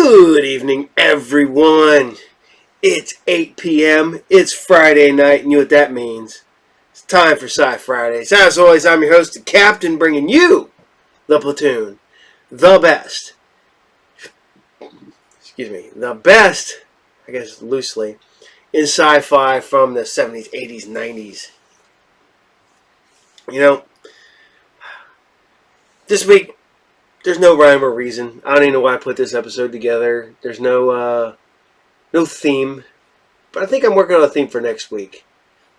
Good evening, everyone. It's 8 p.m. It's Friday night, and you know what that means. It's time for SciFridays. As always, I'm your host, the Captain, bringing you the platoon, the best. The best, I guess loosely, in sci-fi from the 70s, 80s, 90s. You know, this week, there's no rhyme or reason. I don't even know why I put this episode together. There's no theme. But I think I'm working on a theme for next week.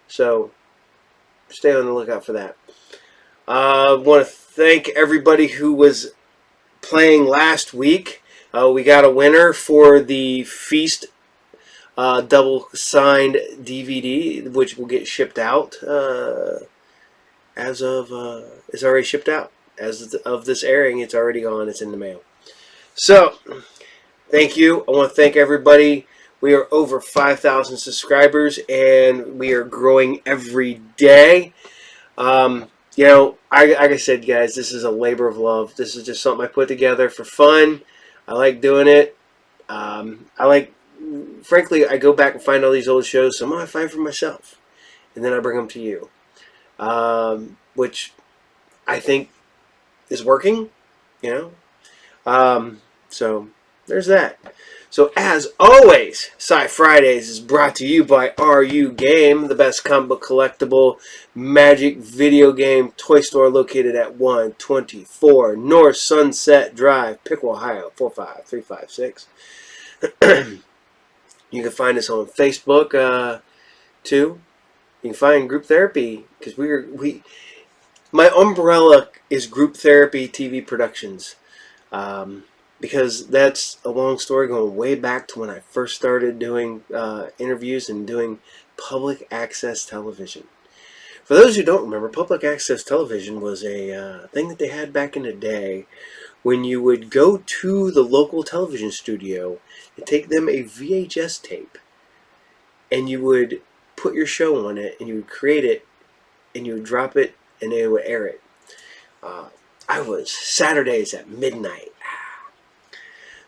So, stay on the lookout for that. I want to thank everybody who was playing last week. We got a winner for the Feast double-signed DVD, which will get shipped out it's already shipped out. As of this airing, it's already gone. It's in the mail. So, thank you. I want to thank everybody. We are over 5,000 subscribers, and we are growing every day. Like I said, guys, this is a labor of love. This is just something I put together for fun. I like doing it. Frankly, I go back and find all these old shows. Some I find for myself, and then I bring them to you, which I think is working, so there's that. So as always, SciFridays is brought to you by RU Game, the best comic book collectible magic video game toy store located at 124 North Sunset Drive, Piqua, Ohio 45356. You can find us on Facebook too. You can find Group Therapy because my umbrella is Group Therapy TV Productions, because that's a long story going way back to when I first started doing interviews and doing public access television. For those who don't remember, public access television was a thing that they had back in the day when you would go to the local television studio and take them a VHS tape, and you would put your show on it, and you would create it, and you would drop it, and they would air it. I was Saturdays at midnight.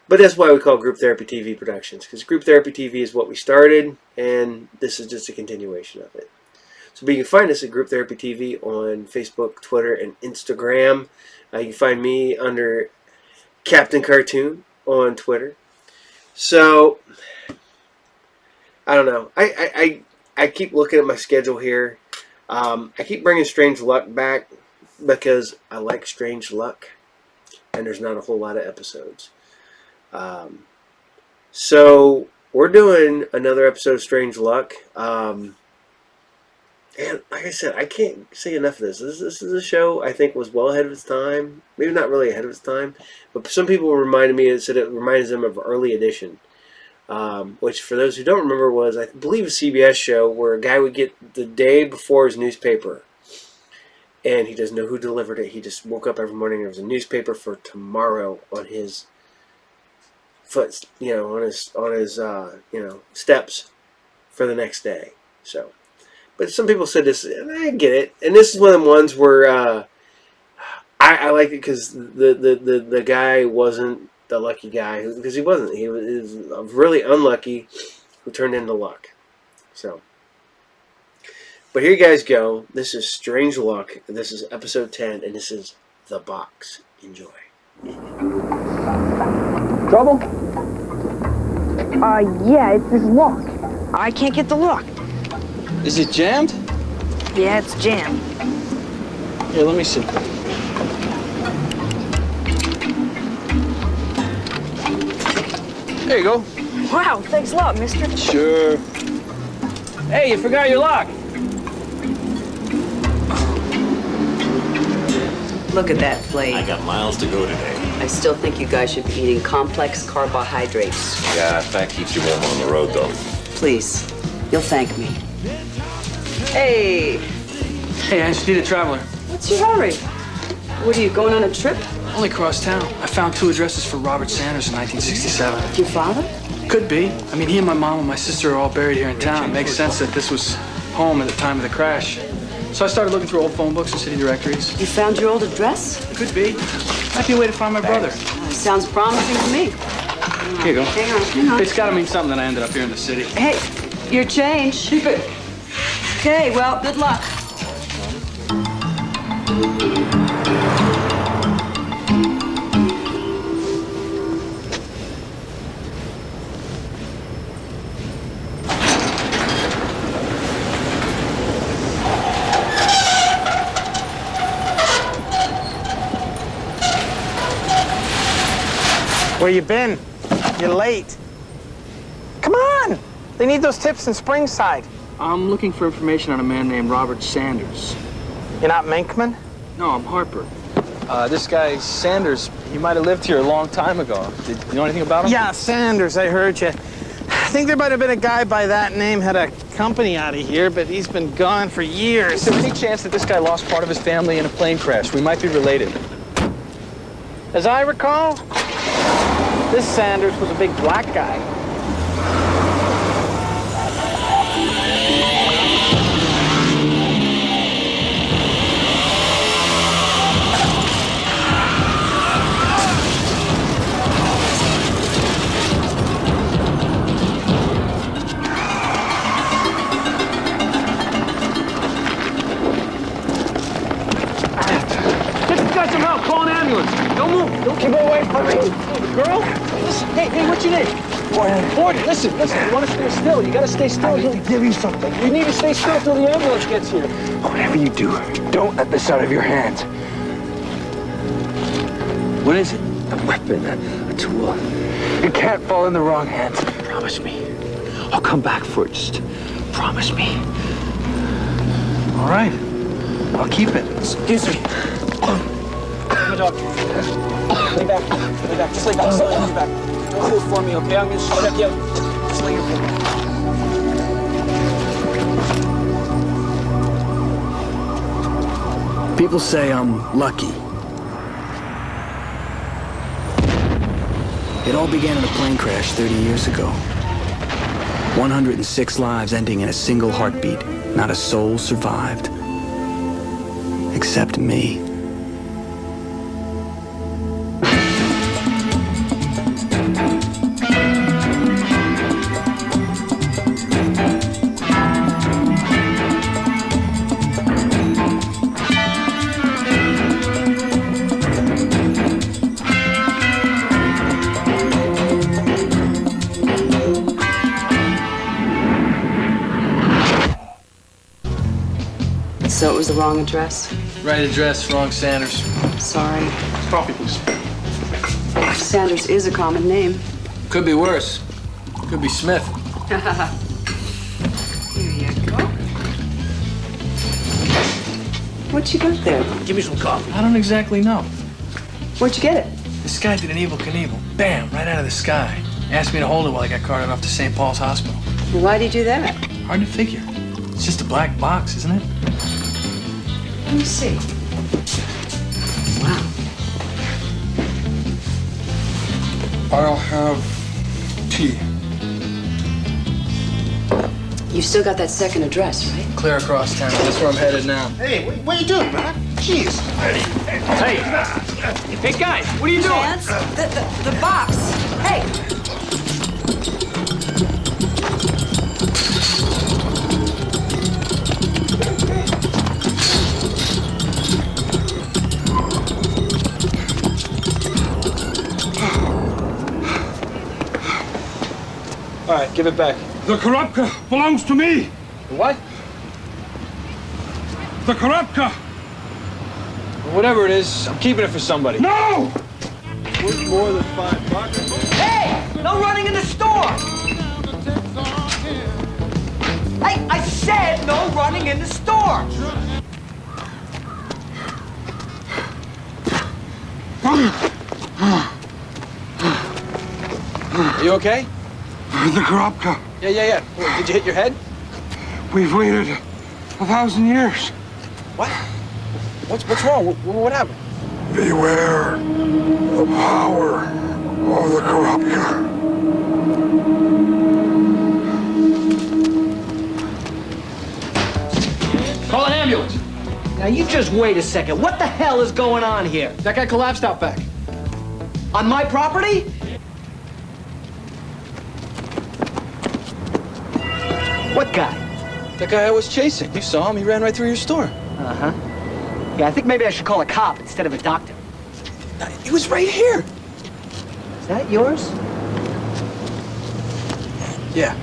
But that's why we call Group Therapy TV Productions, because Group Therapy TV is what we started, and this is just a continuation of it. So you can find us at Group Therapy TV on Facebook, Twitter, and Instagram. You can find me under Captain Cartoon on Twitter. So, I don't know. I keep looking at my schedule here. I keep bringing Strange Luck back because I like Strange Luck, and there's not a whole lot of episodes. So we're doing another episode of Strange Luck, and like I said, I can't say enough of this. This is a show I think was well ahead of its time. Maybe not really ahead of its time, but some people reminded me, said it reminds them of Early Edition. Which, for those who don't remember, was, I believe, a CBS show where a guy would get the day before his newspaper, and he doesn't know who delivered it. He just woke up every morning and there was a newspaper for tomorrow on his foot, on his steps for the next day. So, but some people said this, and I get it. And this is one of the ones where I like it because the guy wasn't the lucky guy, because he wasn't. He was really unlucky who turned into luck. So, but here you guys go. This is Strange Luck. This is episode 10, and this is The Box. Enjoy. Trouble? Yeah, it's this lock. I can't get the lock. Is it jammed? Yeah, it's jammed. Here, let me see. There you go. Wow, thanks a lot, mister. Sure. Hey, you forgot your lock. Look at that plate. I got miles to go today. I still think you guys should be eating complex carbohydrates. Yeah, fat keeps you warm on the road, though. Please, you'll thank me. Hey, Hey, I just need a traveler. what's your hurry? What are you, going on a trip? Only cross town. I found 2 addresses for Robert Sanders in 1967. Your father? Could be. I mean, he and my mom and my sister are all buried here in town. It makes sense that this was home at the time of the crash. So I started looking through old phone books and city directories. You found your old address? Could be. Might be a way to find my brother. Sounds promising to me. Here you go. Hang on. It's gotta mean something that I ended up here in the city. Hey, your change. Keep it. Okay, well, good luck. Where you been? You're late. Come on! They need those tips in Springside. I'm looking for information on a man named Robert Sanders. You're not Minkman? No, I'm Harper. This guy, Sanders, he might have lived here a long time ago. Did you know anything about him? Yeah, Sanders, I heard you. I think there might have been a guy by that name had a company out of here, but he's been gone for years. Is there any chance that this guy lost part of his family in a plane crash? We might be related. As I recall, this Sanders was a big black guy. Got some help. Call an ambulance. Don't move. Don't keep away from me. Girl, listen. Hey, what's your name? Gordon. Listen. You want to stay still. You got to stay still. I need to give you something. You need to stay still till the ambulance gets here. Whatever you do, don't let this out of your hands. What is it? A weapon, a tool. It can't fall in the wrong hands. Promise me. I'll come back for it. Just promise me. All right. I'll keep it. Excuse me. My dog. Lay back. Just lay back. Lay back. Don't move for me, okay? I'm gonna check you out. Just lay your head back. People say I'm lucky. It all began in a plane crash 30 years ago. 106 lives ending in a single heartbeat. Not a soul survived. Except me. So it was the wrong address? Right address, wrong Sanders. Sorry. Coffee, please. Sanders is a common name. Could be worse. Could be Smith. Here you go. What you got there? Give me some coffee. I don't exactly know. Where'd you get it? This guy did an Evel Knievel. Bam, right out of the sky. Asked me to hold it while I got carted off to St. Paul's Hospital. Why'd he do that? Hard to figure. It's just a black box, isn't it? Let me see. Wow. I'll have tea. You still got that second address, right? Clear across town. That's where I'm headed now. Hey, what are you doing, man? Jeez. Hey, guys, what are you doing? Vance, the box. Hey! All right, give it back. The Karabka belongs to me. What? The Karabka. Whatever it is, I'm keeping it for somebody. No! Worth more than $5. Hey! No running in the store! I said no running in the store! Are you okay? The Karabka. Yeah. What, did you hit your head? We've waited 1,000 years. What? What's wrong? What happened? Beware the power of the Karabka. Call an ambulance. Now you just wait a second. What the hell is going on here? That guy collapsed out back. On my property? What guy? The guy I was chasing. You saw him. He ran right through your store. Uh-huh. Yeah, I think maybe I should call a cop instead of a doctor. He was right here. Is that yours? Yeah.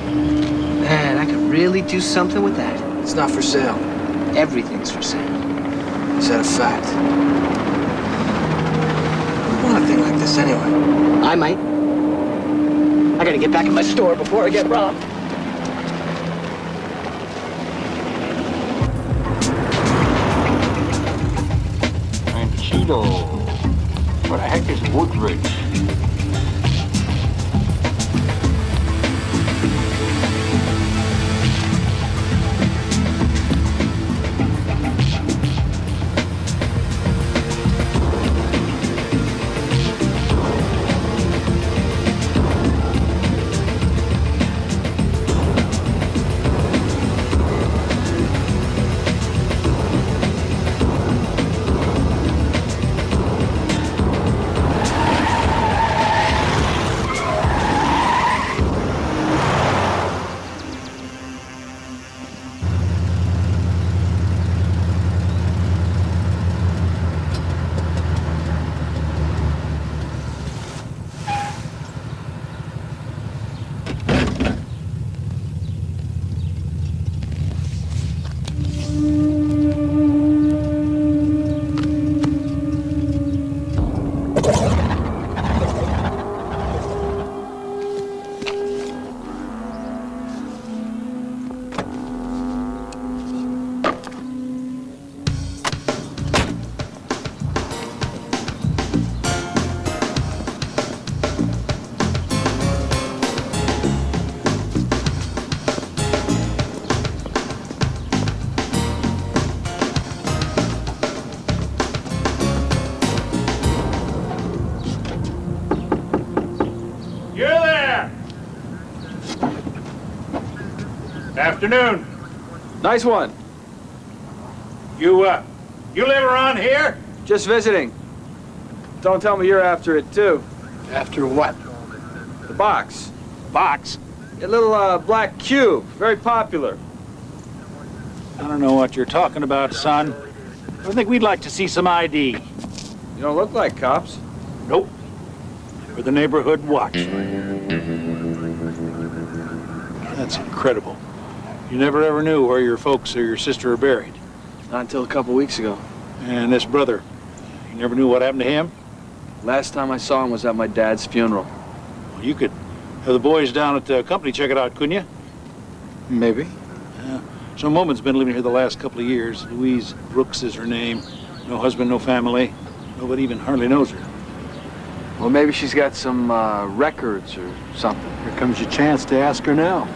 Man, I could really do something with that. It's not for sale. Everything's for sale. Is that a fact? You want a thing like this anyway? I might. I gotta get back in my store before I get robbed. And Cheeto. What the heck is Woodridge? Afternoon. Nice one. You live around here? Just visiting. Don't tell me you're after it, too. After what? The box. Box? A little, black cube. Very popular. I don't know what you're talking about, son. I think we'd like to see some ID. You don't look like cops. Nope. We're the neighborhood watch. That's incredible. You never ever knew where your folks or your sister are buried. Not until a couple weeks ago. And this brother, you never knew what happened to him? Last time I saw him was at my dad's funeral. Well, you could have the boys down at the company check it out, couldn't you? Maybe. Some woman's been living here the last couple of years. Louise Brooks is her name. No husband, no family. Nobody even hardly knows her. Well, maybe she's got some records or something. Here comes your chance to ask her now.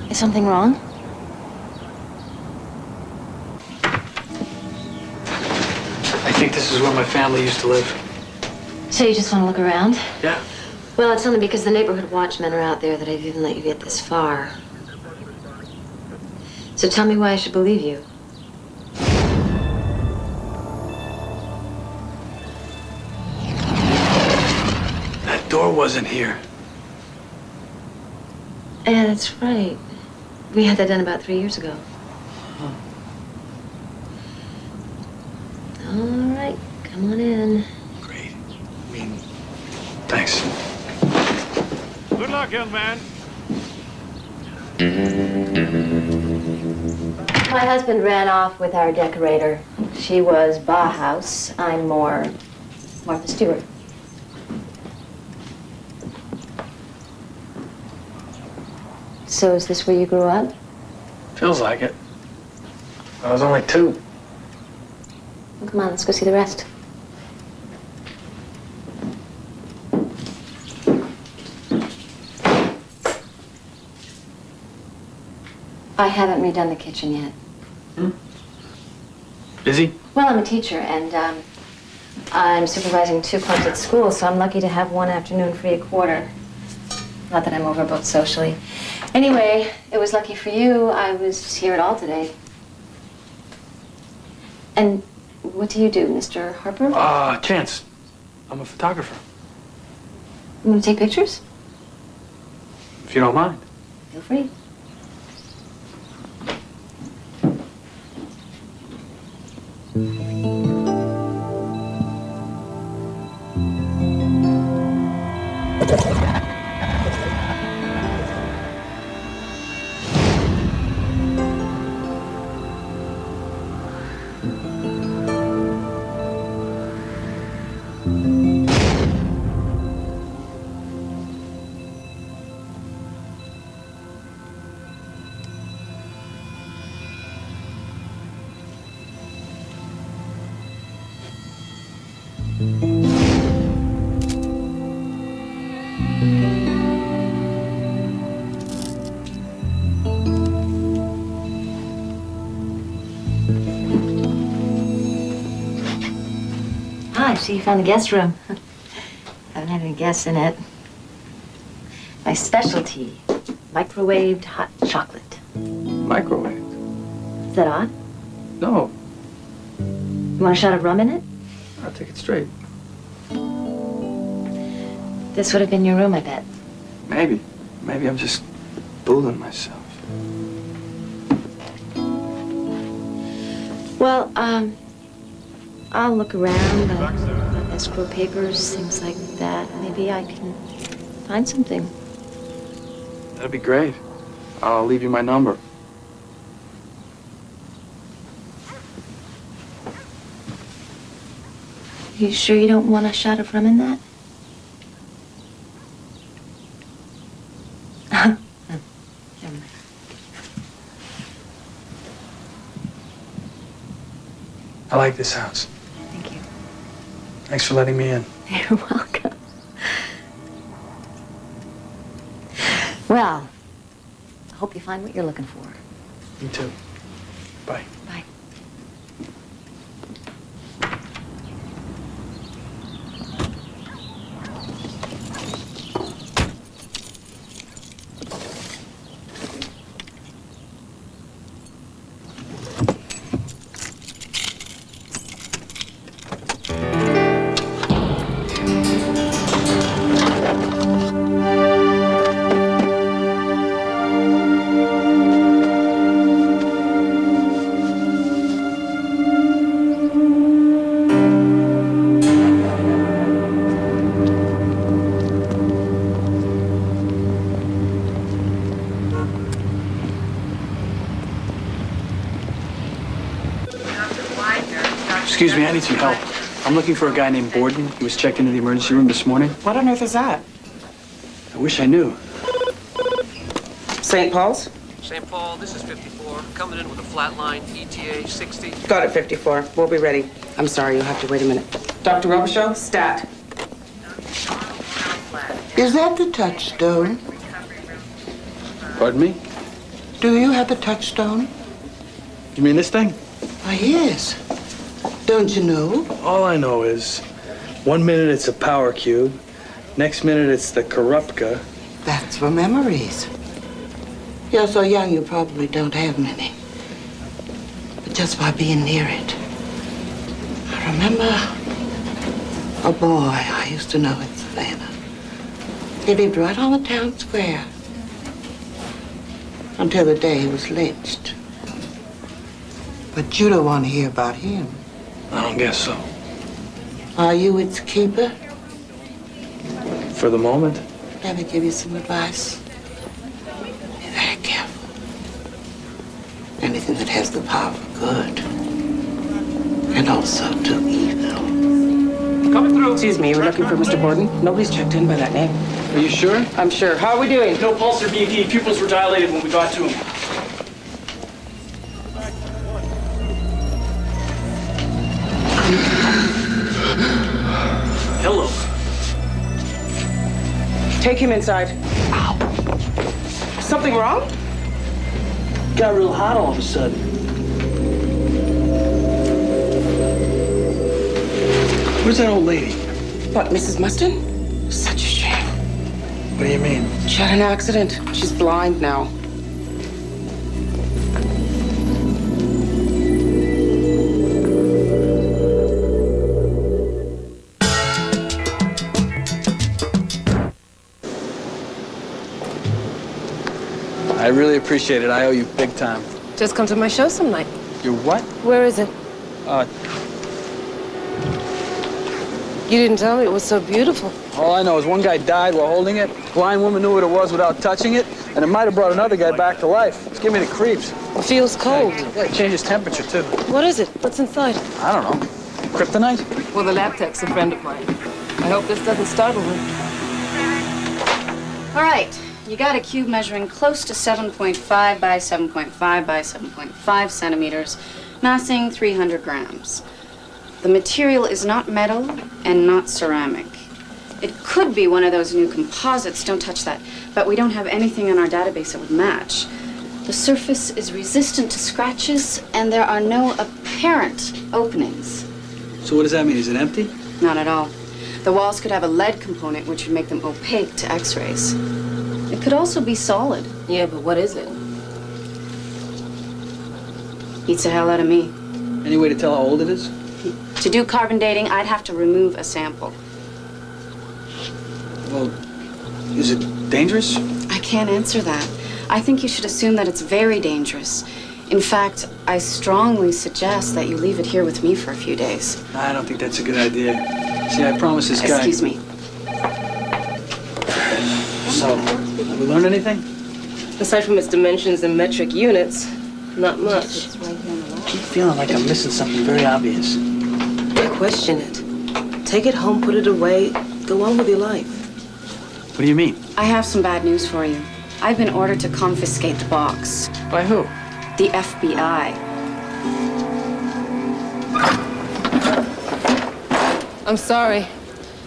Is something wrong? I think this is where my family used to live. So you just want to look around? Yeah. Well, it's only because the neighborhood watchmen are out there that I've even let you get this far. So tell me why I should believe you. That door wasn't here. Yeah, that's right. We had that done about 3 years ago. All right, come on in. Great. Thanks. Good luck, young man. My husband ran off with our decorator. She was Bauhaus. I'm more Martha Stewart. So is this where you grew up? Feels like it. I was only 2. Well, come on, let's go see the rest. I haven't redone the kitchen yet. Busy? Well, I'm a teacher, and I'm supervising 2 clubs at school, so I'm lucky to have one afternoon free a quarter. Not that I'm overbooked socially. Anyway, it was lucky for you. I was here at all today. And What do you do, Mr. Harper? Chance. I'm a photographer, You want to take pictures? if you don't mind. Feel free. Ah, I see you found the guest room. Haven't had any guests in it. My specialty, microwaved hot chocolate. Microwave? Is that odd? No, You want a shot of rum in it? I'll take it straight. This would have been your room, I bet. Maybe. Maybe I'm just fooling myself. Well, I'll look around. Escrow papers, things like that. Maybe I can find something. That'd be great. I'll leave you my number. You sure you don't want a shot of rum in that? Never mind. I like this house. Thank you. Thanks for letting me in. You're welcome. Well, I hope you find what you're looking for. Me too. Bye. Bye. Excuse me, I need some help. I'm looking for a guy named Borden. He was checked into the emergency room this morning. What on earth is that? I wish I knew. St. Paul's? St. Paul, this is 54. Coming in with a flat line, ETA 60. Got it, 54. We'll be ready. I'm sorry, you'll have to wait a minute. Dr. Robichaud, stat. Is that the touchstone? Pardon me? Do you have the touchstone? You mean this thing? Why, yes. Don't you know? All I know is 1 minute it's a power cube, next minute it's the Karupka. That's for memories. You're so young you probably don't have many. But just by being near it. I remember a boy I used to know in Savannah. He lived right on the town square until the day he was lynched. But you don't want to hear about him. I don't guess so. Are you its keeper? For the moment. Let me give you some advice. Be very careful. Anything that has the power for good and also do evil. Coming through. Excuse me, you were looking for Mr. Borden? Nobody's checked in by that name. Are you sure? I'm sure. How are we doing? No pulse or BP. Pupils were dilated when we got to him. Hello. Take him inside. Ow. Something wrong? Got real hot all of a sudden. Where's that old lady? What, Mrs. Mustin? Such a shame. What do you mean? She had an accident. She's blind now. really appreciate it. I owe you big time. Just come to my show some night. Your what? Where is it? Uh, You didn't tell me it was so beautiful. all I know is one guy died while holding it. Blind woman knew what it was without touching it, and it might have brought another guy back to life. It's giving me the creeps. It feels cold. Yeah, it changes temperature, too. What is it? What's inside? I don't know. Kryptonite? Well, the lab tech's a friend of mine. I hope this doesn't startle him. All right, you got a cube measuring close to 7.5 by 7.5 by 7.5 centimeters, massing 300 grams. The material is not metal and not ceramic. It could be one of those new composites, don't touch that, but we don't have anything in our database that would match. The surface is resistant to scratches, and there are no apparent openings. So what does that mean? Is it empty? Not at all. The walls could have a lead component, which would make them opaque to X-rays. It could also be solid. Yeah, but what is it? Beats the hell out of me. Any way to tell how old it is? To do carbon dating, I'd have to remove a sample. Well, is it dangerous? I can't answer that. I think you should assume that it's very dangerous. In fact, I strongly suggest that you leave it here with me for a few days. I don't think that's a good idea. See, I promised this guy... Excuse me. So, have we learned anything? Aside from its dimensions and metric units, not much. I keep feeling like I'm missing something very obvious. I question it. Take it home, put it away, go on with your life. What do you mean? I have some bad news for you. I've been ordered to confiscate the box. By who? The FBI. I'm sorry.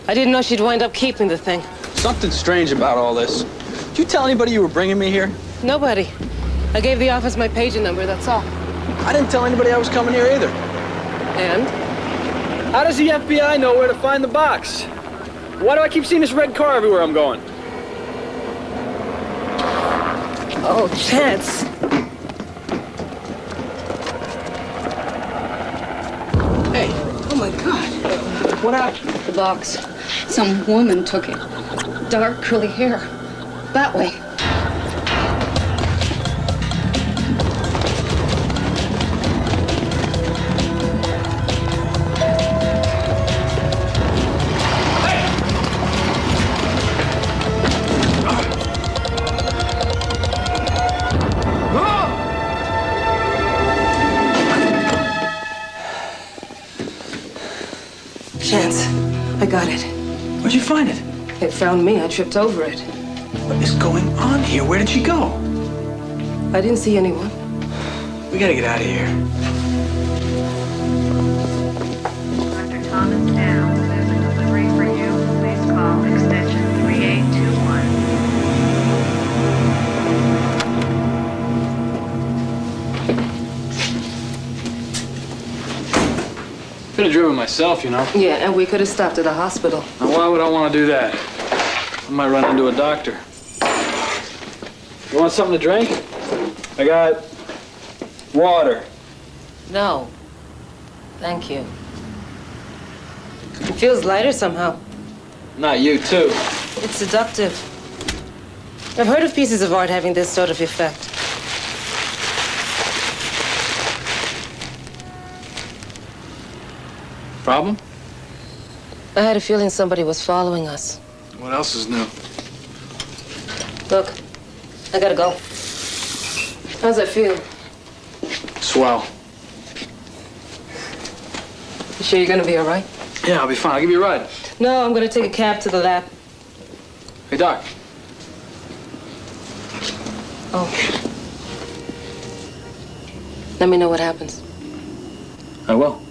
I didn't know she'd wind up keeping the thing. Something's strange about all this. Did you tell anybody you were bringing me here? Nobody. I gave the office my paging number, that's all. I didn't tell anybody I was coming here either. And? How does the FBI know where to find the box? Why do I keep seeing this red car everywhere I'm going? Oh, Chance. Hey. Oh my God. What happened? The box. Some woman took it. Dark curly hair. That way. Chance, I got it. Where'd you find it? It found me. I tripped over it. What is going on here? Where did she go? I didn't see anyone. We gotta get out of here. Dr. Thomas Downs, there's a delivery for you. Please call extension 3821. Could have driven myself, you know. Yeah, and we could have stopped at a hospital. Now, why would I want to do that? I might run into a doctor. You want something to drink? I got water. No. Thank you. It feels lighter somehow. Not you, too. It's seductive. I've heard of pieces of art having this sort of effect. Problem? I had a feeling somebody was following us. What else is new? Look, I gotta go. How's that feel? Swell. You sure you're gonna be all right? Yeah, I'll be fine. I'll give you a ride. No, I'm gonna take a cab to the lab. Hey, Doc. Oh. Let me know what happens. I will.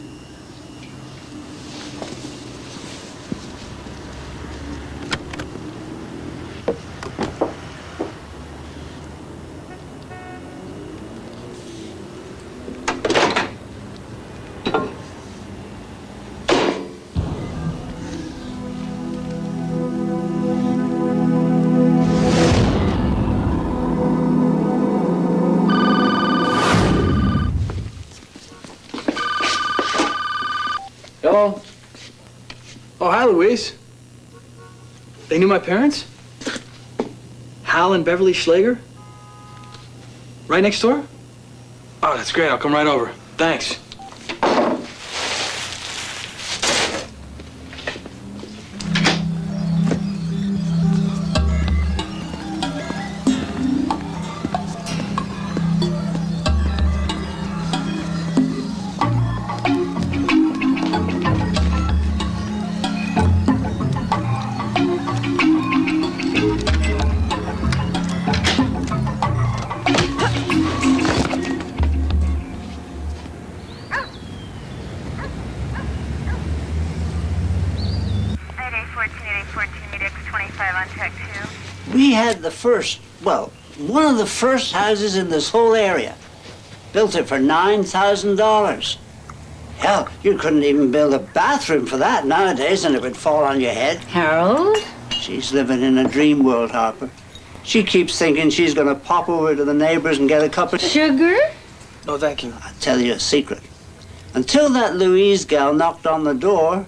Hello? Oh, hi, Louise. They knew my parents? Hal and Beverly Schlager? Right next door? Oh, that's great. I'll come right over. Thanks. We had the first, well, one of the first houses in this whole area. Built it for $9,000. Hell, you couldn't even build a bathroom for that nowadays and it would fall on your head. Harold? She's living in a dream world, Harper. She keeps thinking she's gonna pop over to the neighbors and get a cup of sugar. No, thank you. I'll tell you a secret. Until that Louise gal knocked on the door,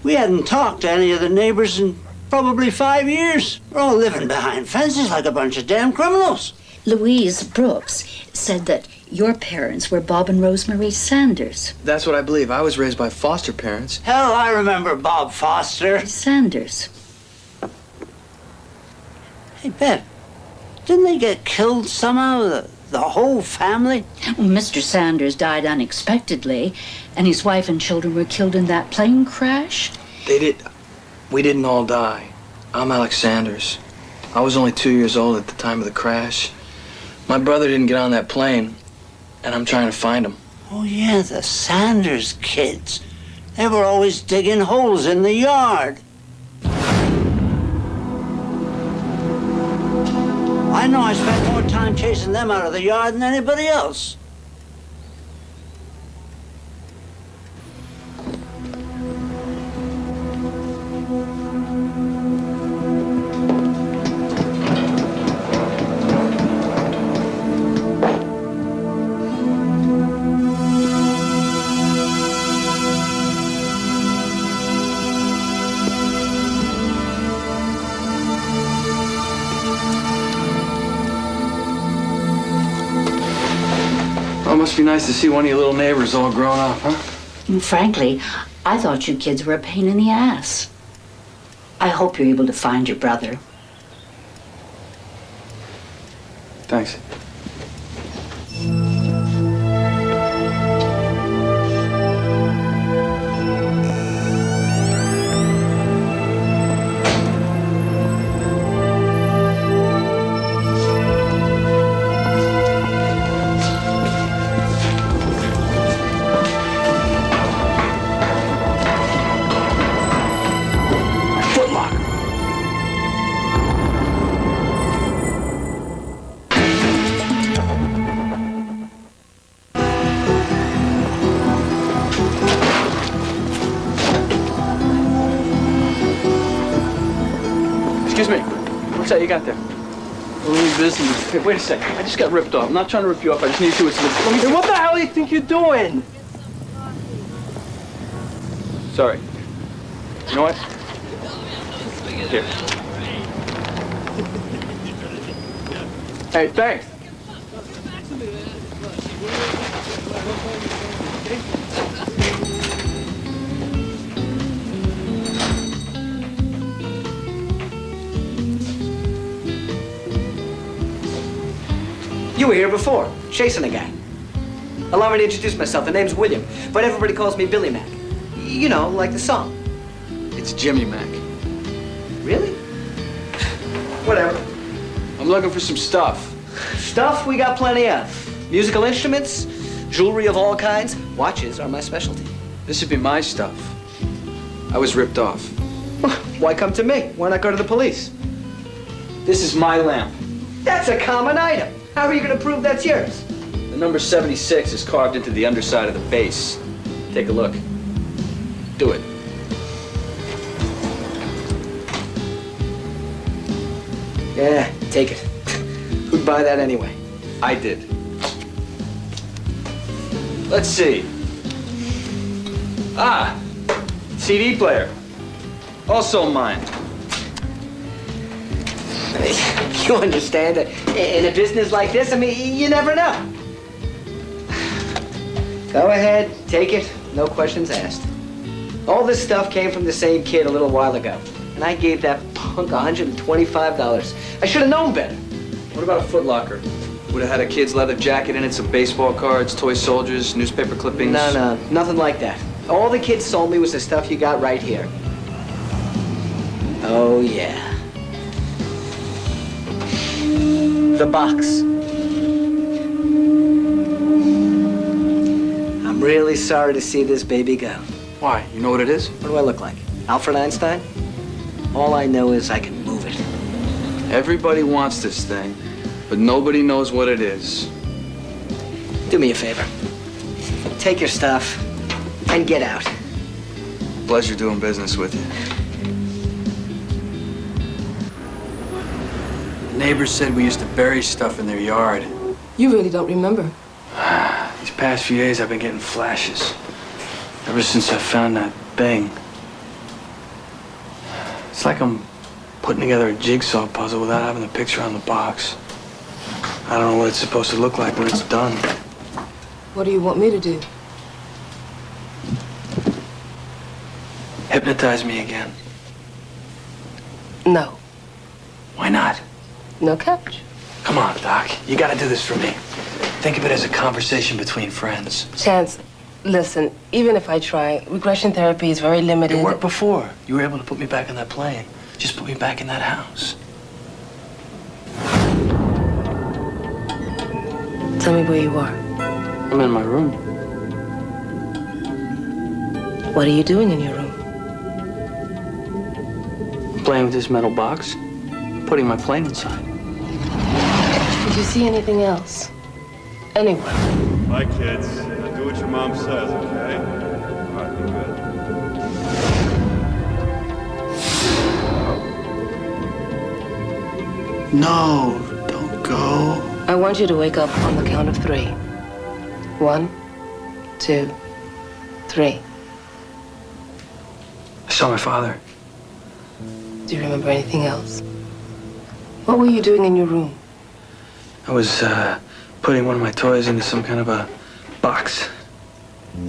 we hadn't talked to any of the neighbors in probably 5 years. We're all living behind fences like a bunch of damn criminals. Louise Brooks said that your parents were Bob and Rosemary Sanders. That's what I believe. I was raised by foster parents. Hell, I remember Bob Foster. Sanders. Hey, Bev, didn't they get killed somehow, the whole family? Well, Mr. Sanders died unexpectedly, and his wife and children were killed in that plane crash. They did. We didn't all die. I'm Alex Sanders. I was only 2 years old at the time of the crash. My brother didn't get on that plane, and I'm trying to find him. Oh, yeah, the Sanders kids. They were always digging holes in the yard. I know I spent more time chasing them out of the yard than anybody else. Oh, it must be nice to see one of your little neighbors all grown up, huh? Frankly, I thought you kids were a pain in the ass. I hope you're able to find your brother. Thanks. Excuse me. What's that you got there? Only business. Hey, wait a second. I just got ripped off. I'm not trying to rip you off. I just need to see what's in the... Let me... Hey, what the hell do you think you're doing? Sorry. You know what? Here. Hey, thanks. You were here before, chasing a guy. Allow me to introduce myself. The name's William, but everybody calls me Billy Mac. You know, like the song. It's Jimmy Mac. Really? Whatever. I'm looking for some stuff. Stuff we got plenty of. Musical instruments, jewelry of all kinds. Watches are my specialty. This would be my stuff. I was ripped off. Why come to me? Why not go to the police? This is my lamp. That's a common item. How are you going to prove that's yours? The number 76 is carved into the underside of the base. Take a look. Do it. Yeah, take it. Who'd buy that anyway? I did. Let's see. Ah, CD player. Also mine. You understand? In a business like this, I mean, you never know. Go ahead, take it. No questions asked. All this stuff came from the same kid a little while ago. And I gave that punk $125. I should have known better. What about a Foot Locker? Would have had a kid's leather jacket in it, some baseball cards, toy soldiers, newspaper clippings. No, nothing like that. All the kids sold me was the stuff you got right here. Oh, yeah. The box. I'm really sorry to see this baby go. Why? You know what it is? What do I look like? Alfred Einstein? All I know is I can move it. Everybody wants this thing, but nobody knows what it is. Do me a favor. Take your stuff and get out. Pleasure doing business with you. Neighbors said we used to bury stuff in their yard. You really don't remember. These past few days I've been getting flashes. Ever since I found that thing. It's like I'm putting together a jigsaw puzzle without having the picture on the box. I don't know what it's supposed to look like when it's done. What do you want me to do? Hypnotize me again. No. Why not? No couch. Come on, Doc. You gotta do this for me. Think of it as a conversation between friends. Chance, listen, even if I try, regression therapy is very limited. It worked before. You were able to put me back on that plane. Just put me back in that house. Tell me where you are. I'm in my room. What are you doing in your room? Playing with this metal box. Putting my plane inside. Did you see anything else? Anywhere? Bye, kids. Now do what your mom says, okay? All right, be good. No, don't go. I want you to wake up on the count of 3. 1, 2, 3. I saw my father. Do you remember anything else? What were you doing in your room? I was putting one of my toys into some kind of a box. You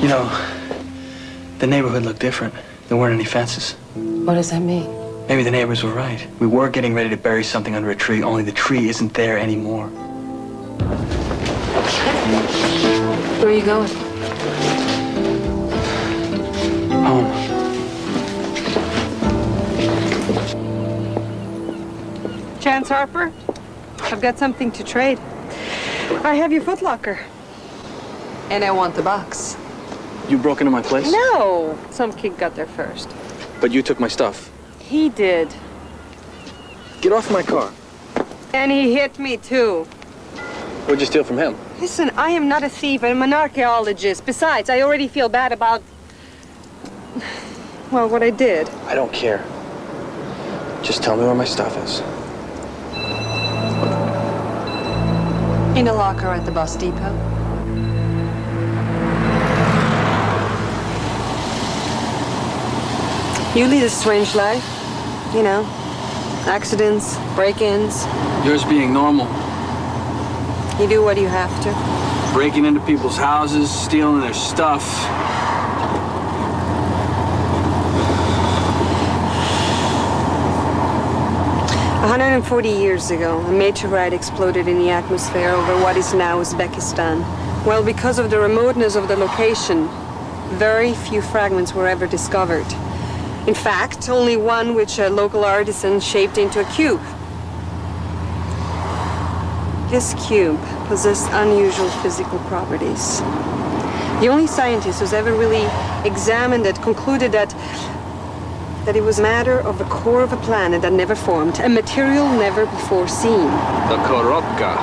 know, the neighborhood looked different. There weren't any fences. What does that mean? Maybe the neighbors were right. We were getting ready to bury something under a tree, only the tree isn't there anymore. Where are you going? Home. Chance Harper, I've got something to trade. I have your Foot Locker. And I want the box. You broke into my place? No! Some kid got there first. But you took my stuff. He did. Get off my car. And he hit me too. What'd you steal from him? Listen, I am not a thief, I'm an archaeologist. Besides, I already feel bad about, well, what I did. I don't care. Just tell me where my stuff is. In a locker at the bus depot. You lead a strange life. You know, accidents, break-ins. Yours being normal. You do what you have to. Breaking into people's houses, stealing their stuff. 140 years ago, a meteorite exploded in the atmosphere over what is now Uzbekistan. Well, because of the remoteness of the location, very few fragments were ever discovered. In fact, only one which a local artisan shaped into a cube. This cube possessed unusual physical properties. The only scientist who's ever really examined it concluded that it was matter of the core of a planet that never formed, a material never before seen. The Koropka,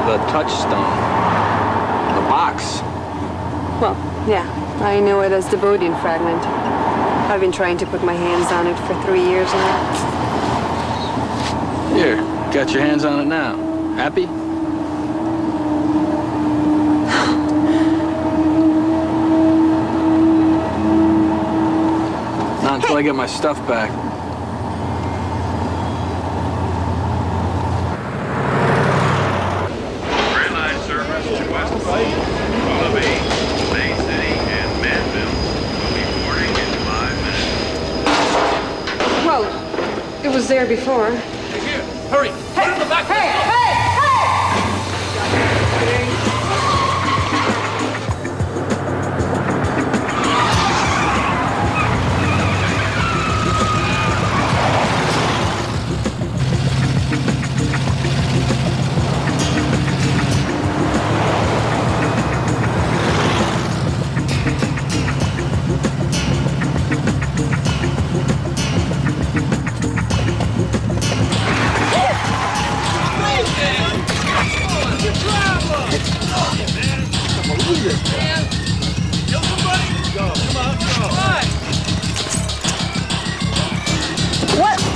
the touchstone, the box. Well, yeah, I know it as the Bodian fragment. I've been trying to put my hands on it for 3 years now. Here, got your hands on it now. Happy? Not until I get my stuff back. right? Follow me. Bay City and Manville. We'll be boarding in 5 minutes. Well, it was there before. Hey, here, hurry. Put it in the back.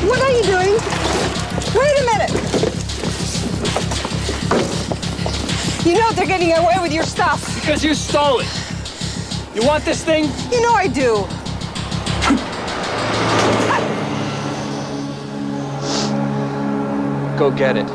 What are you doing? Wait a minute. You know they're getting away with your stuff. Because you stole it. You want this thing? You know I do. Go get it.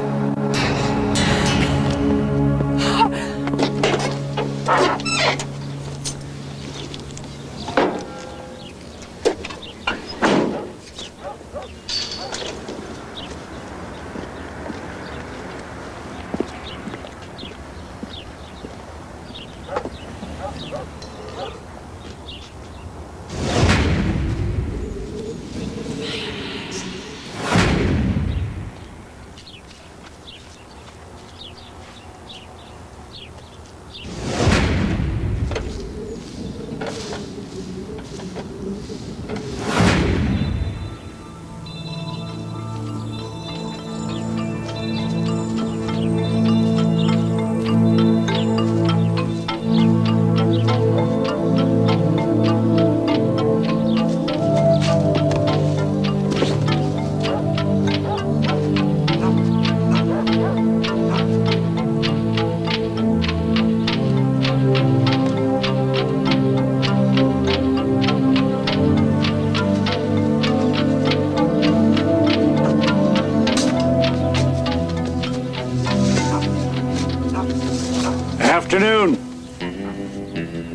Afternoon.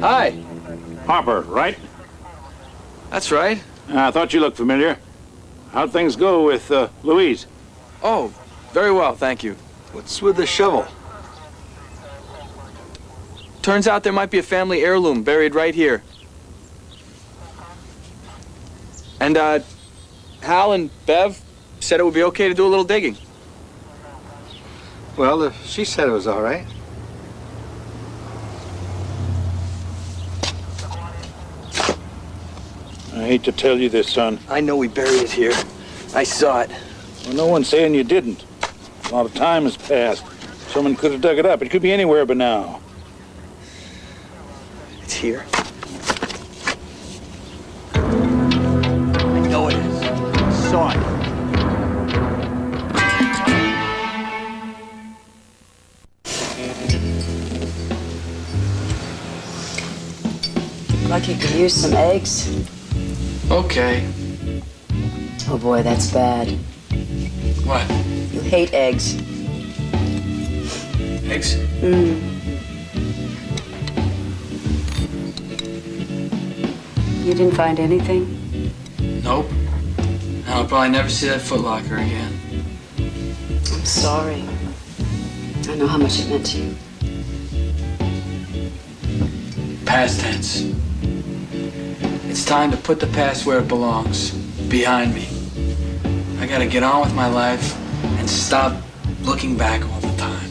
Hi. Harper, right? That's right. I thought you looked familiar. How'd things go with Louise? Oh, very well, thank you. What's with the shovel? Turns out there might be a family heirloom buried right here. And, Hal and Bev said it would be okay to do a little digging. Well, if she said it was all right. I hate to tell you this, son. I know we buried it here. I saw it. Well, no one's saying you didn't. A lot of time has passed. Someone could have dug it up. It could be anywhere but now. It's here. I know it is. I saw it. Like you could use some eggs. Okay. Oh boy, that's bad. What? You hate eggs. Eggs? You didn't find anything? Nope. And I'll probably never see that Foot Locker again. I'm sorry. I know how much it meant to you. Past tense. It's time to put the past where it belongs, behind me. I gotta get on with my life and stop looking back all the time.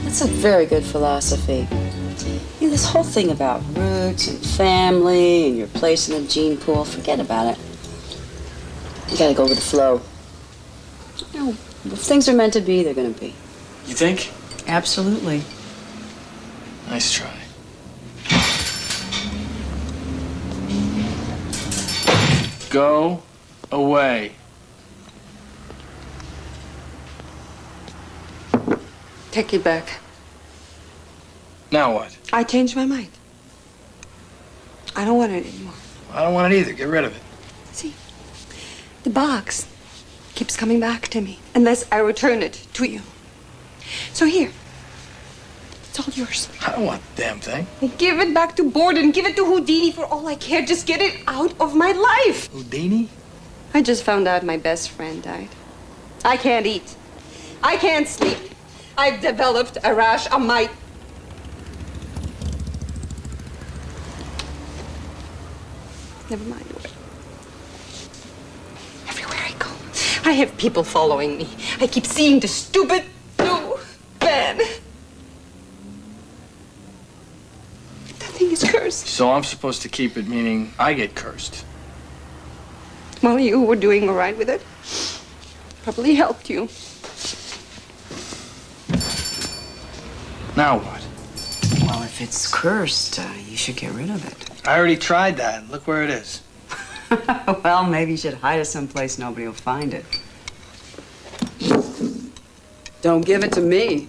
That's a very good philosophy. You know, this whole thing about roots and family and your place in the gene pool, forget about it. You gotta go with the flow. You know, if things are meant to be, they're gonna be. You think? Absolutely. Nice try. Go away. Take it back. Now what? I changed my mind. I don't want it anymore. I don't want it either. Get rid of it. See, the box keeps coming back to me unless I return it to you. So here, It's all yours. I don't want the damn thing. Give it back to Borden. Give it to Houdini for all I care. Just get it out of my life. Houdini? I just found out my best friend died. I can't eat. I can't sleep. I've developed a rash on my... Never mind. Everywhere I go, I have people following me. I keep seeing the stupid new van. That thing is cursed. So I'm supposed to keep it, meaning I get cursed. Well, you were doing all right with it. Probably helped you. Now what? Well, if it's cursed, you should get rid of it. I already tried that. Look where it is. Well, maybe you should hide it someplace nobody will find it. Don't give it to me.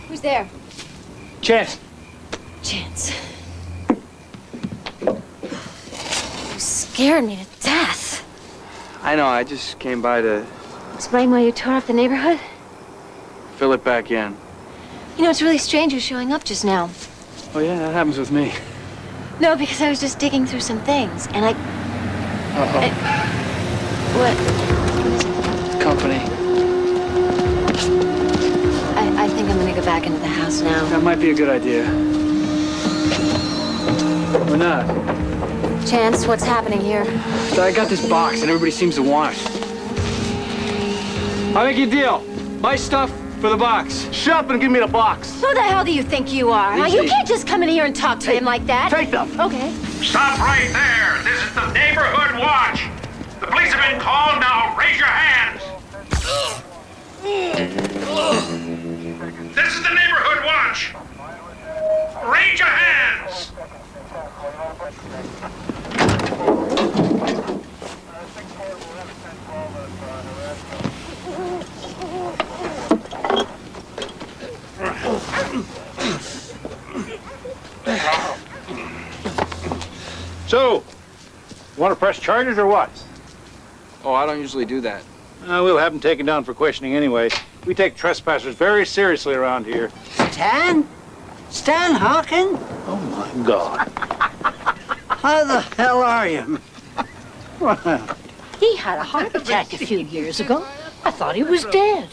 Who's there? Chance. Chance. You scared me to death. I know, I just came by to Explain why you tore up the neighborhood? fill it back in. You know, it's really strange you showing up just now. Oh yeah, that happens with me. No, because I was just digging through some things, and I... Uh-oh. What? Company. I think I'm gonna go back into the house now. That might be a good idea. Or not. Chance, what's happening here? So I got this box and everybody seems to want it. I'll make you a deal. My stuff for the box. Shut up and give me the box. Who the hell do you think you are? Now, you can't just come in here and talk to him like that. Take them. Okay. Stop right there. This is the neighborhood watch. The police have been called. Now raise your hands. This is the neighborhood watch. Raise your hands. So, you want to press charges or what? Oh, I don't usually do that. We'll have them taken down for questioning anyway. We take trespassers very seriously around here. Stan? Stan Hawking? Oh, my God. How the hell are you? He had a heart attack a few years ago. I thought he was dead.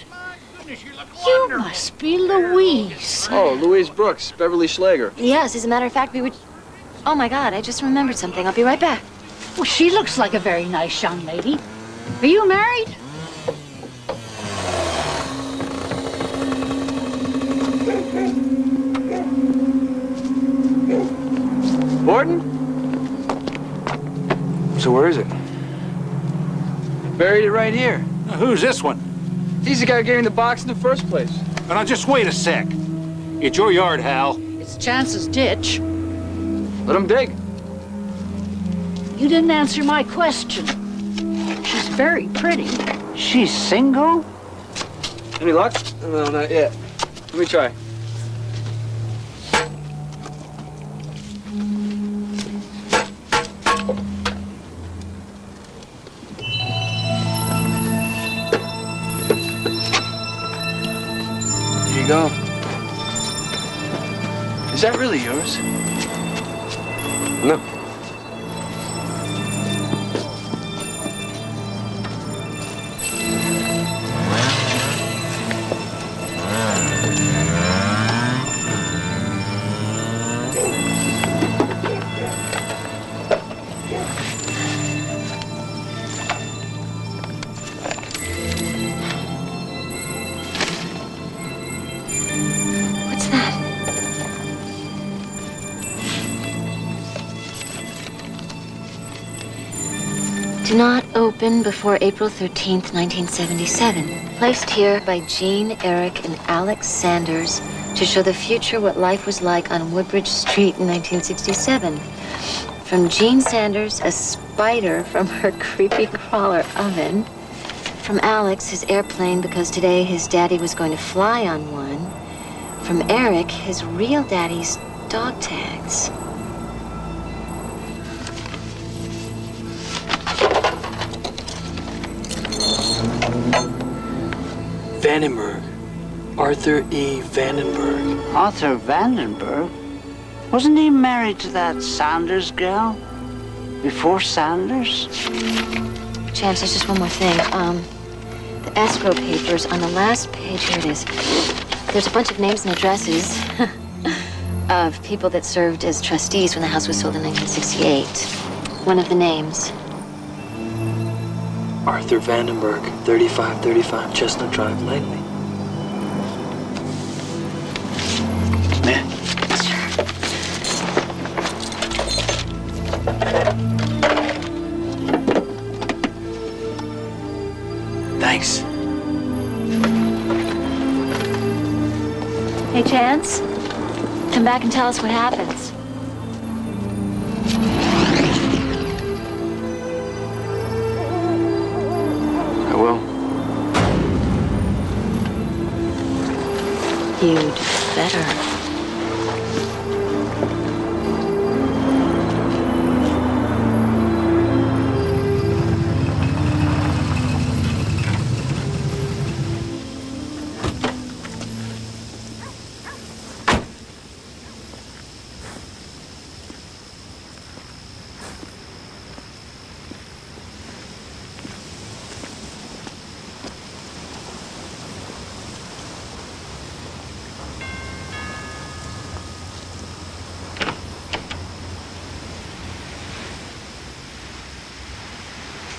You must be Louise. Oh, Louise Brooks, Beverly Schlager. Yes, as a matter of fact, we were... Oh, my God, I just remembered something. I'll be right back. Well, she looks like a very nice young lady. Are you married? Borden? So where is it? Buried it right here. Who's this one? He's the guy who gave me the box in the first place. Now, just wait a sec. It's your yard, Hal. It's Chance's ditch. Let him dig. You didn't answer my question. She's very pretty. She's single? Any luck? No, not yet. Let me try. Here you go. Is that really yours? No. What's that? Do not open before April 13th, 1977. Placed here by Jean, Eric, and Alex Sanders to show the future what life was like on Woodbridge Street in 1967. From Jean Sanders, a spider from her creepy crawler oven. From Alex, his airplane because today his daddy was going to fly on one. from Eric his real daddy's dog tags. Vandenberg. Arthur E. Vandenberg. Arthur Vandenberg? Wasn't he married to that Sanders girl? Before Sanders? Chance, there's just one more thing. The escrow papers on the last page, here it is. There's a bunch of names and addresses of people that served as trustees when the house was sold in 1968. One of the names. Arthur Vandenberg, 3535 Chestnut Drive, Langley. Man. Thanks. Hey, Chance, come back and tell us what happens. I will. You'd better.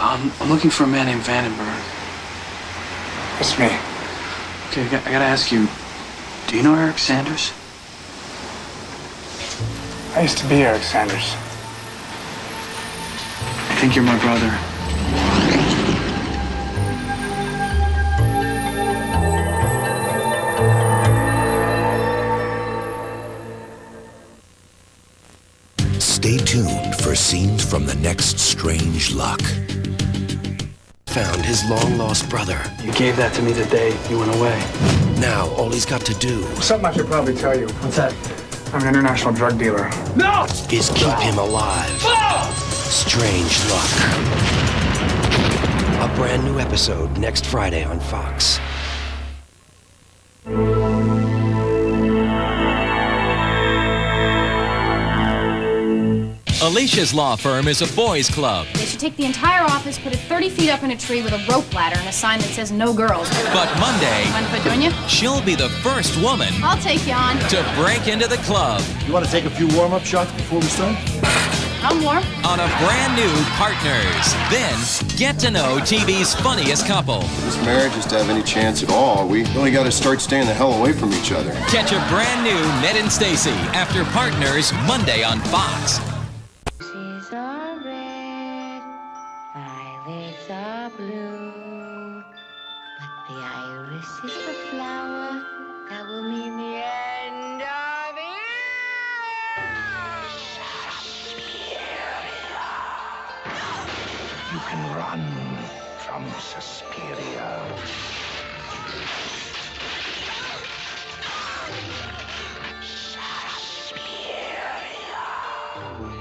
I'm looking for a man named Vandenberg. It's me. Okay, I gotta ask you, do you know Eric Sanders? I used to be Eric Sanders. I think you're my brother. Stay tuned for scenes from the next strange luck. Found his long-lost brother. You gave that to me the day you went away. Now, all he's got to do Something I should probably tell you. What's that? I'm an international drug dealer. No! is keep him alive. Strange Luck. A brand new episode next Friday on Fox. Alicia's law firm is a boys' club. They should take the entire office, put it 30 feet up in a tree with a rope ladder and a sign that says no girls. But Monday, Mind if I join you? she'll be the first woman I'll take you on. to break into the club You want to take a few warm-up shots before we start? I'm warm. on a brand new Partners. Then, get to know TV's funniest couple. This marriage is to have any chance at all, we really got to start staying the hell away from each other. Catch a brand new Ned and Stacy after Partners Monday on Fox. Roses are red, violets are blue, but the iris is the flower that will mean the end of it. You can run from Suspiria.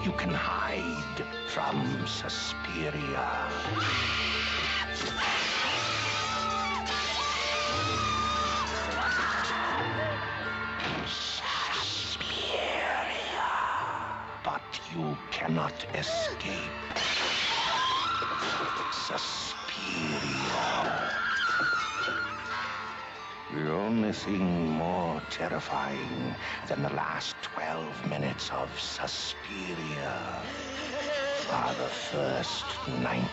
You can hide from Suspiria. Suspiria. But you cannot escape. Suspiria. The only thing more terrifying than the last 12 minutes of Suspiria are the first 92.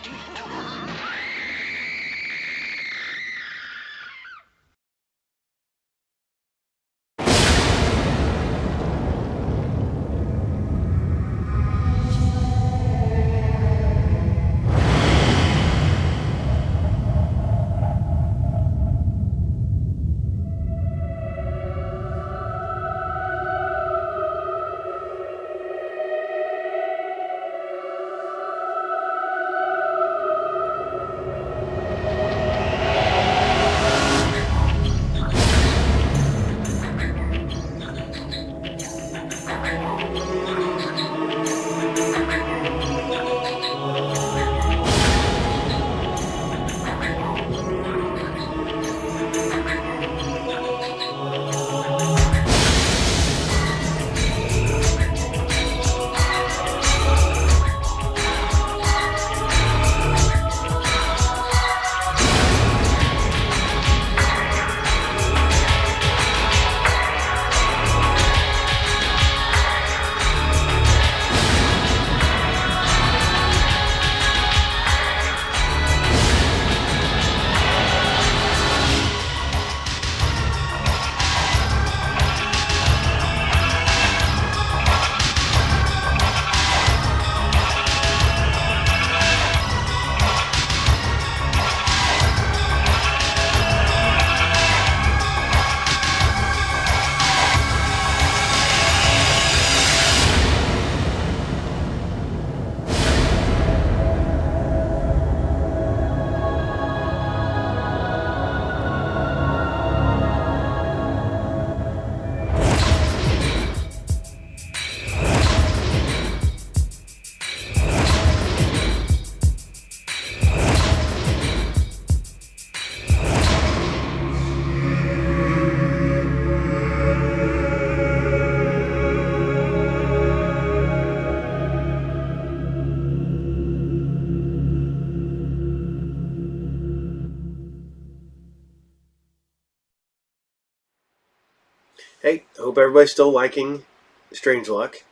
Hey, I hope everybody's still liking Strangeluck.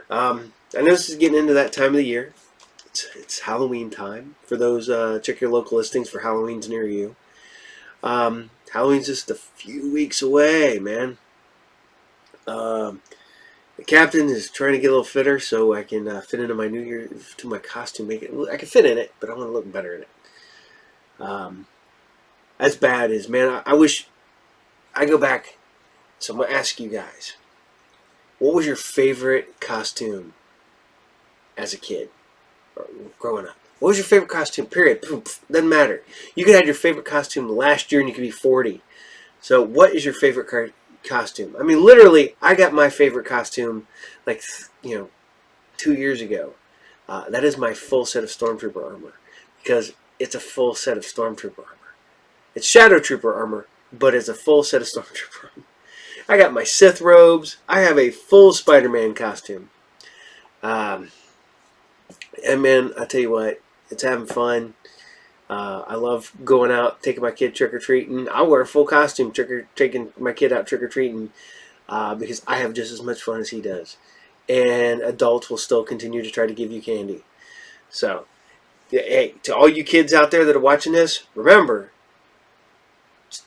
I know this is getting into that time of the year. It's Halloween time. For those, check your local listings for Halloween's near you. Halloween's just a few weeks away, man. The captain is trying to get a little fitter so I can fit into my New Year, to my costume. I can fit in it, but I want to look better in it. As bad as, man, I wish I go back. So I'm going to ask you guys, what was your favorite costume as a kid or growing up? What was your favorite costume, period? Doesn't matter. You could have your favorite costume last year and you could be 40. So what is your favorite costume? I mean, literally, I got my favorite costume like, 2 years ago. That is my full set of Stormtrooper armor because it's a full set of Stormtrooper armor. It's Shadow Trooper armor, but it's a full set of Stormtrooper armor. I got my Sith robes. I have a full Spider-Man costume. And man, I tell you what, it's having fun. I love going out, taking my kid trick-or-treating. I wear a full costume taking my kid out trick-or-treating because I have just as much fun as he does. And adults will still continue to try to give you candy. So, hey, to all you kids out there that are watching this, remember,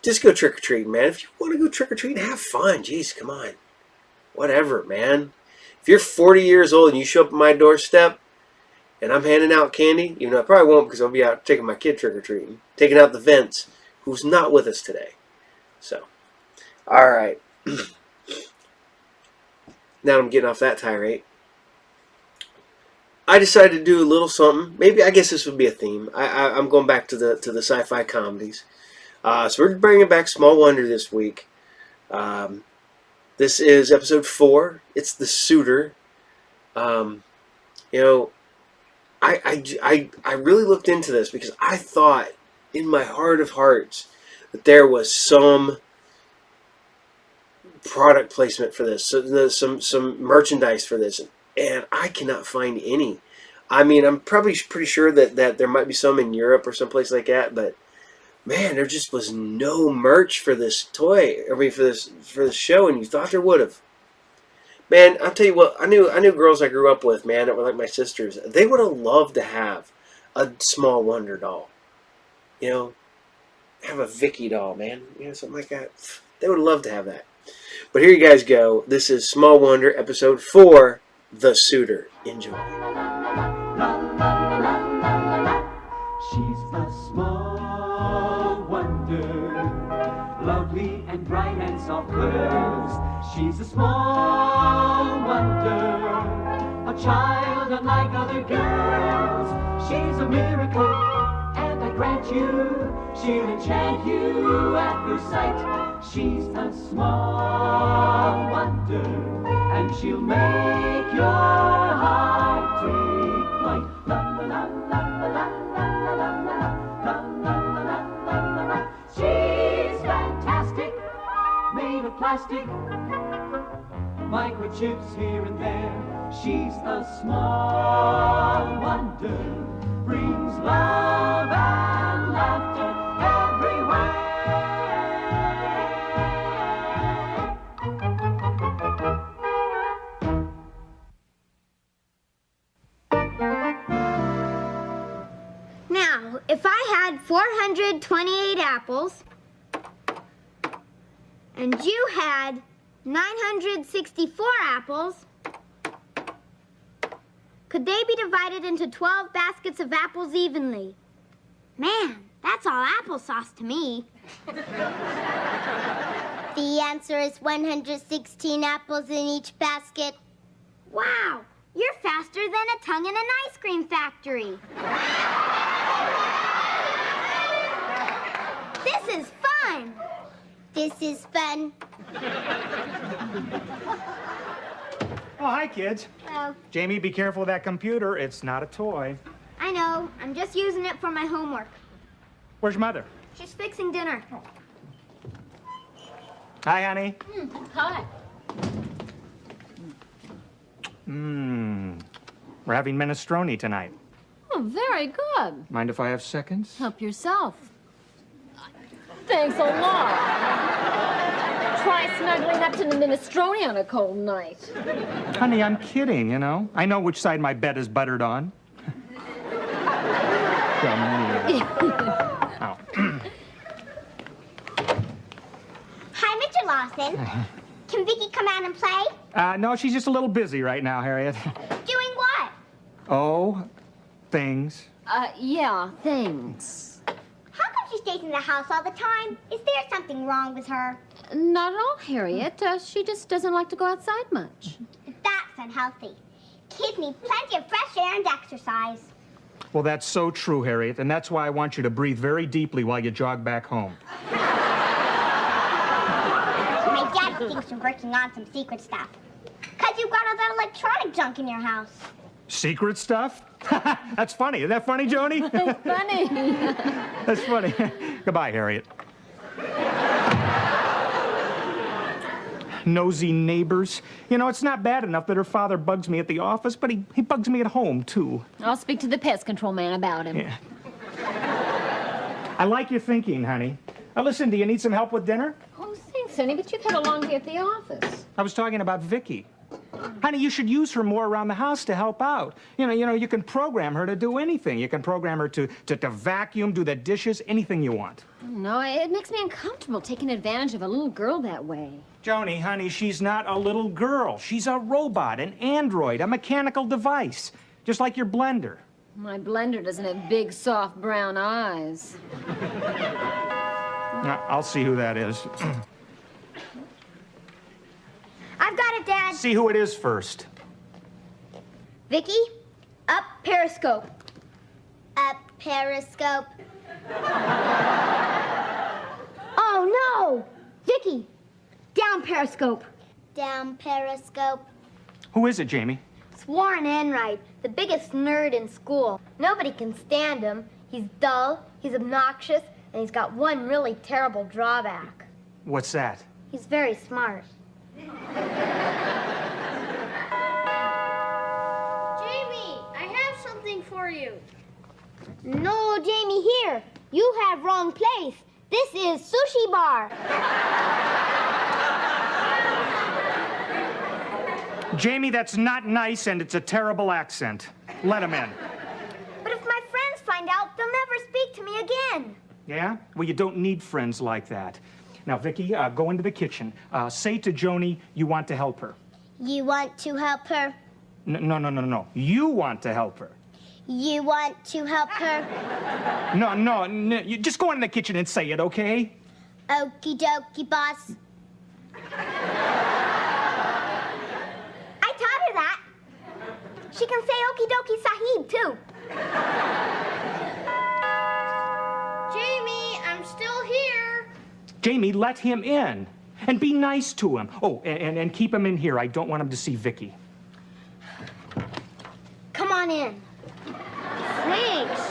just go trick-or-treating, man. If you want to go trick-or-treating, have fun. Jeez, come on. Whatever, man. If you're 40 years old and you show up at my doorstep and I'm handing out candy, even though I probably won't because I'll be out taking my kid trick-or-treating, taking out the Vince, who's not with us today. So, all right. Now I'm getting off that tirade. I decided to do a little something. Maybe, I guess this would be a theme. I'm going back to the sci-fi comedies. So we're bringing back Small Wonder this week. This is episode 4. It's The Suitor. I really looked into this because I thought in my heart of hearts that there was some product placement for this, some merchandise for this, and I cannot find any. I mean, I'm probably pretty sure that there might be some in Europe or someplace like that, but man, there just was no merch for this toy. I mean, for this show, and you thought there would have. Man, I'll tell you what. I knew girls I grew up with, man, that were like my sisters. They would have loved to have a Small Wonder doll. Have a Vicky doll, man. Something like that. They would love to have that. But here you guys go. This is Small Wonder, episode 4, The Suitor. Enjoy. She's a small wonder, lovely and bright and soft curves. She's a small wonder, a child unlike other girls. She's a miracle, and I grant you, she'll enchant you at first sight. She's a small wonder, and she'll make your heart take flight. La la la la la la la la la la la. She's fantastic, made of plastic, microchips here and there. She's a small wonder, brings love and laughter everywhere. Now, if I had 428 apples, and you had 964 apples, could they be divided into 12 baskets of apples evenly? Man, that's all applesauce to me. The answer is 116 apples in each basket. Wow, you're faster than a tongue in an ice cream factory. This is fun. This is fun. Oh, hi, kids. Hello. Jamie, be careful of that computer. It's not a toy. I know. I'm just using it for my homework. Where's your mother? She's fixing dinner. Hi, honey. Hi. We're having minestrone tonight. Oh, very good. Mind if I have seconds? Help yourself. Thanks a lot. Try snuggling up to the minestrone on a cold night. Honey, I'm kidding, you know. I know which side my bed is buttered on. Oh. Hi, Mr. Lawson. Can Vicky come out and play? No, she's just a little busy right now, Harriet. Doing what? Oh, things. Yeah, things. How come she stays in the house all the time? Is there something wrong with her? Not at all, Harriet. She just doesn't like to go outside much. That's unhealthy. Kids need plenty of fresh air and exercise. Well, that's so true, Harriet, and that's why I want you to breathe very deeply while you jog back home. My dad thinks you're working on some secret stuff. Because you've got all that electronic junk in your house. Secret stuff? That's funny. Isn't that funny, Joni? That's funny. That's funny. Goodbye, Harriet. Nosy neighbors. You know, it's not bad enough that her father bugs me at the office, but he bugs me at home, too. I'll speak to the pest control man about him. Yeah. I like your thinking, honey. Now, listen, do you need some help with dinner? Oh, thanks, honey, but you've had a long day at the office. I was talking about Vicky. Honey, you should use her more around the house to help out. You know, you can program her to do anything. You can program her to vacuum, do the dishes, anything you want. No, it makes me uncomfortable taking advantage of a little girl that way. Joni, honey, she's not a little girl. She's a robot, an android, a mechanical device, just like your blender. My blender doesn't have big, soft, brown eyes. I'll see who that is. I've got it, Dad. See who it is first. Vicky, up periscope. Up periscope. Oh, no! Vicky, down periscope. Down periscope. Who is it, Jamie? It's Warren Enright, the biggest nerd in school. Nobody can stand him. He's dull, he's obnoxious, and he's got one really terrible drawback. What's that? He's very smart. Jamie, I have something for you. No, Jamie, here. You have wrong place. This is sushi bar. Jamie, that's not nice, and it's a terrible accent. Let him in. But if my friends find out, they'll never speak to me again. Yeah? Well, you don't need friends like that. Now, Vicky, go into the kitchen. Say to Joni you want to help her. You want to help her? No. You want to help her. You want to help her? No. You just go in the kitchen and say it, okay? Okie dokie, boss. I taught her that. She can say okie dokie sahib, too. Jamie, I'm still here. Jamie, let him in. And be nice to him. Oh, and keep him in here. I don't want him to see Vicky. Come on in. Thanks.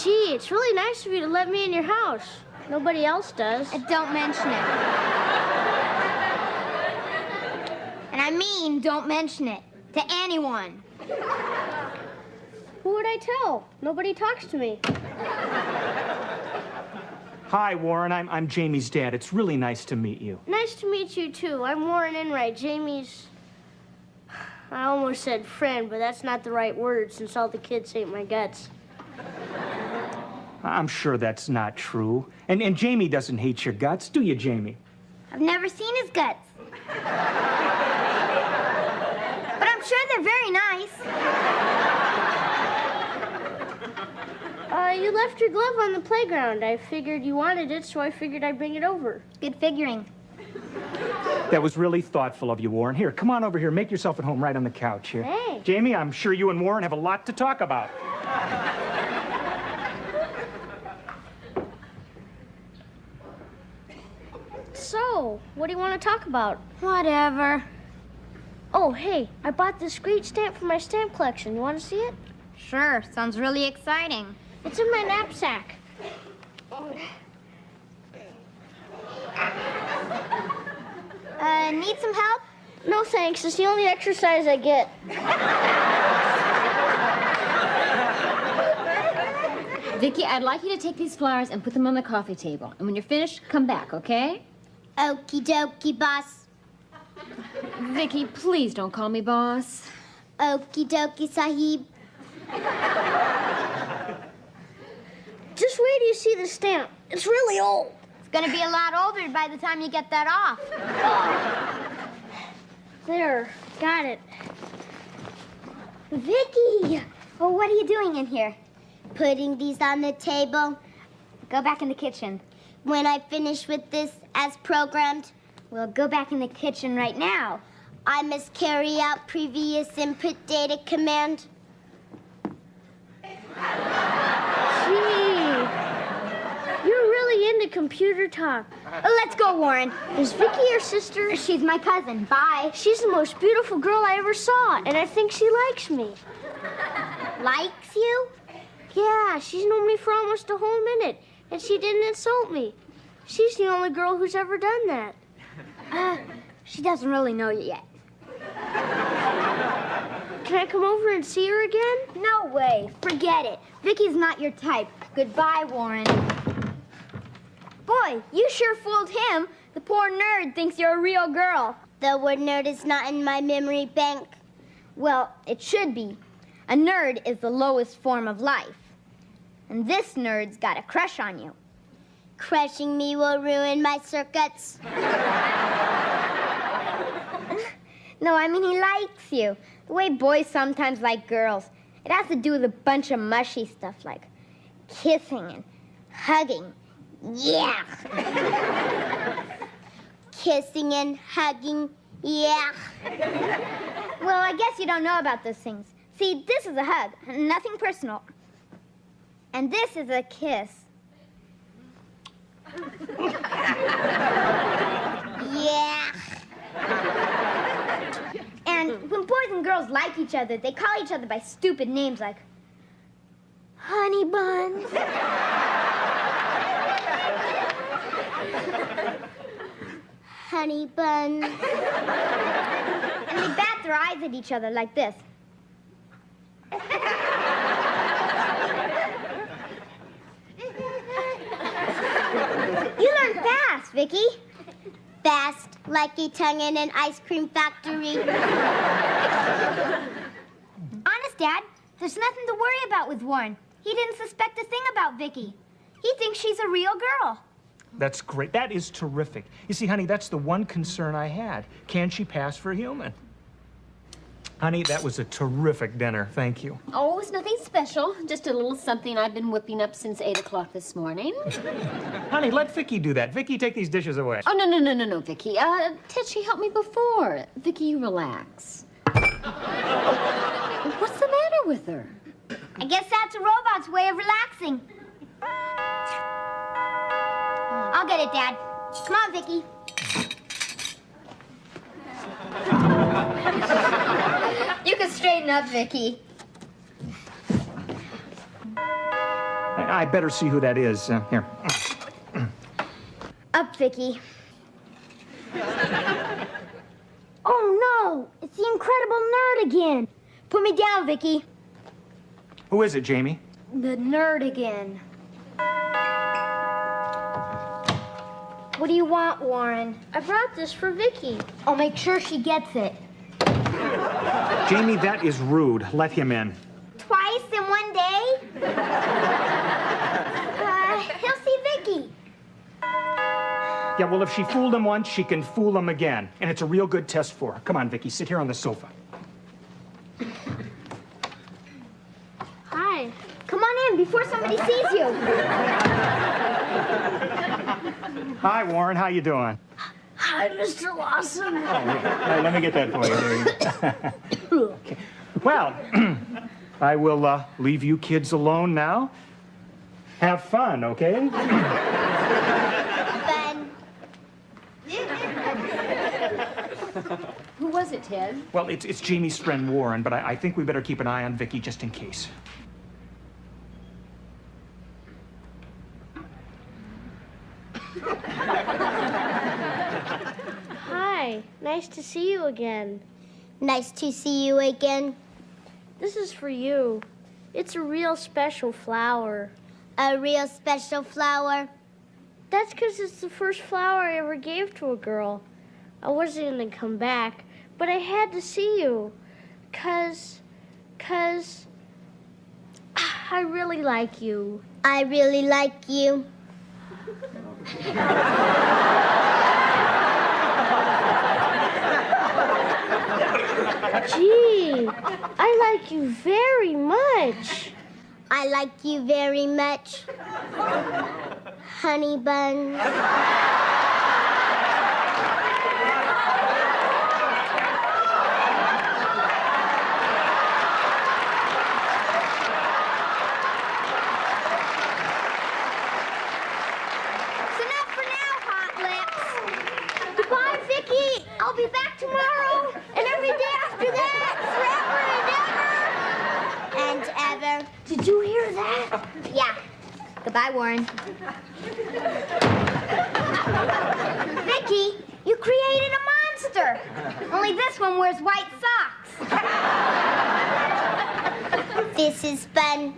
Gee, it's really nice of you to let me in your house. Nobody else does. Don't mention it. And I mean, don't mention it to anyone. Who would I tell? Nobody talks to me. Hi, Warren. I'm Jamie's dad. It's really nice to meet you. Nice to meet you, too. I'm Warren Enright, Jamie's... I almost said friend, but that's not the right word since all the kids hate my guts. I'm sure that's not true. And Jamie doesn't hate your guts, do you, Jamie? I've never seen his guts. But I'm sure they're very nice. You left your glove on the playground. I figured you wanted it, so I figured I'd bring it over. Good figuring. That was really thoughtful of you, Warren. Here, come on over here. Make yourself at home right on the couch here. Hey. Jamie, I'm sure you and Warren have a lot to talk about. So, what do you want to talk about? Whatever. Oh, hey, I bought this great stamp for my stamp collection. You want to see it? Sure, sounds really exciting. It's in my knapsack. Need some help? No, thanks. It's the only exercise I get. Vicky, I'd like you to take these flowers and put them on the coffee table. And when you're finished, come back, okay? Okie dokie, boss. Vicky, please don't call me boss. Okie dokie, sahib. Just wait till you see the stamp. It's really old. It's gonna be a lot older by the time you get that off. There, got it. Vicky! Oh, what are you doing in here? Putting these on the table. Go back in the kitchen. When I finish with this as programmed, We'll go back in the kitchen right now. I must carry out previous input data command. Gee, you're really into computer talk. Let's go, Warren. Is Vicky your sister? She's my cousin. Bye. She's the most beautiful girl I ever saw, and I think she likes me. Likes you? Yeah, she's known me for almost a whole minute, and she didn't insult me. She's the only girl who's ever done that. She doesn't really know you yet. Can I come over and see her again? No way. Forget it. Vicky's not your type. Goodbye, Warren. Boy, you sure fooled him. The poor nerd thinks you're a real girl. The word nerd is not in my memory bank. Well, it should be. A nerd is the lowest form of life. And this nerd's got a crush on you. Crushing me will ruin my circuits. No, I mean he likes you. The way boys sometimes like girls. It has to do with a bunch of mushy stuff like kissing and hugging. Yeah. Kissing and hugging. Yeah. Well, I guess you don't know about those things. See, this is a hug, nothing personal. And this is a kiss. Yeah. And when boys and girls like each other, they call each other by stupid names like honey buns. Honey bun. And they bat their eyes at each other like this. You learn fast, Vicky. Fast, like a tongue in an ice cream factory. Honest, Dad, there's nothing to worry about with Warren. He didn't suspect a thing about Vicky. He thinks she's a real girl. That's great. That is terrific. You see, honey, that's the one concern I had. Can she pass for human? Honey, that was a terrific dinner. Thank you. Oh, it's nothing special. Just a little something I've been whipping up since 8 o'clock this morning. Honey, let Vicky do that. Vicky, take these dishes away. Oh, no, Vicky. Ted, she helped me before. Vicky, you relax. What's the matter with her? I guess that's a robot's way of relaxing. I'll get it, Dad. Come on, Vicky. You can straighten up, Vicky. I better see who that is. Here. Up, Vicky. Oh, no. It's the incredible nerd again. Put me down, Vicky. Who is it, Jamie? The nerd again. What do you want, Warren? I brought this for Vicky. I'll make sure she gets it. Jamie, that is rude. Let him in. Twice in one day? He'll see Vicky. Yeah, well, if she fooled him once, she can fool him again. And it's a real good test for her. Come on, Vicky, sit here on the sofa. Hi. Come on in before somebody sees you. Hi, Warren. How you doing? Hi, Mr. Lawson. Oh, yeah. Let me get that for you. There you go. Okay. Well, I will leave you kids alone now. Have fun, okay? Fun. Who was it, Ted? Well, it's Jamie's friend Warren, but I think we better keep an eye on Vicky just in case. Hi. Nice to see you again. Nice to see you again. This is for you. It's a real special flower. A real special flower? That's because it's the first flower I ever gave to a girl. I wasn't going to come back, but I had to see you. Cause I really like you. I really like you. Gee, I like you very much. I like you very much. Honey bun. Goodbye, Vicky. I'll be back tomorrow and every day after that, forever And ever. Did you hear that? Yeah. Goodbye, Warren. Vicky, you created a monster. Only this one wears white socks. This is fun.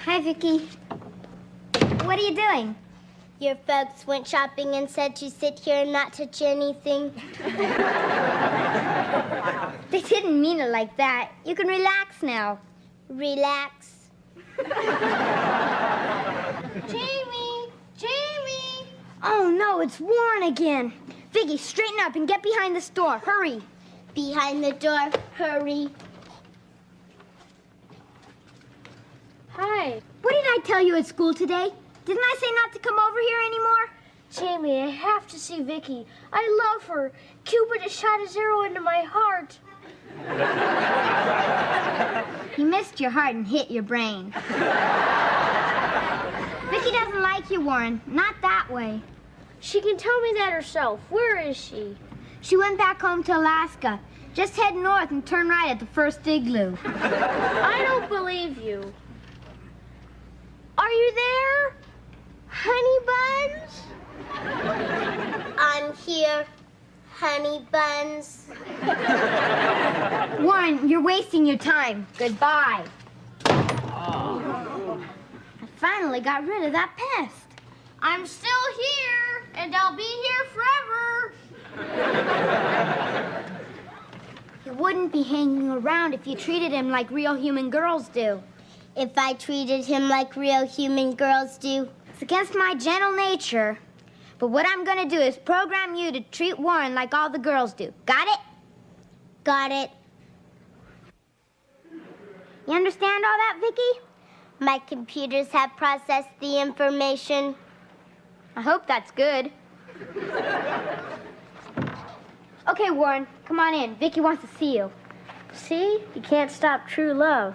Hi, Vicky. What are you doing? Your folks went shopping and said to sit here and not touch anything. They didn't mean it like that. You can relax now. Relax. Jamie! Jamie! Oh, no, it's Warren again. Vicky, straighten up and get behind this door. Hurry. Behind the door. Hurry. Hi. What did I tell you at school today? Didn't I say not to come over here anymore? Jamie, I have to see Vicky. I love her. Cupid has shot his arrow into my heart. You missed your heart and hit your brain. Vicky doesn't like you, Warren. Not that way. She can tell me that herself. Where is she? She went back home to Alaska. Just head north and turn right at the first igloo. I don't believe you. Are you there? Honey Buns? I'm here, Honey Buns. Warren, you're wasting your time. Goodbye. I finally got rid of that pest. I'm still here, and I'll be here forever. He wouldn't be hanging around if you treated him like real human girls do. If I treated him like real human girls do? It's against my gentle nature. But what I'm going to do is program you to treat Warren like all the girls do. Got it? Got it. You understand all that, Vicky? My computers have processed the information. I hope that's good. Okay, Warren, come on in. Vicky wants to see you. See? You can't stop true love.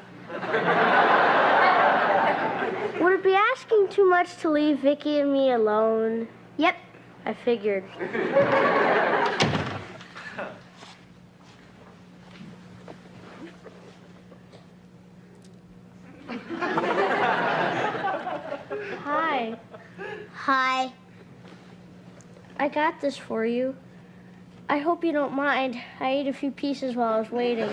Would it be asking too much to leave Vicky and me alone? Yep. I figured. Hi. Hi. I got this for you. I hope you don't mind. I ate a few pieces while I was waiting.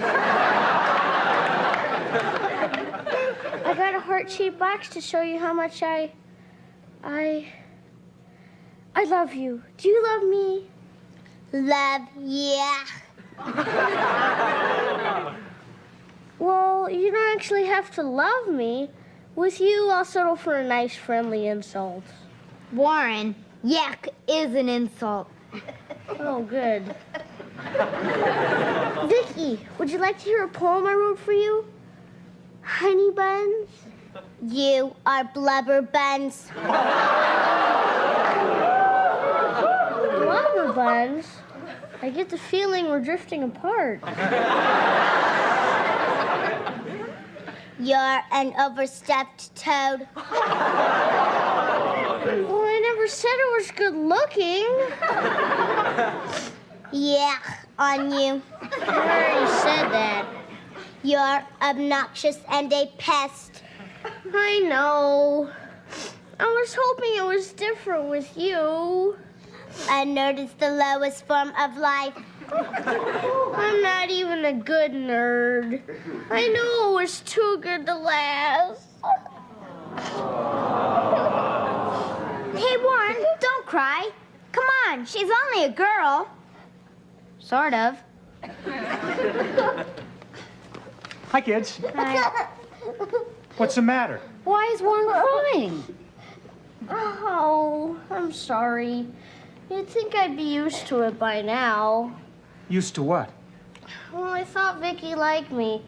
I got a heart-shaped box to show you how much I love you. Do you love me? Love, yeah. Well, you don't actually have to love me. With you, I'll settle for a nice, friendly insult. Warren, yuck is an insult. Oh, good. Vicky, would you like to hear a poem I wrote for you? Honey Buns? You are blubber buns. Blubber Buns? I get the feeling we're drifting apart. You're an overstuffed toad. Well, I never said it was good looking. Yeah, on you. I already said that. You're obnoxious and a pest. I know. I was hoping it was different with you. A nerd is the lowest form of life. I'm not even a good nerd. I know it was too good to last. Hey, Warren, don't cry. Come on, she's only a girl. Sort of. Hi, kids. Hi. What's the matter? Why is Warren crying? Oh, I'm sorry. You'd think I'd be used to it by now. Used to what? Well, I thought Vicky liked me,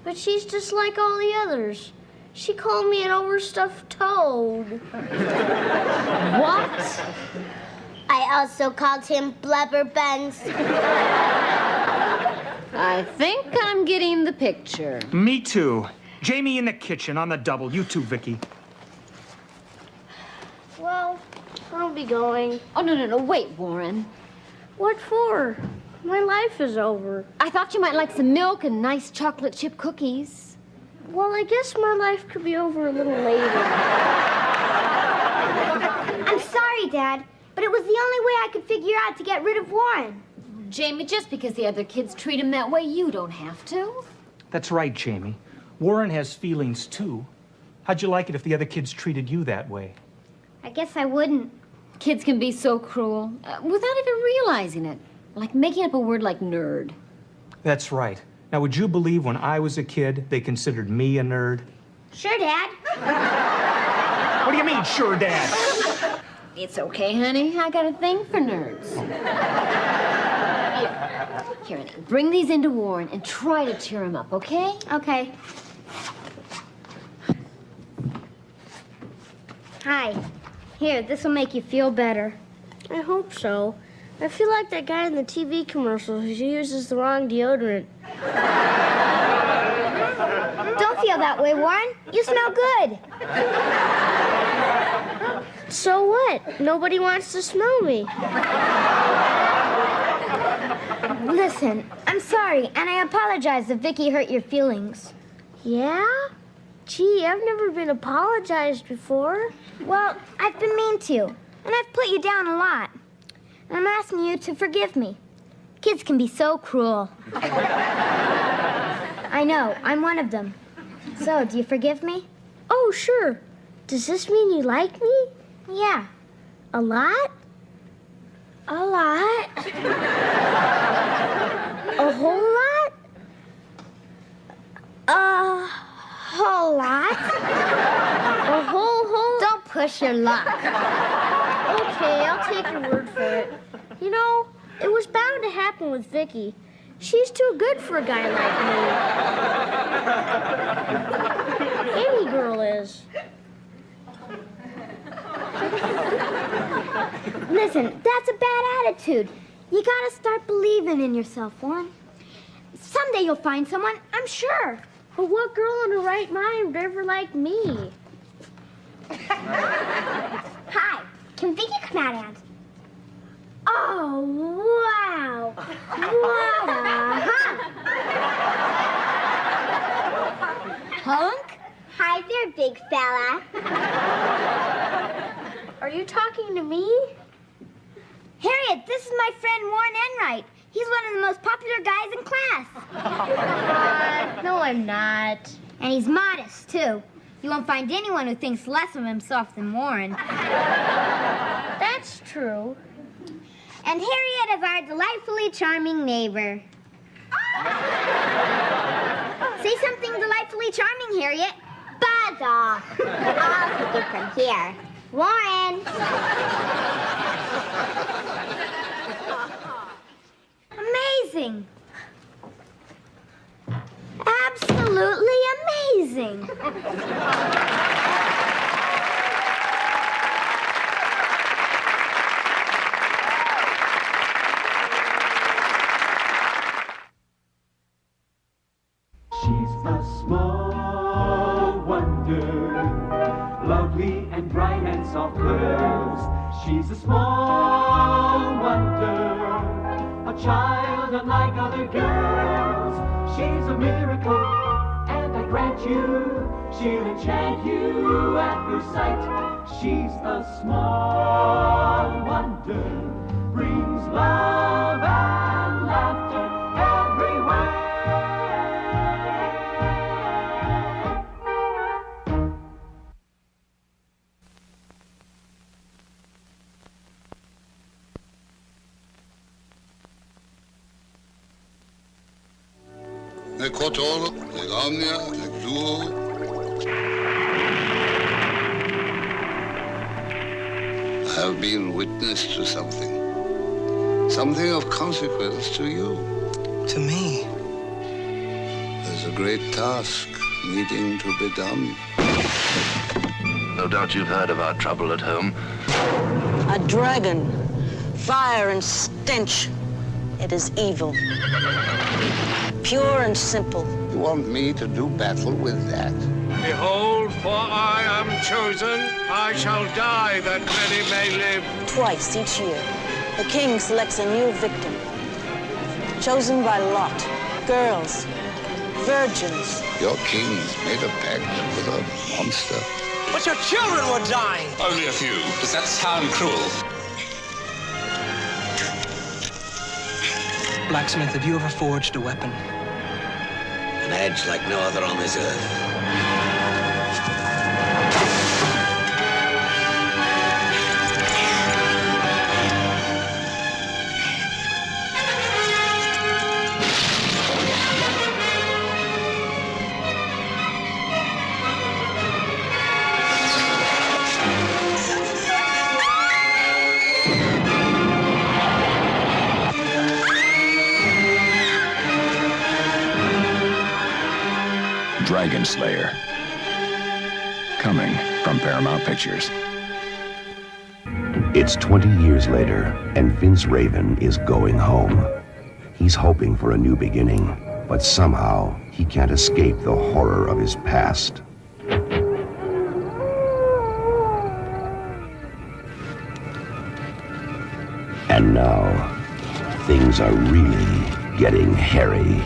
but she's just like all the others. She called me an overstuffed toad. What? I also called him Blubber Buns. I think I'm getting the picture. Me too. Jamie in the kitchen on the double. You too, Vicky. Well, I'll be going. Oh, no. Wait, Warren. What for? My life is over. I thought you might like some milk and nice chocolate chip cookies. Well, I guess my life could be over a little later. I'm sorry, Dad, but it was the only way I could figure out to get rid of Warren. Jamie, just because the other kids treat him that way, you don't have to. That's right, Jamie. Warren has feelings, too. How'd you like it if the other kids treated you that way? I guess I wouldn't. Kids can be so cruel, without even realizing it. Like making up a word like nerd. That's right. Now, would you believe when I was a kid, they considered me a nerd? Sure, Dad. What do you mean, sure, Dad? It's okay, honey. I got a thing for nerds. Here, honey, bring these into Warren and try to cheer him up, okay? Okay. Hi. Here, this will make you feel better. I hope so. I feel like that guy in the TV commercials who uses the wrong deodorant. Don't feel that way, Warren. You smell good. So what? Nobody wants to smell me. Listen, I'm sorry, and I apologize if Vicky hurt your feelings. Yeah? Gee, I've never been apologized before. Well, I've been mean to you, and I've put you down a lot. And I'm asking you to forgive me. Kids can be so cruel. I know, I'm one of them. So, do you forgive me? Oh, sure. Does this mean you like me? Yeah. A lot? A lot? A whole lot? A whole lot? A whole? Don't push your luck. Okay, I'll take your word for it. You know, it was bound to happen with Vicky. She's too good for a guy like me. Any girl is. Listen, that's a bad attitude. You gotta start believing in yourself, Warren. Someday you'll find someone, I'm sure. But what girl in her right mind would ever like me? Hi, can Vicky come out, Aunt? Oh, wow. What a hunk. Hi there, big fella. Are you talking to me? Harriet, this is my friend Warren Enright. He's one of the most popular guys in class. No, I'm not. And he's modest, too. You won't find anyone who thinks less of himself than Warren. That's true. And Harriet is our delightfully charming neighbor. Say something delightfully charming, Harriet. Buzz off. I'll take it from here. Warren. Amazing. Absolutely amazing. She's a small wonder, lovely and bright and soft curves. She's a small wonder, a child unlike other girls. She's a miracle, and I grant you, she'll enchant you at first sight. She's a small wonder, brings love and laughter everywhere. Kotor, Ramnia, Duo. I have been witness to something. Something of consequence to you. To me? There's a great task needing to be done. No doubt you've heard of our trouble at home. A dragon. Fire and stench. It is evil. Pure and simple. You want me to do battle with that? Behold, for I am chosen, I shall die that many may live. Twice each year, the king selects a new victim. Chosen by lot. Girls. Virgins. Your king's made a pact with a monster. But your children were dying! Only a few. Does that sound cruel? Blacksmith, have you ever forged a weapon? An edge like no other on this earth. Dragon Slayer. Coming from Paramount Pictures. It's 20 years later, and Vince Raven is going home. He's hoping for a new beginning, but somehow he can't escape the horror of his past. And now, things are really getting hairy.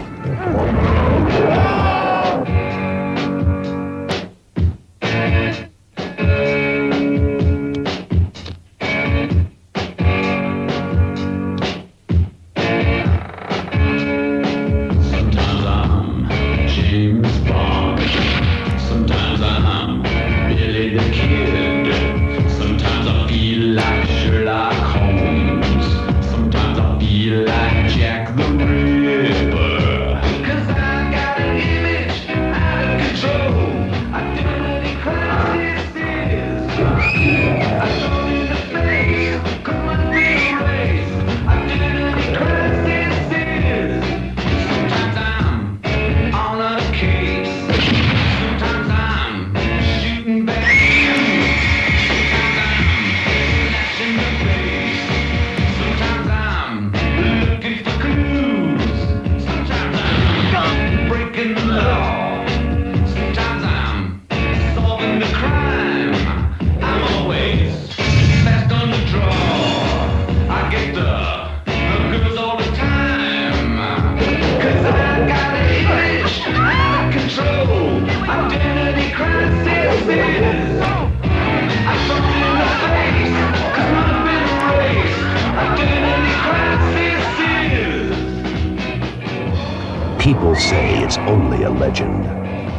People say it's only a legend,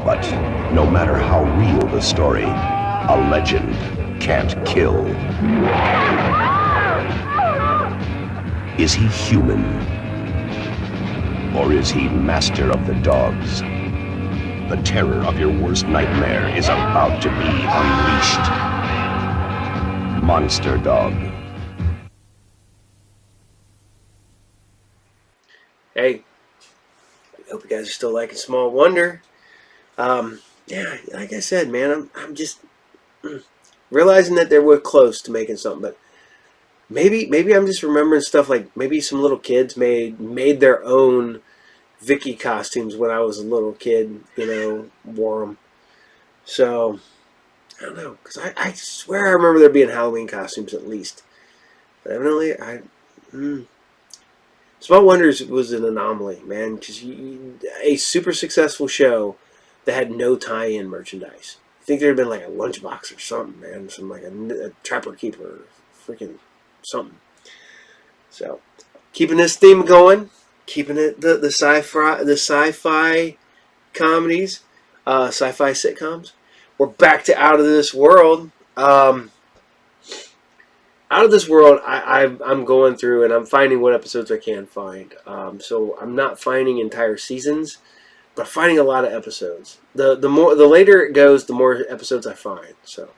but no matter how real the story, a legend can't kill. Is he human? Or is he master of the dogs? The terror of your worst nightmare is about to be unleashed. Monster Dog. Hey, I hope you guys are still liking Small Wonder. Yeah, like I said, man, I'm just realizing that they were close to making something, but maybe I'm just remembering stuff like maybe some little kids made their own Vicky costumes when I was a little kid, you know, wore them. So I don't know, because I swear I remember there being Halloween costumes at least. But evidently, Small Wonders was an anomaly, man, because a super successful show that had no tie-in merchandise. I think there had been like a lunchbox or something, man, some like a Trapper Keeper, freaking something. So, keeping this theme going, keeping it the sci-fi comedies, sci-fi sitcoms. We're back to Out of This World. Out of This World, I'm going through and I'm finding what episodes I can find. So I'm not finding entire seasons, but I'm finding a lot of episodes. The later it goes, the more episodes I find. So,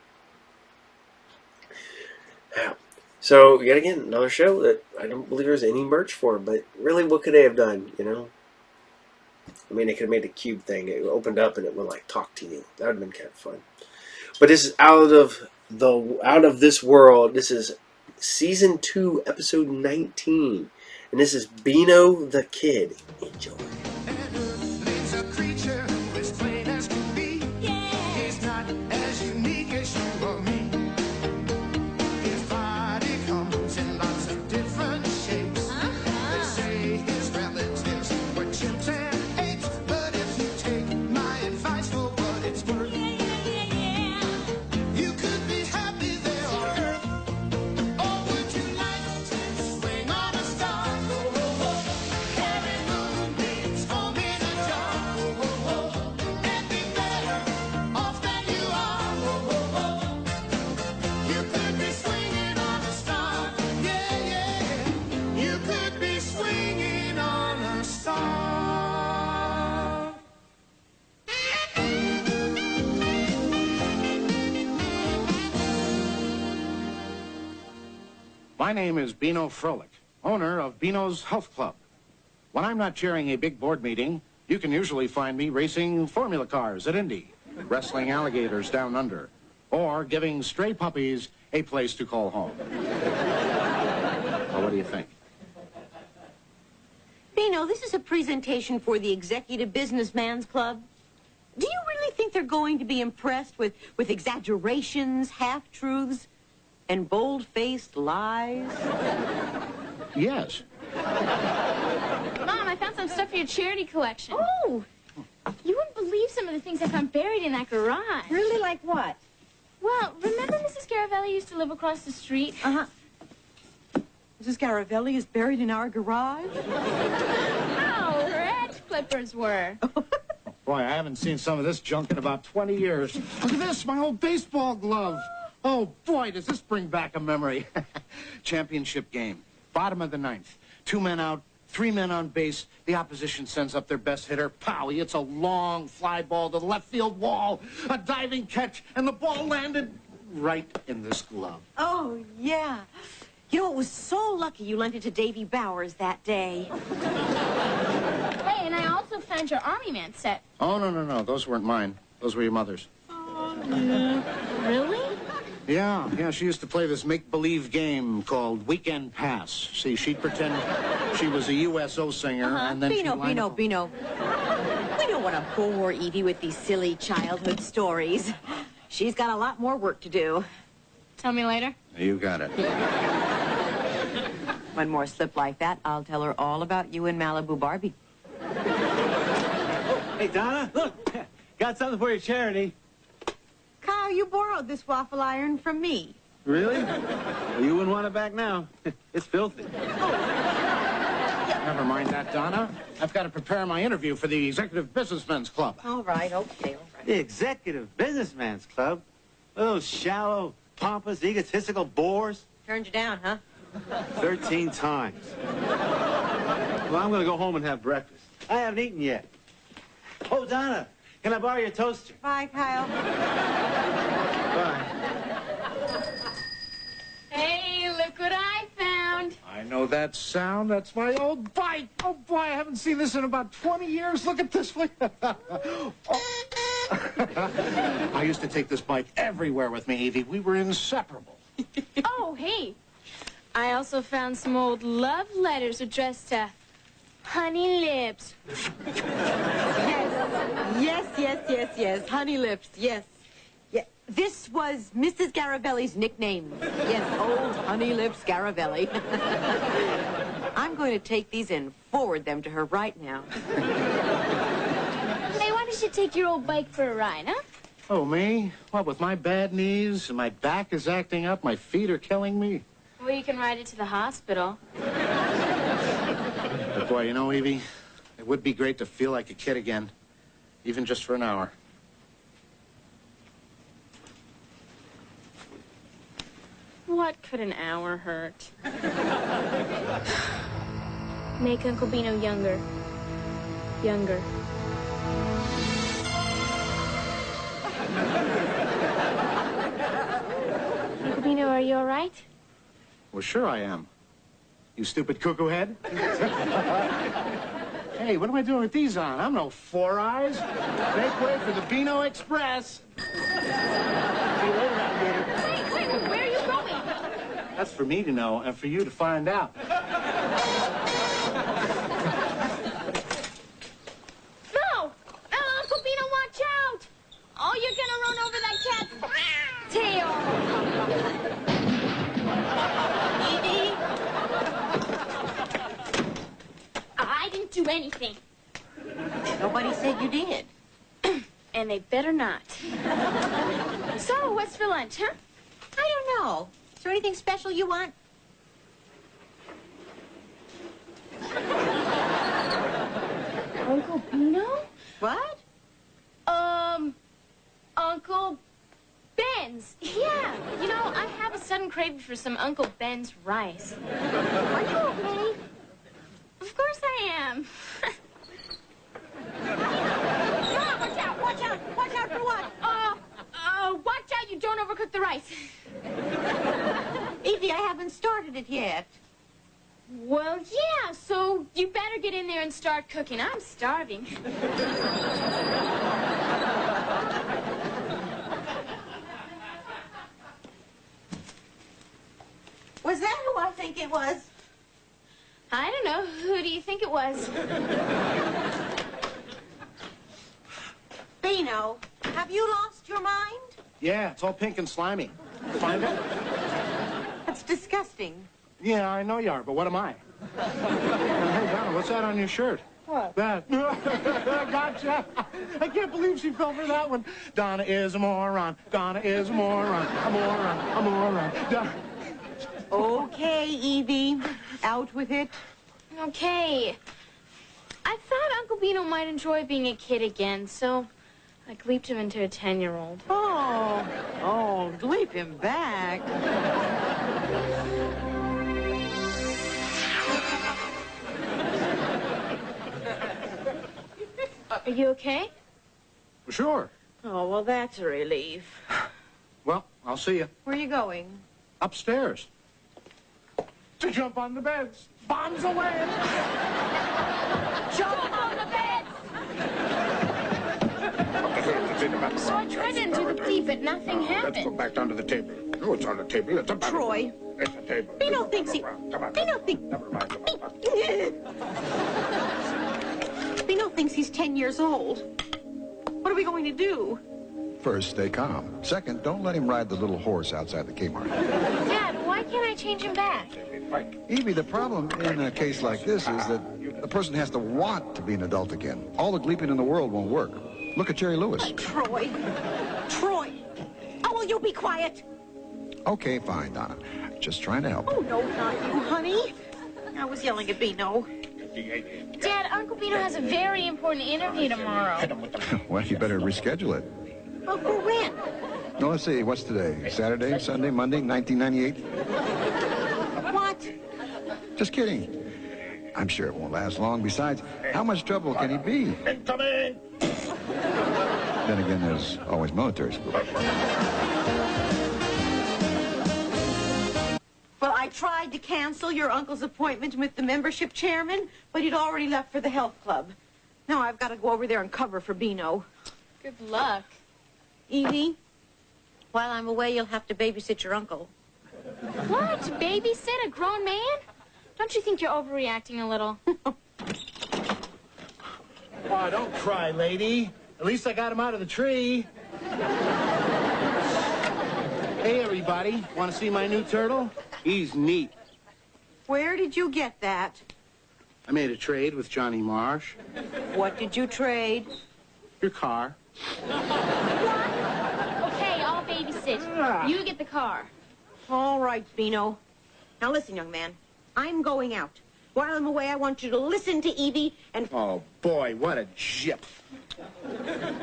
yeah. So yet again, another show that I don't believe there's any merch for. But really, what could they have done? You know, I mean, they could have made a cube thing. It opened up and it would like talk to you. That would have been kind of fun. But this is Out of This World. This is season 2, episode 19, and this is Beano the Kid. Enjoy. My name is Beano Froelich, owner of Beano's Health Club. When I'm not chairing a big board meeting, you can usually find me racing formula cars at Indy, wrestling alligators down under, or giving stray puppies a place to call home. Well, what do you think? Beano, this is a presentation for the Executive Businessman's Club. Do you really think they're going to be impressed with exaggerations, half-truths, and bold-faced lies? Yes. Mom, I found some stuff for your charity collection. Oh! You wouldn't believe some of the things I found buried in that garage. Really? Like what? Well, remember Mrs. Garavelli used to live across the street? Uh-huh. Mrs. Garavelli is buried in our garage? No, her edge clippers were. Boy, I haven't seen some of this junk in about 20 years. Look at this, my old baseball glove. Oh, boy, does this bring back a memory. Championship game, bottom of the ninth. 2 men out, 3 men on base. The opposition sends up their best hitter. Pow, he hits a long fly ball to the left field wall. A diving catch, and the ball landed right in this glove. Oh, yeah. You know, it was so lucky you lent it to Davy Bowers that day. Hey, and I also found your Army Man set. Oh, no. Those weren't mine. Those were your mother's. Really? Yeah, she used to play this make-believe game called Weekend Pass. See, she'd pretend she was a USO singer, and then Beano. We don't want to bore Evie with these silly childhood stories. She's got a lot more work to do. Tell me later. You got it. One more slip like that, I'll tell her all about you and Malibu Barbie. Hey, Donna, look. Got something for your charity. Kyle, you borrowed this waffle iron from me. Really? Well, you wouldn't want it back now. It's filthy. Never mind that, Donna. I've got to prepare my interview for the Executive Businessmen's Club. All right, okay. The Executive Businessman's Club? Those shallow, pompous, egotistical bores? Turned you down, huh? 13 times. Well, I'm going to go home and have breakfast. I haven't eaten yet. Oh, Donna, can I borrow your toaster? Bye, Kyle. Bye. Hey, look what I found. I know that sound. That's my old bike. Oh, boy, I haven't seen this in about 20 years. Look at this. Oh. I used to take this bike everywhere with me, Evie. We were inseparable. Oh, hey. I also found some old love letters addressed to Honey Lips. Yes. Honey Lips, yes. Yeah. This was Mrs. Garavelli's nickname. Yes, old Honey Lips Garavelli. I'm going to take these and forward them to her right now. Hey, why don't you take your old bike for a ride, huh? Oh, me? What, with my bad knees and my back is acting up, my feet are killing me? Well, you can ride it to the hospital. Boy, you know, Evie, it would be great to feel like a kid again, even just for an hour. What could an hour hurt? Make Uncle Beano younger. Younger. Uncle Beano, are you all right? Well, sure I am. You stupid cuckoo head. Hey, what am I doing with these on? I'm no Four Eyes. Make way for the Beano Express. See you later, alligator. Wait, where are you going? That's for me to know and for you to find out. No! Uncle Beano, watch out! Oh, you're gonna run over that cat's tail. Edie? I didn't do anything. Nobody said you did. And they better not. So, what's for lunch, huh? I don't know. Is there anything special you want? Uncle Beano? What? Uncle Ben's. Yeah. You know, I have a sudden craving for some Uncle Ben's rice. Are you okay? Of course I am. Watch out, watch out, watch out for what? Watch out you don't overcook the rice. Evie, I haven't started it yet. Well, yeah, so you better get in there and start cooking. I'm starving. Was that who I think it was? I don't know. Who do you think it was? Beano, have you lost your mind? Yeah, it's all pink and slimy. Find it? That's disgusting. Yeah, I know you are, but what am I? Hey, Donna, what's that on your shirt? What? That. Gotcha. I can't believe she fell for that one. Donna is a moron. Donna is a moron. A moron. A moron. Okay, Evie. Out with it. Okay. I thought Uncle Beano might enjoy being a kid again, so I gleeped him into a 10-year-old. Oh, gleep him back. Are you okay? Sure. Oh, well, that's a relief. Well, I'll see you. Where are you going? Upstairs. To jump on the beds. Bombs away. Jump on the bed! So I tried to undo the cleat, but nothing happened. Let's go back down to the table. No, it's on the table. It's a Troy. It's a table. Beano thinks he... Beano thinks... Beano thinks he's 10 years old. What are we going to do? First, stay calm. Second, don't let him ride the little horse outside the Kmart. Dad, why can't I change him back? Evie, the problem in a case like this is that the person has to want to be an adult again. All the gleeping in the world won't work. Look at Jerry Lewis. Troy. Troy. Oh, will you be quiet? Okay, fine, Donna. Just trying to help. Oh, no, not you, honey. I was yelling at Beano. Dad, Uncle Beano has a very important interview tomorrow. Well, you better reschedule it. Well, for when? No, let's see. What's today? Saturday, Sunday, Monday, 1998? What? Just kidding. I'm sure it won't last long. Besides, how much trouble can he be? Incoming! Then again, there's always military school. Well, I tried to cancel your uncle's appointment with the membership chairman, but he'd already left for the health club. Now I've got to go over there and cover for Beano. Good luck. Evie, while I'm away, you'll have to babysit your uncle. What? Babysit a grown man? Don't you think you're overreacting a little? Oh, don't cry, lady. At least I got him out of the tree. Hey, everybody. Want to see my new turtle? He's neat. Where did you get that? I made a trade with Johnny Marsh. What did you trade? Your car. Okay, I'll babysit. You get the car. All right, Beano. Now listen, young man. I'm going out. while I'm away, I want you to listen to Evie and... Oh, boy, what a jip.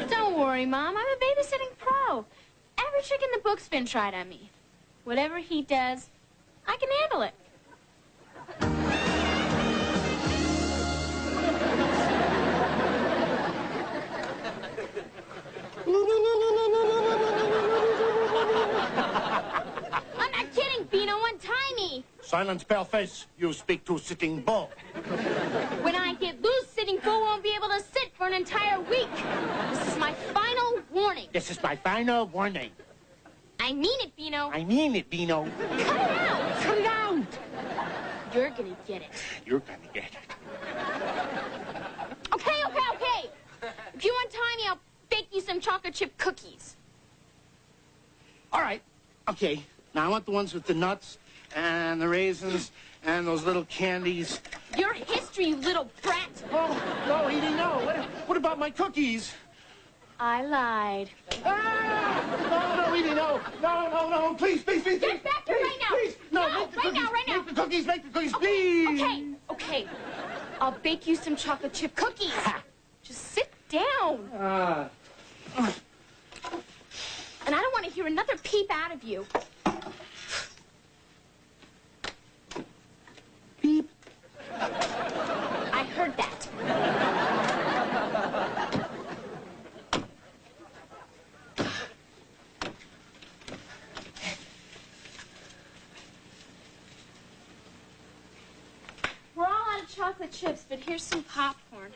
Don't worry, Mom. I'm a babysitting pro. Every trick in the book's been tried on me. Whatever he does, I can handle it. I'm not kidding, Beano. Untie me. Silence, paleface. You speak to Sitting Bull. When I get loose, Sitting Bull won't be able to sit for an entire week. This is my final warning. This is my final warning. I mean it, Beano. I mean it, Beano. Cut it out. Cut it out. You're gonna get it. You're gonna get it. Okay. If you untie me, I'll bake you some chocolate chip cookies. All right. Okay. Now, I want the ones with the nuts and the raisins and those little candies. Your history, you little brat. Oh, no, Edie, no. What about my cookies? I lied. Ah! No, Edie, no. No. Please. Get back here right now. Please. No, right now. Make the cookies, please. Okay. I'll bake you some chocolate chip cookies. Just sit down. And I don't want to hear another peep out of you. Peep. I heard that. We're all out of chocolate chips, but here's some popcorn.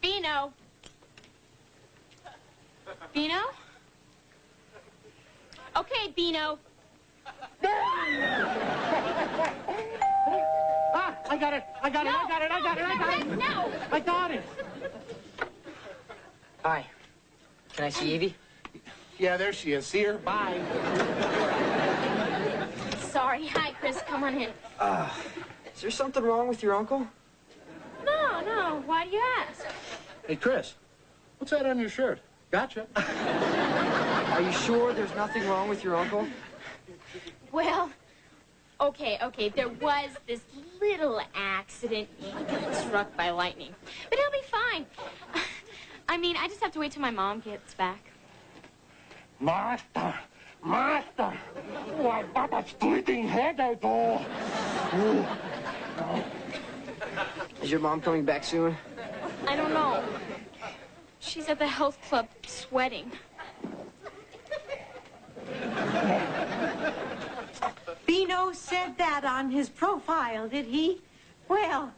Beano. Beano? Okay, Beano. I got it. No. I got it. Hi. Can I see Evie? Yeah, there she is. See her? Bye. Sorry. Hi, Chris. Come on in. Is there something wrong with your uncle? No. Why do you ask? Hey, Chris, what's that on your shirt? Gotcha. Are you sure there's nothing wrong with your uncle? Well, okay. There was this little accident. He got struck by lightning. But he'll be fine. I mean, I just have to wait till my mom gets back. Master! Oh, I've got a splitting headache. Is your mom coming back soon? I don't know. She's at the health club sweating. Beano said that on his profile, did he? Well,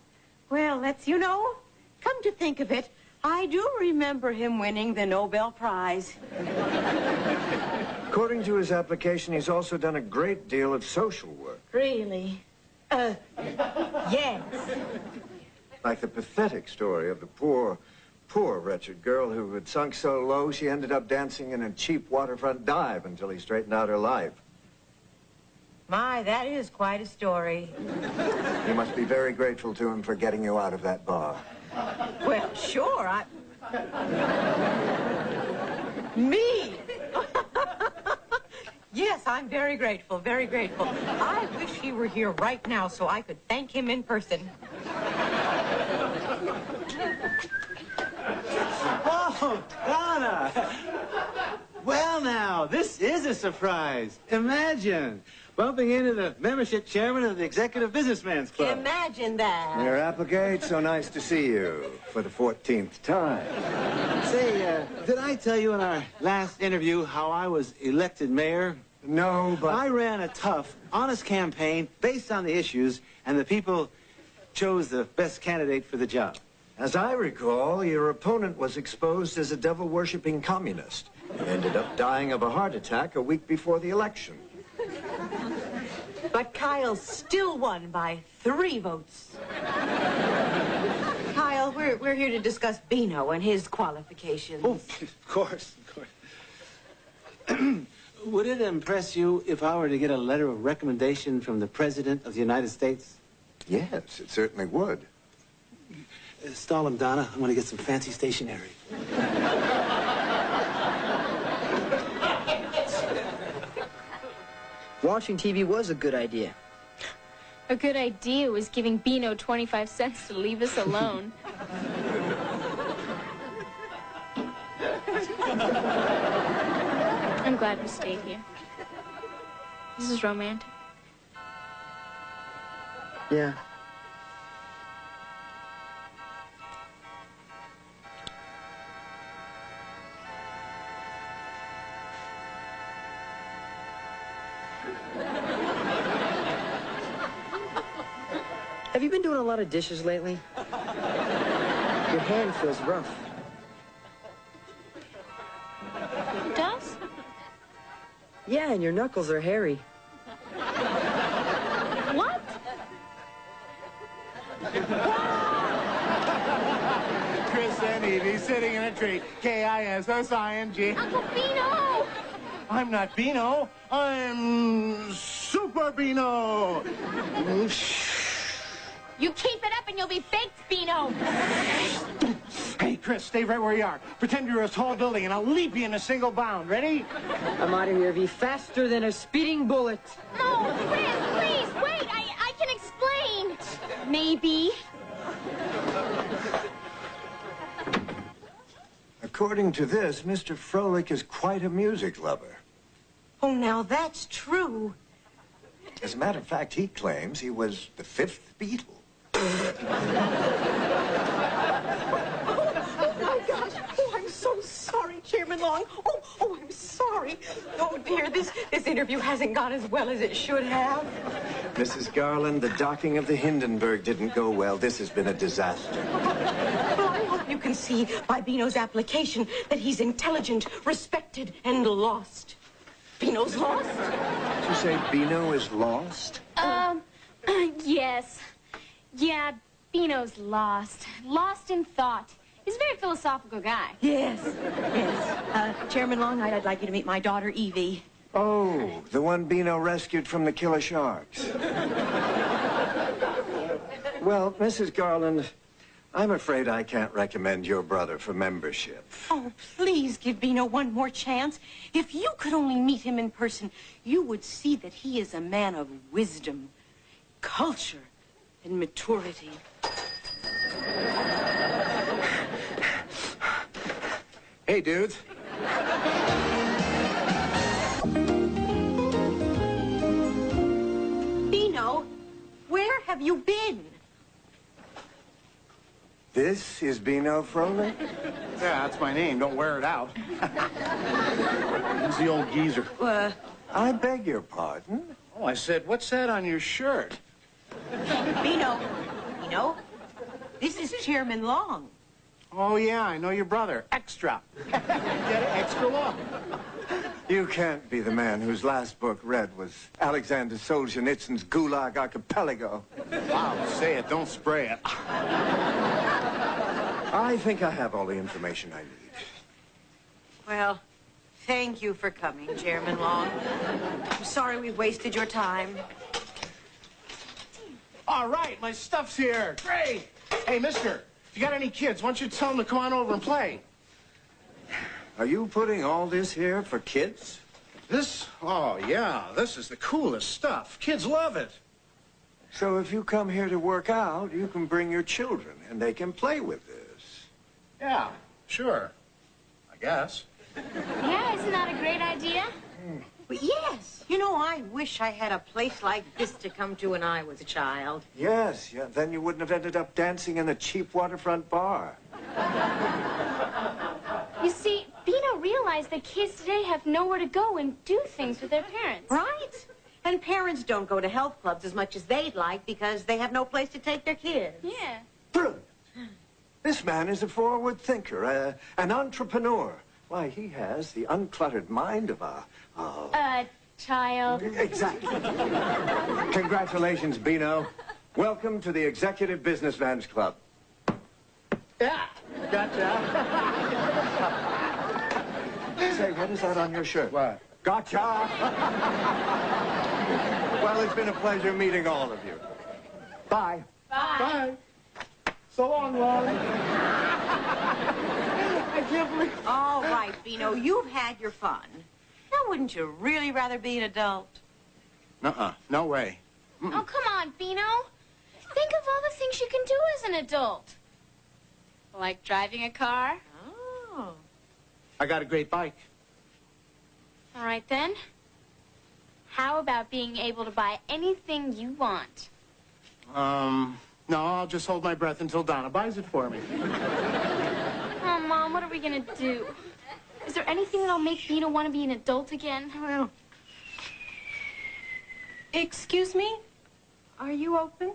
that's, come to think of it, I do remember him winning the Nobel Prize. According to his application, he's also done a great deal of social work. Really? Yes. Like the pathetic story of the poor wretched girl who had sunk so low she ended up dancing in a cheap waterfront dive until he straightened out her life. My, that is quite a story. You must be very grateful to him for getting you out of that bar. Well, sure, Me? Yes, I'm very grateful, very grateful. I wish he were here right now so I could thank him in person. Oh, Donna! Well, now, this is a surprise. Imagine bumping into the membership chairman of the Executive Businessman's Club. Imagine that. Mayor Applegate, so nice to see you for the 14th time. Say, did I tell you in our last interview how I was elected mayor? No, but... I ran a tough, honest campaign based on the issues, and the people chose the best candidate for the job. As I recall, your opponent was exposed as a devil-worshipping communist. He ended up dying of a heart attack a week before the election. But Kyle still won by 3 votes. Kyle, we're here to discuss Beano and his qualifications. Oh, of course. Would it impress you if I were to get a letter of recommendation from the President of the United States? Yes, it certainly would. Stall him, Donna. I'm going to get some fancy stationery. Watching TV was a good idea. A good idea was giving Beano 25 cents to leave us alone. I'm glad we stayed here. This is romantic. Yeah. Have you been doing a lot of dishes lately? Your hand feels rough. It does? Yeah, and your knuckles are hairy. What? Chris and Evie sitting in a tree. K-I-S-S-I-N-G. Uncle Beano! I'm not Beano. I'm Super Beano. You keep it up and you'll be baked, Beano! Hey, Chris, stay right where you are. Pretend you're a tall building, and I'll leap you in a single bound. Ready? I'm out of here, Evie, faster than a speeding bullet. No, Chris, please, wait, I can explain. Maybe. According to this, Mr. Froelich is quite a music lover. Oh, now that's true. As a matter of fact, he claims he was the 5th Beatle. Oh, my gosh. Oh, I'm so sorry, Chairman Long. Oh, I'm sorry. Oh, dear, this interview hasn't gone as well as it should have. Mrs. Garland, the docking of the Hindenburg didn't go well. This has been a disaster. Well, I hope you can see by Beano's application that he's intelligent, respected, and lost. Beano's lost? Did you say Beano is lost? Yes. Yeah, Beano's lost. Lost in thought. He's a very philosophical guy. Yes. Chairman Long, I'd like you to meet my daughter, Evie. Oh, the one Beano rescued from the killer sharks. Well, Mrs. Garland, I'm afraid I can't recommend your brother for membership. Oh, please give Beano one more chance. If you could only meet him in person, you would see that he is a man of wisdom, culture, and maturity. Hey, dudes. Beano, where have you been? This is Beano Froelich? Yeah, that's my name. Don't wear it out. He's the old geezer. I beg your pardon? Oh, I said, what's that on your shirt? Beano, this is Chairman Long. Oh, yeah, I know your brother. Extra. Get it? Extra long. You can't be the man whose last book read was Alexander Solzhenitsyn's Gulag Archipelago. Wow, say it, don't spray it. I think I have all the information I need. Well, thank you for coming, Chairman Long. I'm sorry we wasted your time. All right, my stuff's here. Great. Hey, mister, if you got any kids, why don't you tell them to come on over and play? Are you putting all this here for kids? This? Oh, yeah, this is the coolest stuff. Kids love it. So if you come here to work out, you can bring your children, and they can play with this. Yeah, sure. I guess. Yeah, isn't that a great idea? Well, yes. I wish I had a place like this to come to when I was a child. Yes, yeah. Then you wouldn't have ended up dancing in a cheap waterfront bar. You see, Beano realized that kids today have nowhere to go and do things with their parents. Right. And parents don't go to health clubs as much as they'd like because they have no place to take their kids. Yeah. Brilliant. This man is a forward thinker, an entrepreneur. Why, he has the uncluttered mind of a child. Exactly. Congratulations, Beano. Welcome to the Executive Businessman's Club. Yeah, gotcha. Say, what is that on your shirt? What? Gotcha. Well, it's been a pleasure meeting all of you. Bye. Bye. Bye. So long, Long. I can't believe... All right, Beano, you've had your fun. Now, wouldn't you really rather be an adult? Nuh-uh. No way. Oh, come on, Bino. Think of all the things you can do as an adult. Like driving a car. Oh. I got a great bike. All right, then. How about being able to buy anything you want? No, I'll just hold my breath until Donna buys it for me. Oh, Mom, what are we going to do? Is there anything that'll make Bino want to be an adult again? Well... Excuse me? Are you open?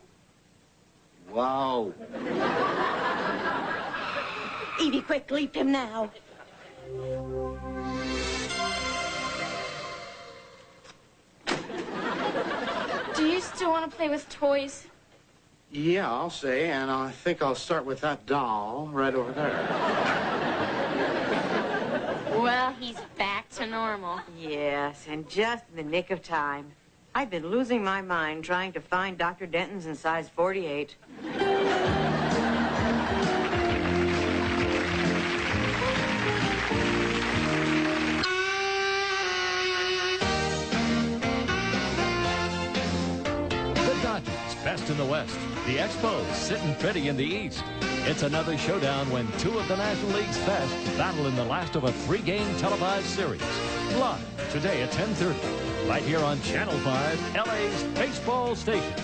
Wow. Evie, quick, leap him now. Do you still want to play with toys? Yeah, I'll say, and I think I'll start with that doll right over there. Well, he's back to normal. Yes, and just in the nick of time. I've been losing my mind trying to find Dr. Denton's in size 48. Best in the West. The Expos sitting pretty in the East. It's another showdown when two of the National League's best battle in the last of a three-game televised series. Live today at 10:30, right here on Channel 5, LA's baseball station.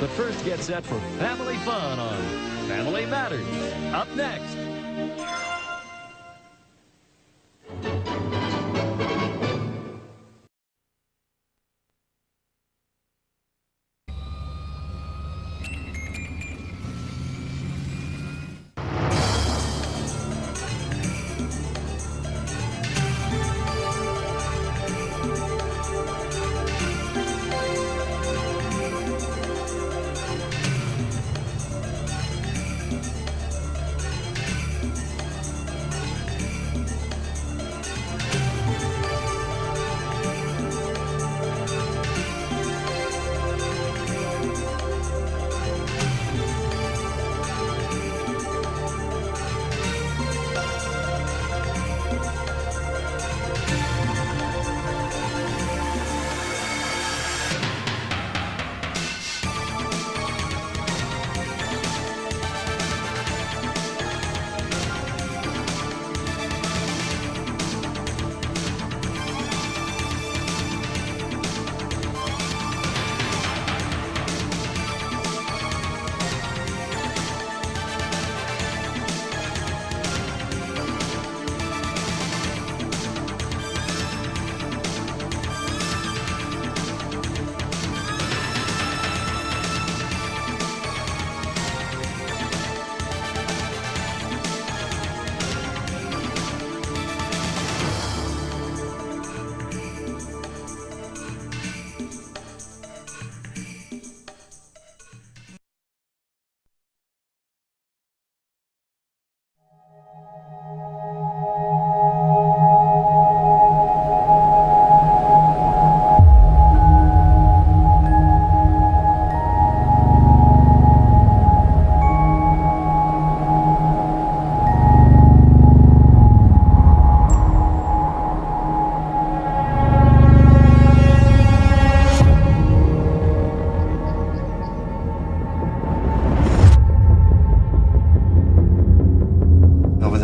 But first, get set for family fun on Family Matters. Up next.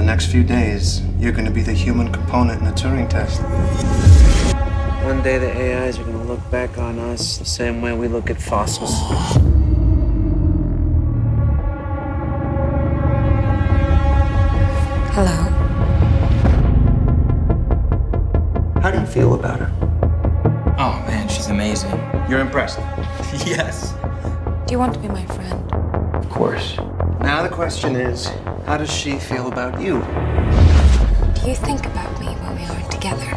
Next few days, you're going to be the human component in the Turing test. One day the AIs are going to look back on us the same way we look at fossils. Hello. How do you feel about her? Oh man, she's amazing. You're impressed? Yes. Do you want to be my friend? Of course. Now the question is, how does she feel about you? Do you think about me when we aren't together?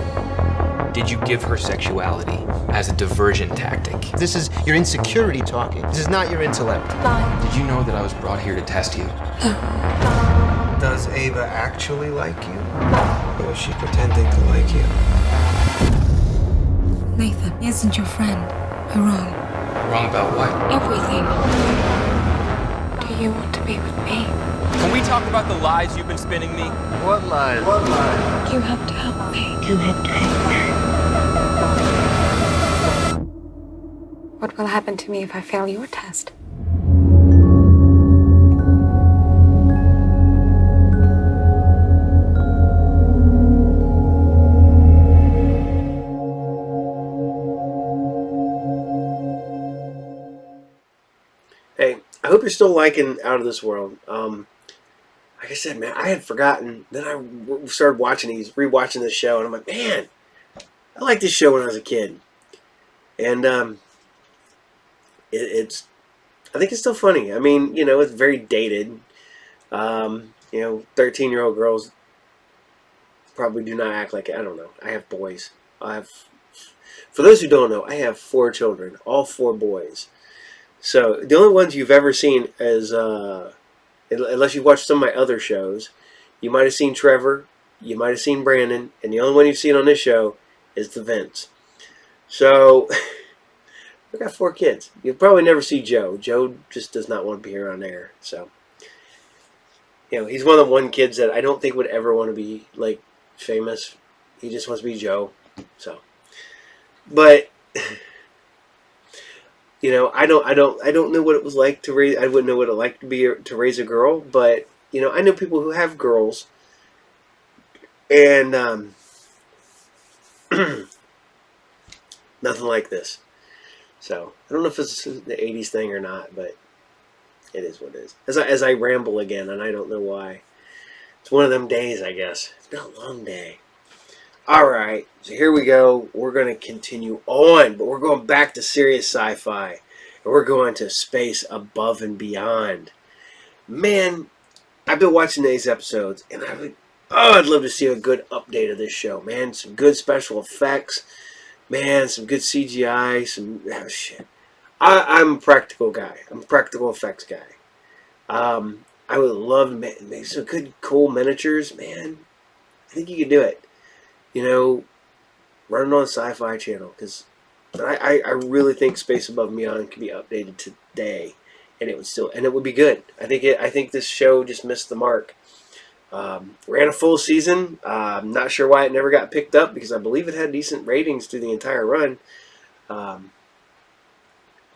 Did you give her sexuality as a diversion tactic? This is your insecurity talking. This is not your intellect. Did you know that I was brought here to test you? Does Ava actually like you? Or is she pretending to like you? Nathan, he isn't your friend. We're wrong. Wrong about what? Everything. Do you want to be with me? Can we talk about the lies you've been spinning me? What lies? What lies? You have to help me. You have to help me. What will happen to me if I fail your test? Hey, I hope you're still liking Out of This World. Like I said, man, I had forgotten. Then I started rewatching this show, and I'm like, man, I liked this show when I was a kid. And it's, I think it's still funny. I mean, you know, it's very dated. You know, 13-year-old girls probably do not act like it. I don't know. I have boys. For those who don't know, I have 4 children, all 4 boys. So the only ones you've ever seen is, unless you watched some of my other shows, you might have seen Trevor, you might have seen Brandon, and the only one you've seen on this show is the Vince. So I got 4 kids. You'll probably never see Joe. Joe just does not want to be around there. So, you know, he's one of the kids that I don't think would ever want to be like famous. He just wants to be Joe. So, but you know, I don't know what it was like to raise. I wouldn't know what it like to raise a girl. But you know, I know people who have girls, and nothing like this. So I don't know if it's the '80s thing or not, but it is what it is. As I ramble again, and I don't know why. It's one of them days, I guess. It's been a long day. All right, so here we go. We're going to continue on, but we're going back to serious sci-fi. And we're going to space above and beyond. Man, I've been watching these episodes, and I'd love to see a good update of this show, man. Some good special effects. Man, some good CGI. Shit. I'm a practical guy. I'm a practical effects guy. I would love to make some good, cool miniatures, man. I think you could do it. You know, run it on Sci-Fi Channel, because I really think Space Above and Beyond can be updated today, and it would be good. I think this show just missed the mark. Ran a full season. I'm not sure why it never got picked up, because I believe it had decent ratings through the entire run. But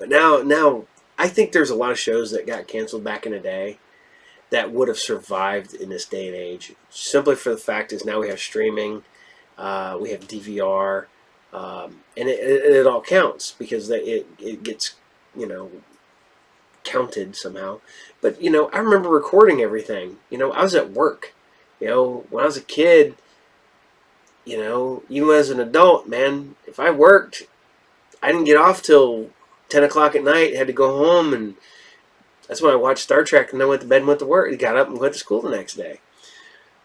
now I think there's a lot of shows that got canceled back in the day that would have survived in this day and age, simply for the fact is now we have streaming. We have DVR, and it all counts because it gets, you know, counted somehow. But, you know, I remember recording everything. You know, I was at work. You know, when I was a kid, you know, even as an adult, man, if I worked, I didn't get off till 10 o'clock at night. I had to go home, and that's when I watched Star Trek, and then went to bed and went to work. I got up and went to school the next day.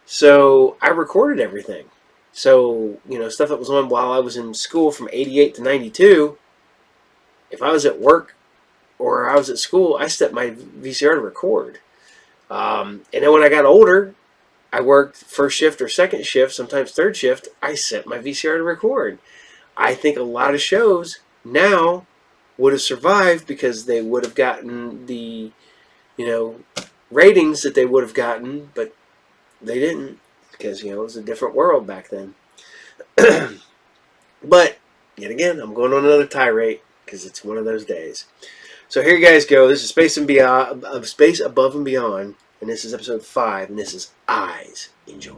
So I recorded everything. So, you know, stuff that was on while I was in school from 88 to 92, if I was at work or I was at school, I set my VCR to record. And then when I got older, I worked first shift or second shift, sometimes third shift, I set my VCR to record. I think a lot of shows now would have survived because they would have gotten the, you know, ratings that they would have gotten, but they didn't. Because, you know, it was a different world back then. But, yet again, I'm going on another tirade because it's one of those days. So here you guys go. This is Space Above and Beyond. And this is episode 5. And this is Eyes. Enjoy.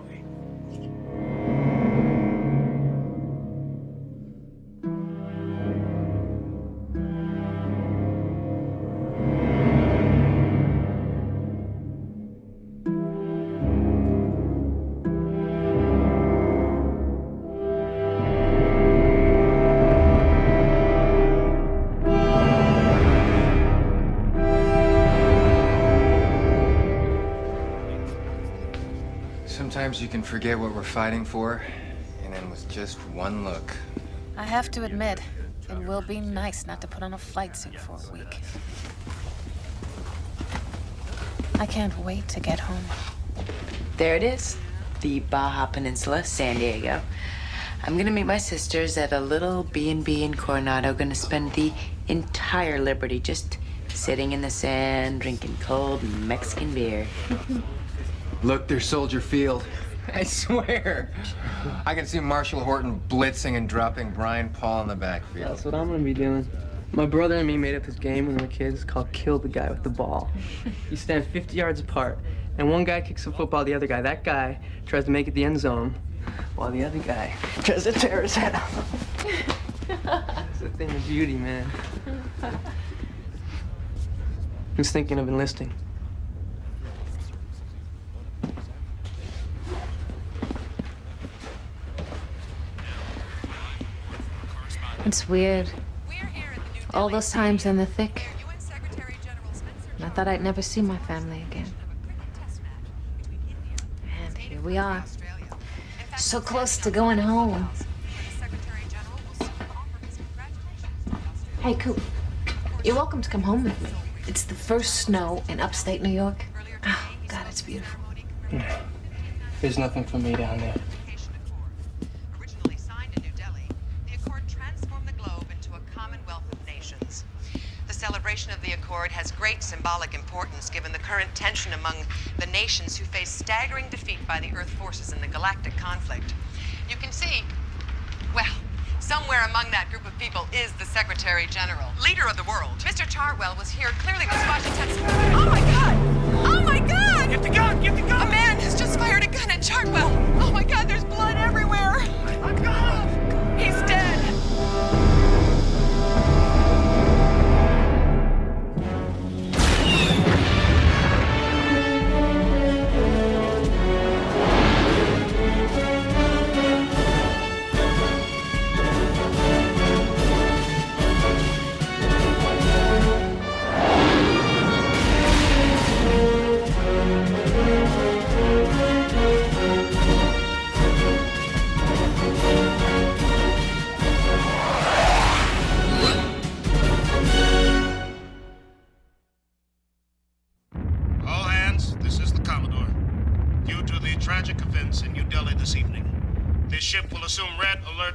Sometimes you can forget what we're fighting for, and then with just one look. I have to admit, it will be nice not to put on a flight suit for a week. I can't wait to get home. There it is, the Baja Peninsula, San Diego. I'm gonna meet my sisters at a little B&B in Coronado. Gonna spend the entire Liberty just sitting in the sand, drinking cold Mexican beer. Look, there's Soldier Field. I swear. I can see Marshall Horton blitzing and dropping Brian Paul in the backfield. That's what I'm gonna be doing. My brother and me made up this game when we were kids called Kill the Guy with the Ball. You stand 50 yards apart, and one guy kicks a football at the other guy. That guy tries to make it the end zone, while the other guy tries to tear his head off. It's a thing of beauty, man. Who's thinking of enlisting? It's weird. All those times in the thick. And I thought I'd never see my family again. And here we are. So close to going home. Hey, Coop. You're welcome to come home with me. It's the first snow in upstate New York. Oh, God, it's beautiful. Yeah. There's nothing for me down there. The celebration of the Accord has great symbolic importance given the current tension among the nations who face staggering defeat by the Earth forces in the galactic conflict. You can see, well, somewhere among that group of people is the Secretary General, leader of the world. Mr. Chartwell was here. Clearly this Washington... Oh my God! Oh my God! Get the gun! Get the gun! A man has just fired a gun at Chartwell. Oh my God, there's blood everywhere. Let go! He's dead.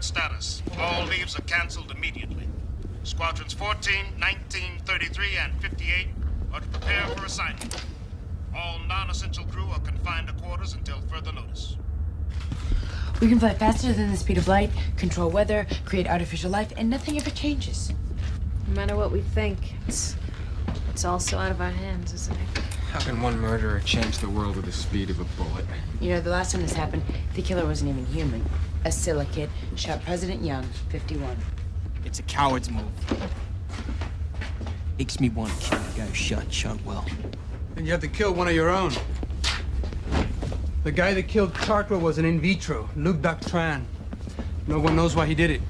Status. All leaves are canceled immediately. Squadrons 14, 19, 33, and 58 are to prepare for assignment. All non-essential crew are confined to quarters until further notice. We can fly faster than the speed of light, control weather, create artificial life, and nothing ever changes. No matter what we think, it's also out of our hands, isn't it? How can one murderer change the world with the speed of a bullet? You know, the last time this happened, the killer wasn't even human. A silicate shot President Young, 51. It's a coward's move. Makes me want to kill the guy who shot Chartwell. And you have to kill one of your own. The guy that killed Chartwell was an in vitro, Luc Doctran. No one knows why he did it.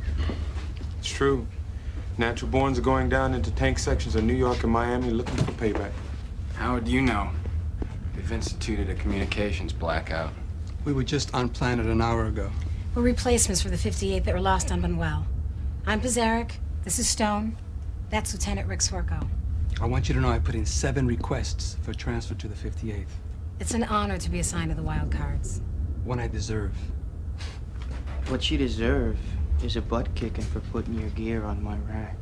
It's true. Natural borns are going down into tank sections of New York and Miami looking for payback. How would you know? They've instituted a communications blackout. We were just on planet an hour ago. We're replacements for the 58 that were lost on Manuel. I'm Pizarnik. This is Stone. That's Lieutenant Rick Swerko. I want you to know I put in 7 requests for transfer to the 58th. It's an honor to be assigned to the Wild Cards. One I deserve. What you deserve is a butt kicking for putting your gear on my rack.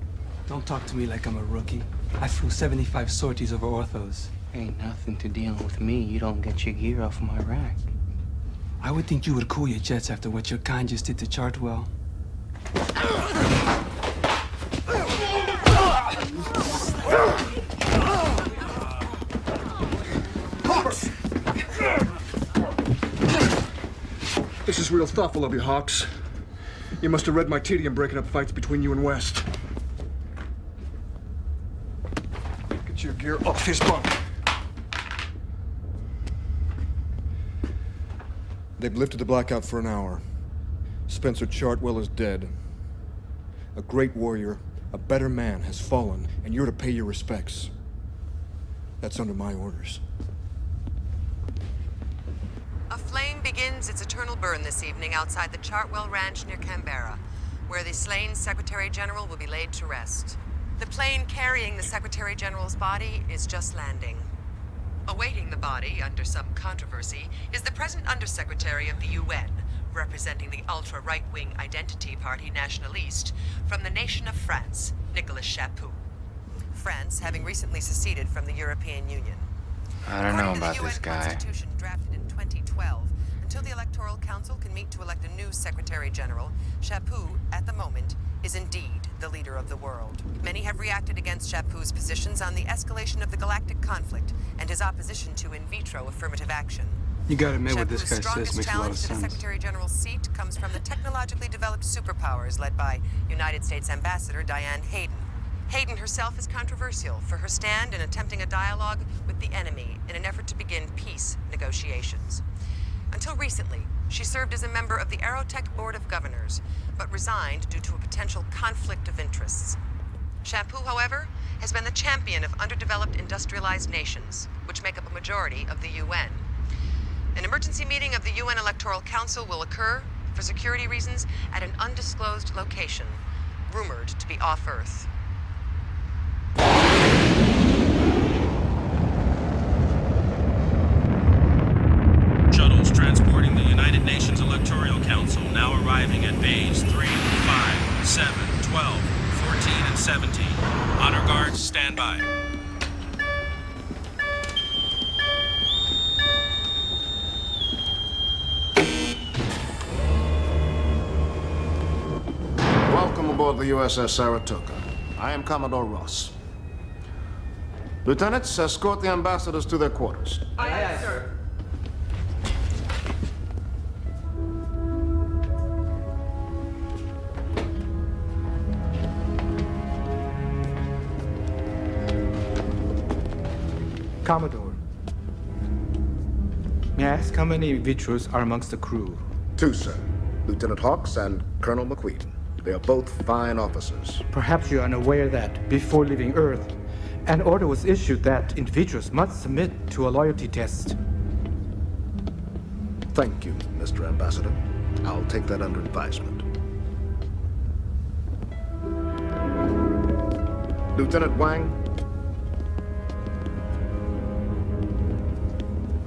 Don't talk to me like I'm a rookie. I flew 75 sorties over orthos. Ain't nothing to dealing with me. You don't get your gear off my rack. I would think you would cool your jets after what your kind just did to Chartwell. This is real thoughtful of you, Hawks. You must have read my tedium breaking up fights between you and West. Get your gear off his bunk. They've lifted the blackout for an hour. Spencer Chartwell is dead. A great warrior, a better man has fallen, and you're to pay your respects. That's under my orders. A flame begins its eternal burn this evening outside the Chartwell Ranch near Canberra, where the slain Secretary General will be laid to rest. The plane carrying the Secretary General's body is just landing. Awaiting the body, under some controversy, is the present Undersecretary of the UN, representing the ultra-right-wing Identity Party Nationaliste from the nation of France, Nicolas Chaput. France having recently seceded from the European Union. I don't know about this guy. Drafted in 2012, Until the Electoral Council can meet to elect a new Secretary General, Chaput, at the moment, is indeed the leader of the world. Many have reacted against Chaput's positions on the escalation of the galactic conflict and his opposition to in vitro affirmative action. You gotta admit what this Chaput's guy says strongest makes a lot of challenge to the sense. Secretary General's seat comes from the technologically developed superpowers led by United States Ambassador Diane Hayden. Hayden herself is controversial for her stand in attempting a dialogue with the enemy in an effort to begin peace negotiations. Until recently, she served as a member of the Aerotech Board of Governors, but resigned due to a potential conflict of interests. Chaput, however, has been the champion of underdeveloped industrialized nations, which make up a majority of the UN. An emergency meeting of the UN Electoral Council will occur, for security reasons, at an undisclosed location, rumored to be off-Earth. Shuttles transporting the United Nations Electoral Council now arriving at bays 3, 5, 7, 12, 14, and 17. Honor guards, stand by. Welcome aboard the USS Saratoga. I am Commodore Ross. Lieutenants, escort the ambassadors to their quarters. Aye, aye, sir. Commodore, may I ask how many Vitros are amongst the crew? 2, sir. Lieutenant Hawks and Colonel McQueen. They are both fine officers. Perhaps you are unaware that, before leaving Earth, an order was issued that individuals must submit to a loyalty test. Thank you, Mr. Ambassador. I'll take that under advisement. Lieutenant Wang,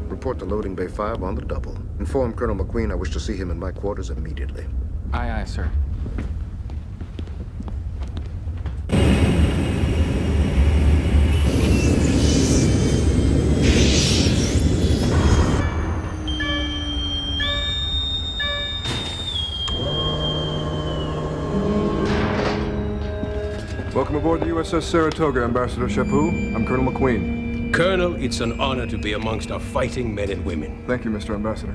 report to loading bay 5 on the double. Inform Colonel McQueen I wish to see him in my quarters immediately. Aye, aye, sir. Welcome aboard the USS Saratoga, Ambassador Chaput. I'm Colonel McQueen. Colonel, it's an honor to be amongst our fighting men and women. Thank you, Mr. Ambassador.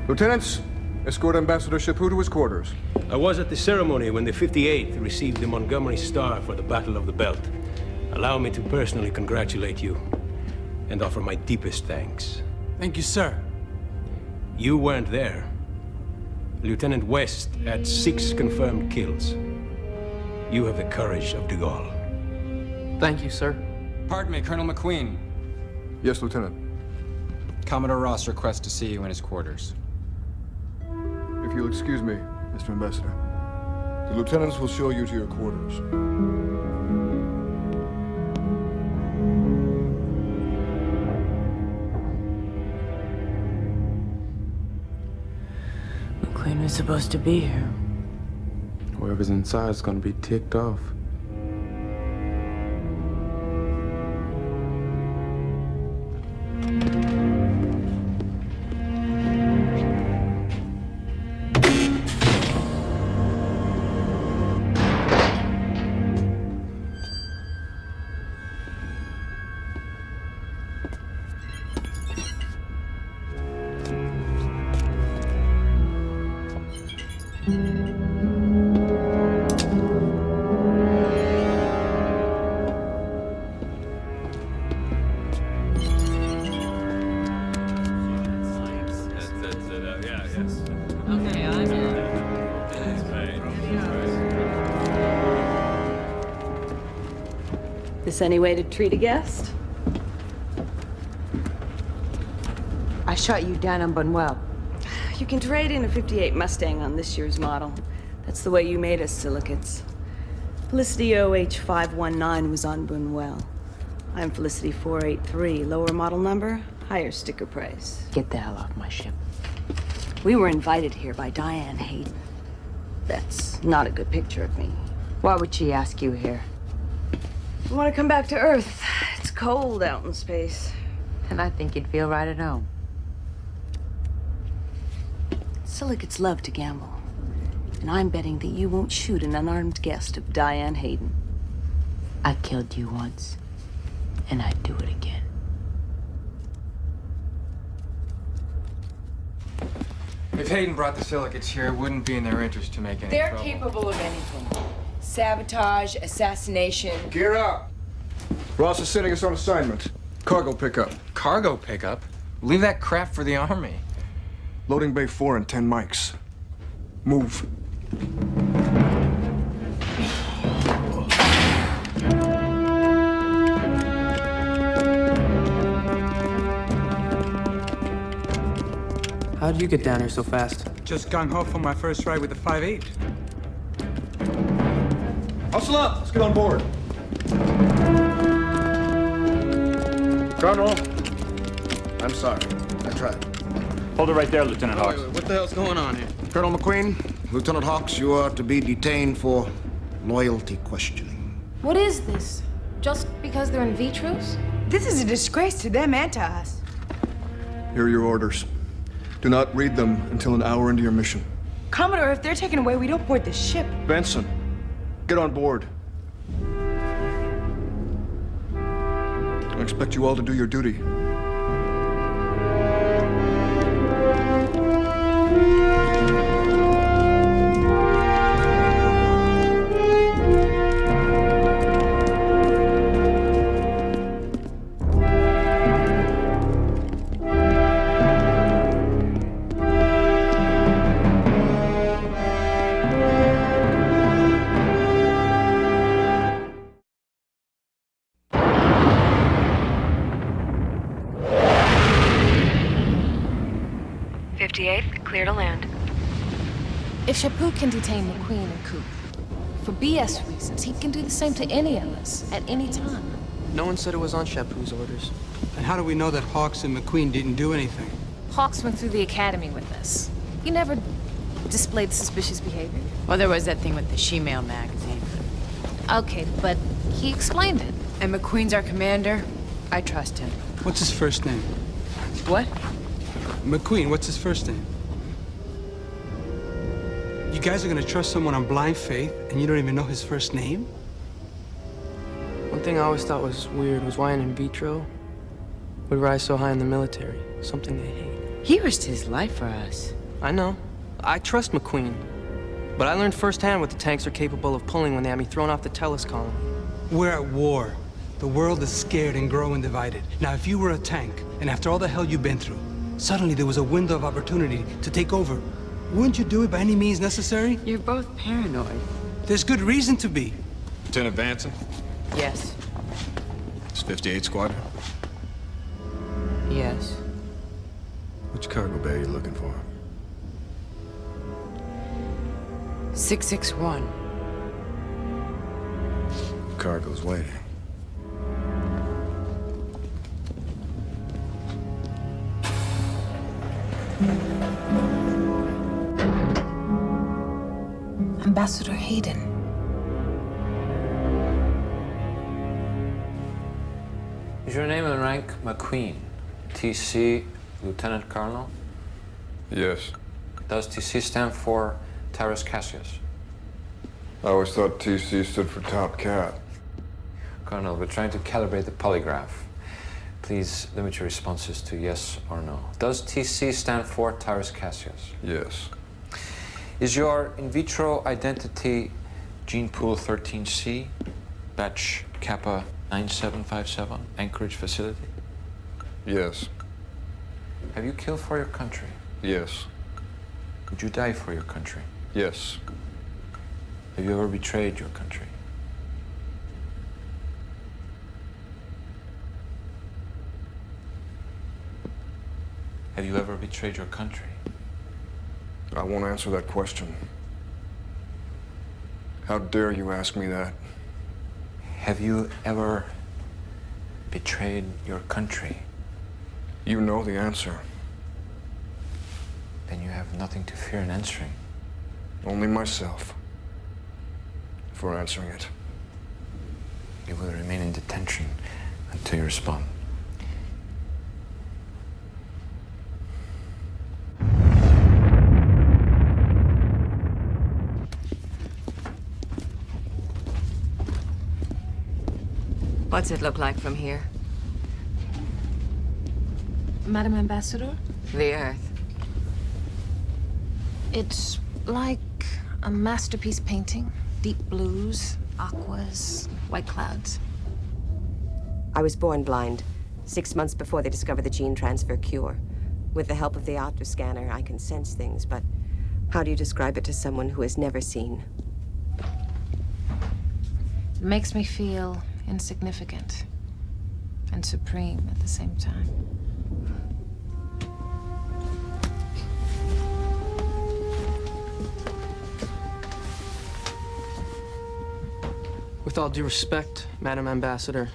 Lieutenants, escort Ambassador Chaput to his quarters. I was at the ceremony when the 58th received the Montgomery Star for the Battle of the Belt. Allow me to personally congratulate you and offer my deepest thanks. Thank you, sir. You weren't there. Lieutenant West had 6 confirmed kills. You have the courage of de Gaulle. Thank you, sir. Pardon me, Colonel McQueen. Yes, Lieutenant. Commodore Ross requests to see you in his quarters. If you'll excuse me, Mr. Ambassador. The lieutenants will show you to your quarters. McQueen was supposed to be here. Whoever's inside is gonna be ticked off. Okay, I'm in. This any way to treat a guest? I shot you down on Bunuel. You can trade in a 58 Mustang on this year's model. That's the way you made us silicates. Felicity OH519 was on Bunuel. I'm Felicity 483, lower model number, higher sticker price. Get the hell off my ship. We were invited here by Diane Hayden. That's not a good picture of me. Why would she ask you here? I want to come back to Earth. It's cold out in space. And I think you'd feel right at home. Silicates love to gamble. And I'm betting that you won't shoot an unarmed guest of Diane Hayden. I killed you once, and I'd do it again. If Hayden brought the Silicates here, it wouldn't be in their interest to make any They're trouble. capable of anything. Sabotage, assassination. Gear up! Ross is sending us on assignment. Cargo pickup. Cargo pickup? Leave that crap for the Army. Loading bay 4 and 10 mics. Move. How did you get down here so fast? Just gung-ho for my first ride with the 5.8. Hustle up! Let's get on board. Colonel, I'm sorry. I tried. Hold it right there, Lieutenant Hawks. Wait, what the hell's going on here? Colonel McQueen, Lieutenant Hawks, you are to be detained for loyalty questioning. What is this? Just because they're in vitros? This is a disgrace to them and to us. Here are your orders. Do not read them until an hour into your mission. Commodore, if they're taken away, we don't board the ship. Benson, get on board. I expect you all to do your duty. Clear to land. If Chapu can detain McQueen and Coop, for BS reasons, he can do the same to any of us at any time. No one said it was on Chapu's orders. And how do we know that Hawks and McQueen didn't do anything? Hawks went through the academy with us. He never displayed suspicious behavior. Well, there was that thing with the she-male magazine. Okay, but he explained it. And McQueen's our commander. I trust him. What's his first name? What? McQueen, what's his first name? You guys are gonna trust someone on blind faith and you don't even know his first name? One thing I always thought was weird was why an in vitro would rise so high in the military. Something they hate. He risked his life for us. I know. I trust McQueen. But I learned firsthand what the tanks are capable of pulling when they had me thrown off the Tellus column. We're at war. The world is scared and growing divided. Now, if you were a tank, and after all the hell you've been through, suddenly there was a window of opportunity to take over, wouldn't you do it by any means necessary? You're both paranoid. There's good reason to be. Lieutenant Vanson? Yes. It's 58 Squadron? Yes. Which cargo bay are you looking for? 661. Cargo's waiting. Ambassador Hayden. Is your name and rank McQueen? TC, Lieutenant Colonel? Yes. Does TC stand for Taurus Cassius? I always thought TC stood for Top Cat. Colonel, we're trying to calibrate the polygraph. Please limit your responses to yes or no. Does TC stand for Taurus Cassius? Yes. Is your in vitro identity gene pool 13C, batch Kappa 9757, Anchorage facility? Yes. Have you killed for your country? Yes. Would you die for your country? Yes. Have you ever betrayed your country? Have you ever betrayed your country? I won't answer that question. How dare you ask me that? Have you ever betrayed your country? You know the answer. Then you have nothing to fear in answering. Only myself. For answering it. You will remain in detention until you respond. What's it look like from here? Madam Ambassador? The Earth. It's like a masterpiece painting. Deep blues, aquas, white clouds. I was born blind, 6 months before they discovered the gene transfer cure. With the help of the opto scanner, I can sense things, but how do you describe it to someone who has never seen? It makes me feel insignificant and supreme at the same time. With all due respect, Madam Ambassador,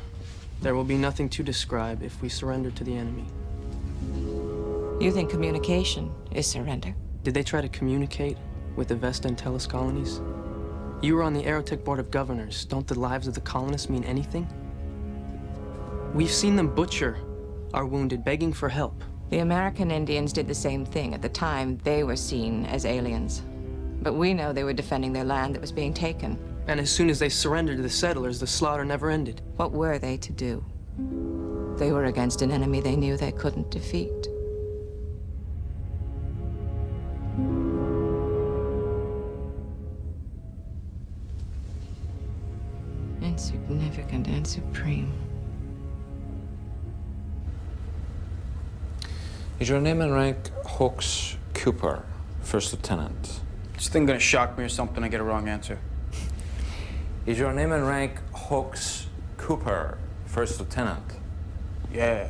there will be nothing to describe if we surrender to the enemy. You think communication is surrender? Did they try to communicate with the Vesta and Tellus colonies? You were on the Aerotech Board of Governors. Don't the lives of the colonists mean anything? We've seen them butcher our wounded, begging for help. The American Indians did the same thing. At the time, they were seen as aliens. But we know they were defending their land that was being taken. And as soon as they surrendered to the settlers, the slaughter never ended. What were they to do? They were against an enemy they knew they couldn't defeat. Insignificant and supreme. Is your name and rank Hawks Cooper, First Lieutenant? This thing gonna shock me or something, I get a wrong answer. Is your name and rank Hawks Cooper, First Lieutenant? Yeah.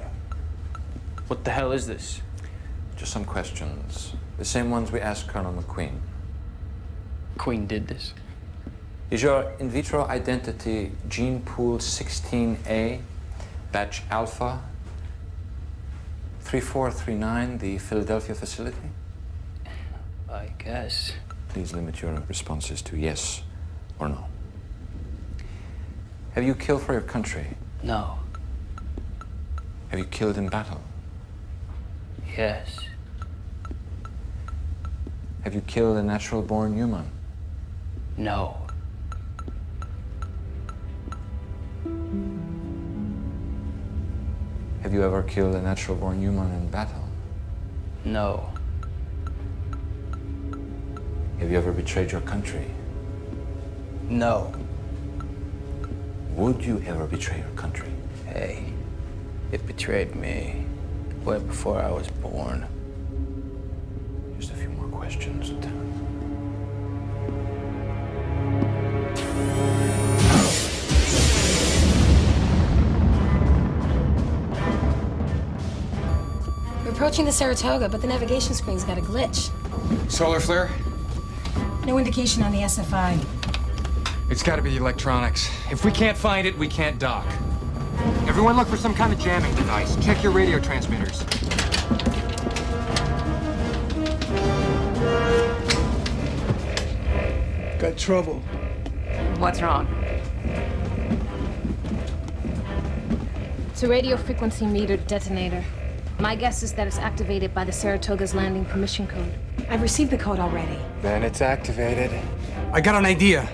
What the hell is this? Just some questions. The same ones we asked Colonel McQueen. Queen did this. Is your in vitro identity gene pool 16A, batch alpha, 3439, the Philadelphia facility? I guess. Please limit your responses to yes or no. Have you killed for your country? No. Have you killed in battle? Yes. Have you killed a natural-born human? No. Have you ever killed a natural-born human in battle? No. Have you ever betrayed your country? No. Would you ever betray your country? Hey, it betrayed me way before I was born. Just a few more questions, Lieutenant. We're approaching the Saratoga, but the navigation screen's got a glitch. Solar flare? No indication on the SFI. It's gotta be the electronics. If we can't find it, we can't dock. Everyone look for some kind of jamming device. Check your radio transmitters. Got trouble. What's wrong? It's a radio frequency meter detonator. My guess is that it's activated by the Saratoga's landing permission code. I've received the code already. Then it's activated. I got an idea.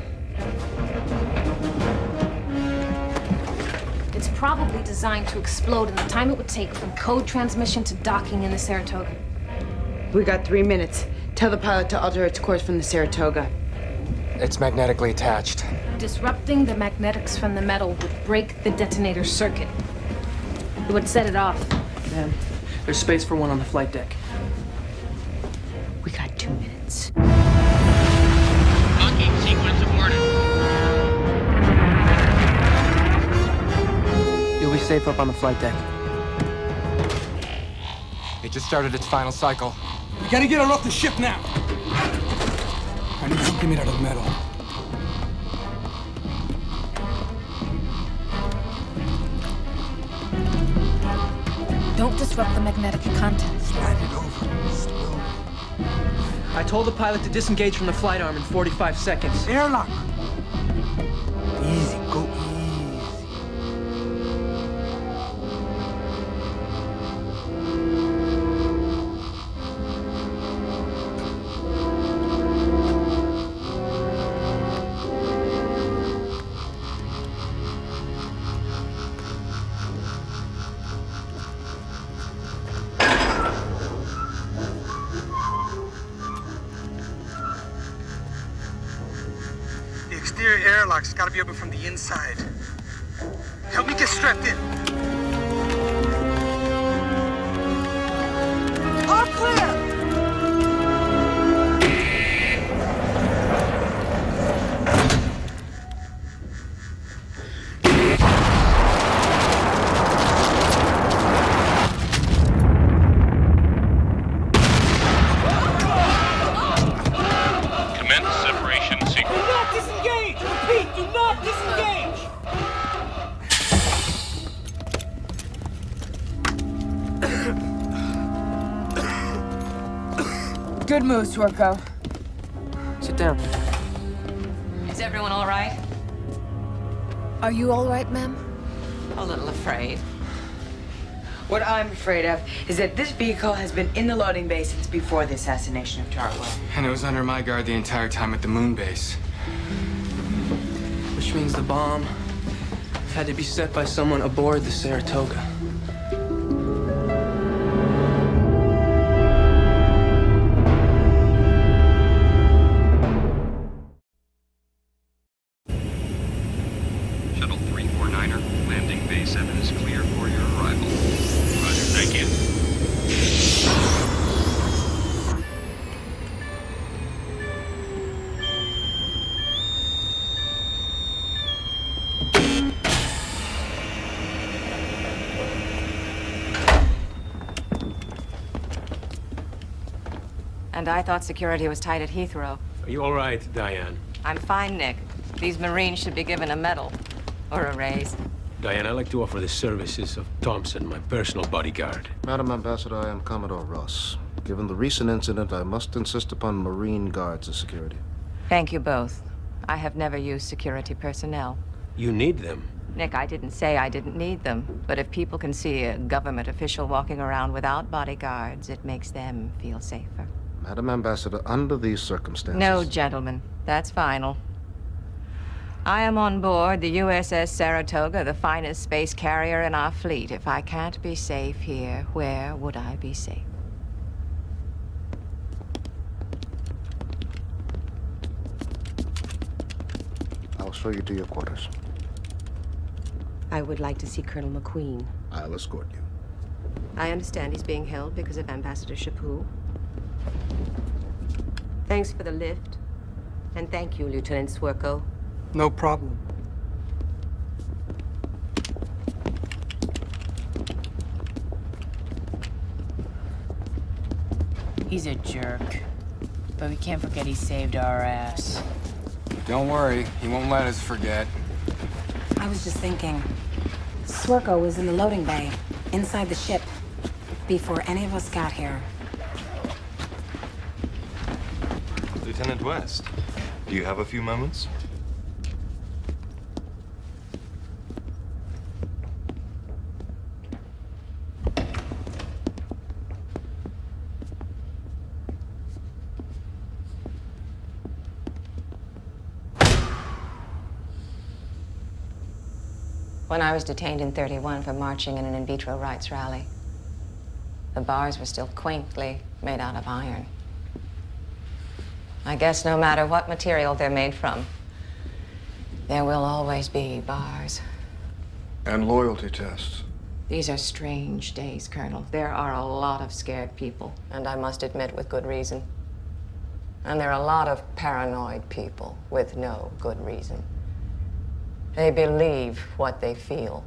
It's probably designed to explode in the time it would take from code transmission to docking in the Saratoga. We got 3 minutes. Tell the pilot to alter its course from the Saratoga. It's magnetically attached. Disrupting the magnetics from the metal would break the detonator circuit. It would set it off. Then there's space for one on the flight deck. We got 2 minutes. Docking sequence aborted. You'll be safe up on the flight deck. It just started its final cycle. We gotta get her off the ship now. I need something made out of metal. Don't disrupt the magnetic content. Slide it over. Slow. I told the pilot to disengage from the flight arm in 45 seconds. Airlock. Easy, go easy. Exterior airlock's gotta be open from the inside. Help me get strapped in. All clear! Commence separation sequence. Do not disengage! Repeat, do not disengage! Good move, Swerko. Sit down. Is everyone all right? Are you all right, ma'am? A little afraid. What I'm afraid of is that this vehicle has been in the loading bay since before the assassination of Chartwell. And it was under my guard the entire time at the moon base. Which means the bomb had to be set by someone aboard the Saratoga. Shuttle 349er, landing bay 7 is clear for your arrival. Roger, thank you. And I thought security was tight at Heathrow. Are you all right, Diane? I'm fine, Nick. These Marines should be given a medal. Or a raise. Diane, I'd like to offer the services of Thompson, my personal bodyguard. Madam Ambassador, I am Commodore Ross. Given the recent incident, I must insist upon Marine guards as security. Thank you both. I have never used security personnel. You need them. Nick, I didn't say I didn't need them. But if people can see a government official walking around without bodyguards, it makes them feel safer. Madam Ambassador, under these circumstances... No, gentlemen. That's final. I am on board the USS Saratoga, the finest space carrier in our fleet. If I can't be safe here, where would I be safe? I'll show you to your quarters. I would like to see Colonel McQueen. I'll escort you. I understand he's being held because of Ambassador Chaput. Thanks for the lift. And thank you, Lieutenant Swerko. No problem. He's a jerk. But we can't forget he saved our ass. Don't worry, he won't let us forget. I was just thinking. Swerko was in the loading bay, inside the ship, before any of us got here. Lieutenant West, do you have a few moments? When I was detained in 31 for marching in an in vitro rights rally, the bars were still quaintly made out of iron. I guess no matter what material they're made from, there will always be bars. And loyalty tests. These are strange days, Colonel. There are a lot of scared people, and I must admit with good reason. And there are a lot of paranoid people with no good reason. They believe what they feel.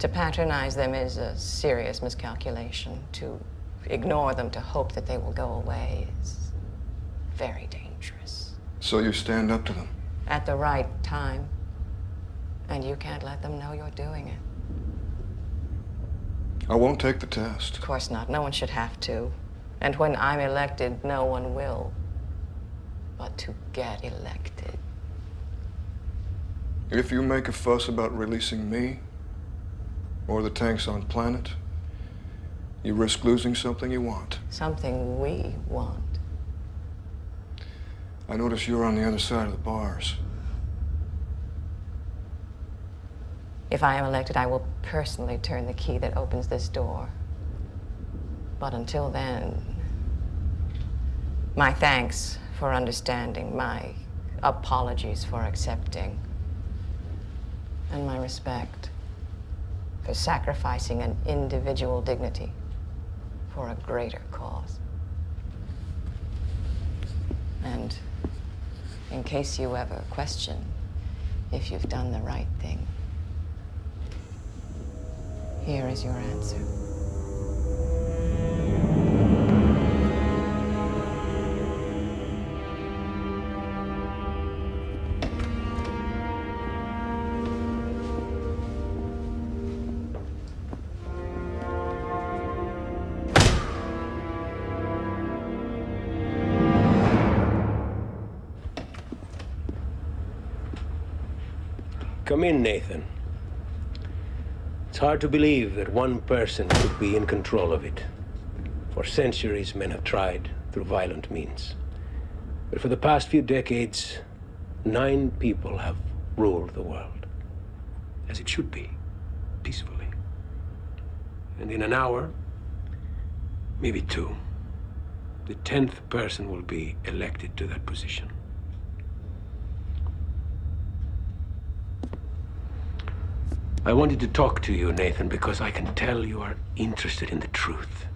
To patronize them is a serious miscalculation. To ignore them, to hope that they will go away is very dangerous. So you stand up to them? At the right time. And you can't let them know you're doing it. I won't take the test. Of course not. No one should have to. And when I'm elected, no one will. But to get elected. If you make a fuss about releasing me, or the tanks on planet, you risk losing something you want. Something we want. I notice you're on the other side of the bars. If I am elected, I will personally turn the key that opens this door. But until then, my thanks for understanding, my apologies for accepting, and my respect for sacrificing an individual dignity for a greater cause. And in case you ever question if you've done the right thing, here is your answer. Come in, Nathan. It's hard to believe that one person could be in control of it. For centuries, men have tried through violent means. But for the past few decades, 9 people have ruled the world. As it should be, peacefully. And in an hour, maybe 2, the 10th person will be elected to that position. I wanted to talk to you, Nathan, because I can tell you are interested in the truth.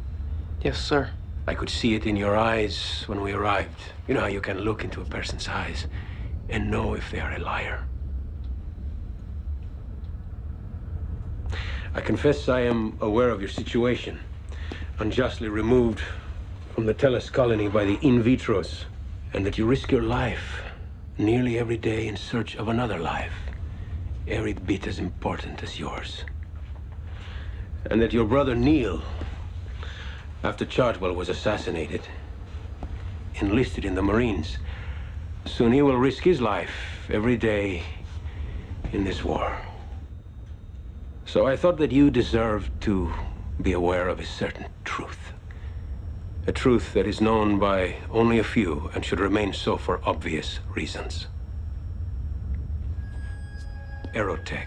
Yes, sir. I could see it in your eyes when we arrived. You know how you can look into a person's eyes and know if they are a liar. I confess I am aware of your situation. Unjustly removed from the Tellus colony by the in vitros, and that you risk your life nearly every day in search of another life, every bit as important as yours. And that your brother Neil, after Chartwell was assassinated, enlisted in the Marines. Soon he will risk his life every day in this war. So I thought that you deserved to be aware of a certain truth. A truth that is known by only a few and should remain so for obvious reasons. Aerotech,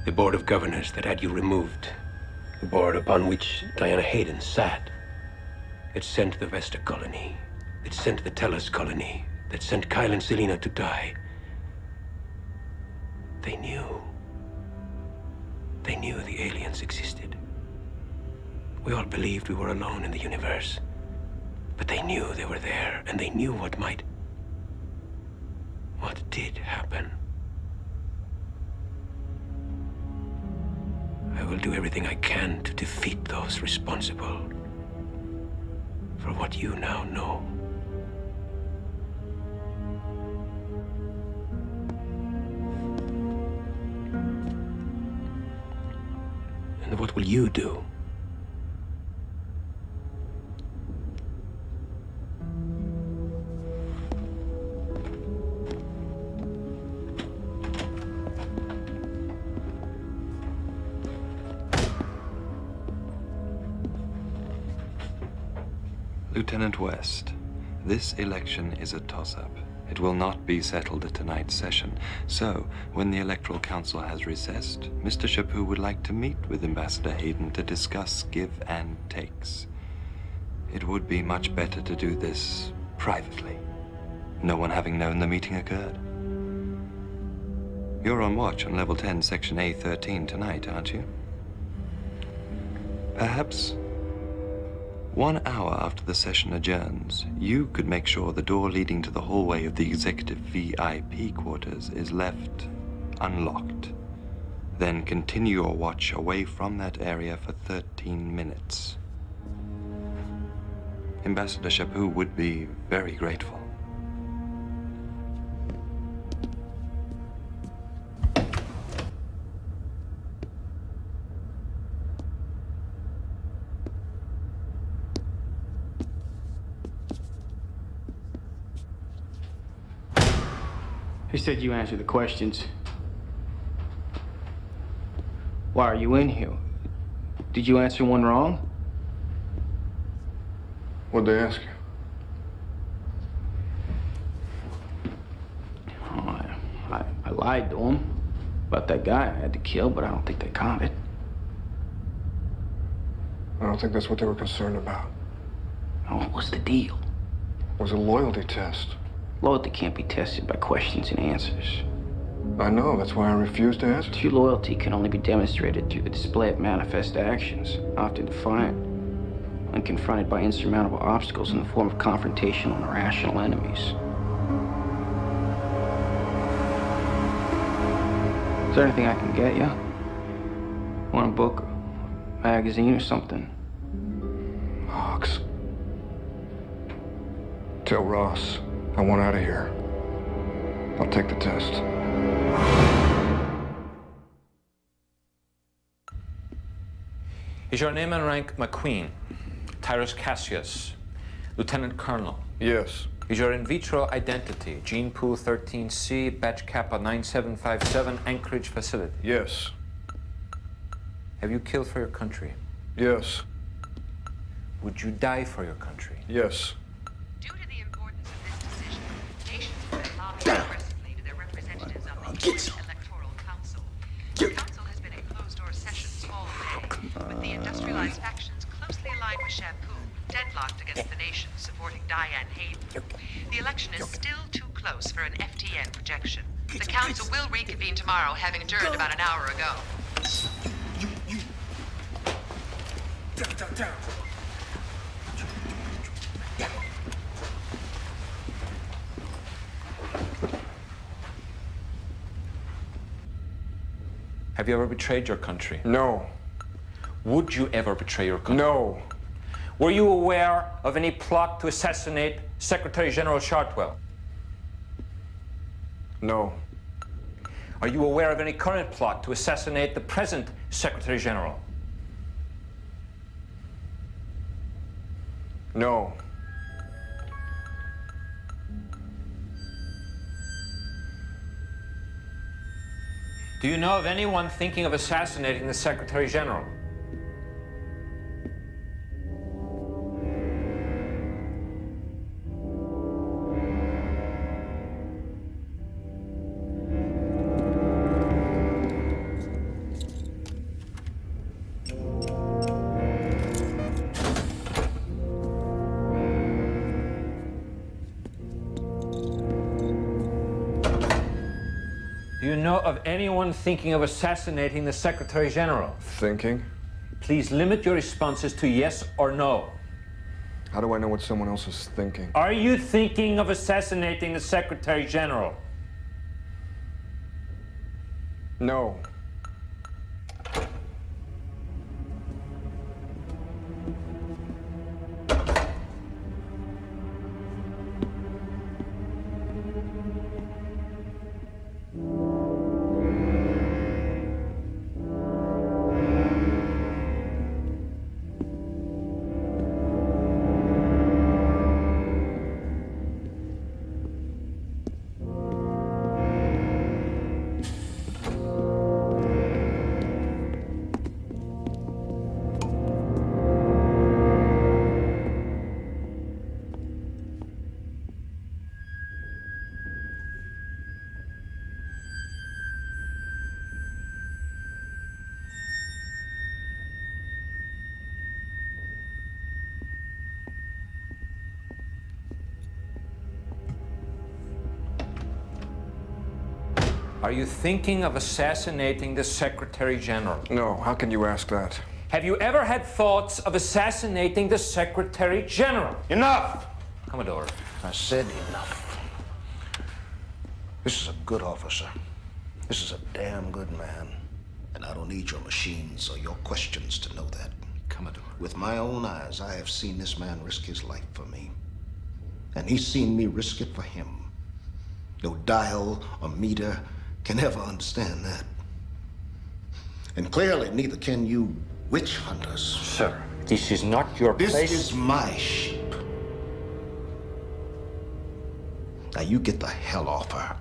the board of governors that had you removed, the board upon which Diana Hayden sat, it sent the Vesta colony, it sent the Tellus colony, that sent Kyle and Selena to die. They knew. They knew the aliens existed. We all believed we were alone in the universe, but they knew they were there, and they knew what did happen. I will do everything I can to defeat those responsible for what you now know. And what will you do? Lieutenant West, this election is a toss-up. It will not be settled at tonight's session. So, when the Electoral Council has recessed, Mr. Chaput would like to meet with Ambassador Hayden to discuss give and takes. It would be much better to do this privately, no one having known the meeting occurred. You're on watch on Level 10, Section A13 tonight, aren't you? Perhaps 1 hour after the session adjourns, you could make sure the door leading to the hallway of the executive VIP quarters is left unlocked. Then continue your watch away from that area for 13 minutes. Ambassador Chaput would be very grateful. He said you answer the questions. Why are you in here? Did you answer one wrong? What'd they ask you? Oh, I lied to him about that guy I had to kill, but I don't think they caught it. I don't think that's what they were concerned about. Oh, what's the deal? It was a loyalty test. Loyalty can't be tested by questions and answers. I know, that's why I refuse to answer. True loyalty can only be demonstrated through the display of manifest actions, often defiant, when confronted by insurmountable obstacles in the form of confrontational and irrational enemies. Is there anything I can get you? Want a book, a magazine, or something? Hawks. Tell Ross I want out of here. I'll take the test. Is your name and rank McQueen, Tyrus Cassius, Lieutenant Colonel? Yes. Is your in vitro identity Gene Pool 13C, Batch Kappa 9757, Anchorage Facility? Yes. Have you killed for your country? Yes. Would you die for your country? Yes. Due to the importance of this decision, nations have been lobbying aggressively to their representatives on the U.S. Electoral Council. The council has been in closed-door sessions all day, with the industrialized factions closely aligned with Shampoo, deadlocked against the nations supporting Diane Hayden. The election is still too close for an FTN projection. The council will reconvene tomorrow, having adjourned about an hour ago. Have you ever betrayed your country? No. Would you ever betray your country? No. Were you aware of any plot to assassinate Secretary General Chartwell? No. Are you aware of any current plot to assassinate the present Secretary General? No. Do you know of anyone thinking of assassinating the Secretary General? Do you know of anyone thinking of assassinating the Secretary General? Thinking? Please limit your responses to yes or no. How do I know what someone else is thinking? Are you thinking of assassinating the Secretary General? No. Are you thinking of assassinating the Secretary General? No. How can you ask that? Have you ever had thoughts of assassinating the Secretary General? Enough! Commodore. I said enough. This is a good officer. This is a damn good man. And I don't need your machines or your questions to know that. Commodore. With my own eyes, I have seen this man risk his life for me. And he's seen me risk it for him. No dial or meter can ever understand that. And clearly, neither can you witch hunters. Sir, this is not your place. This is my sheep. Now you get the hell off her.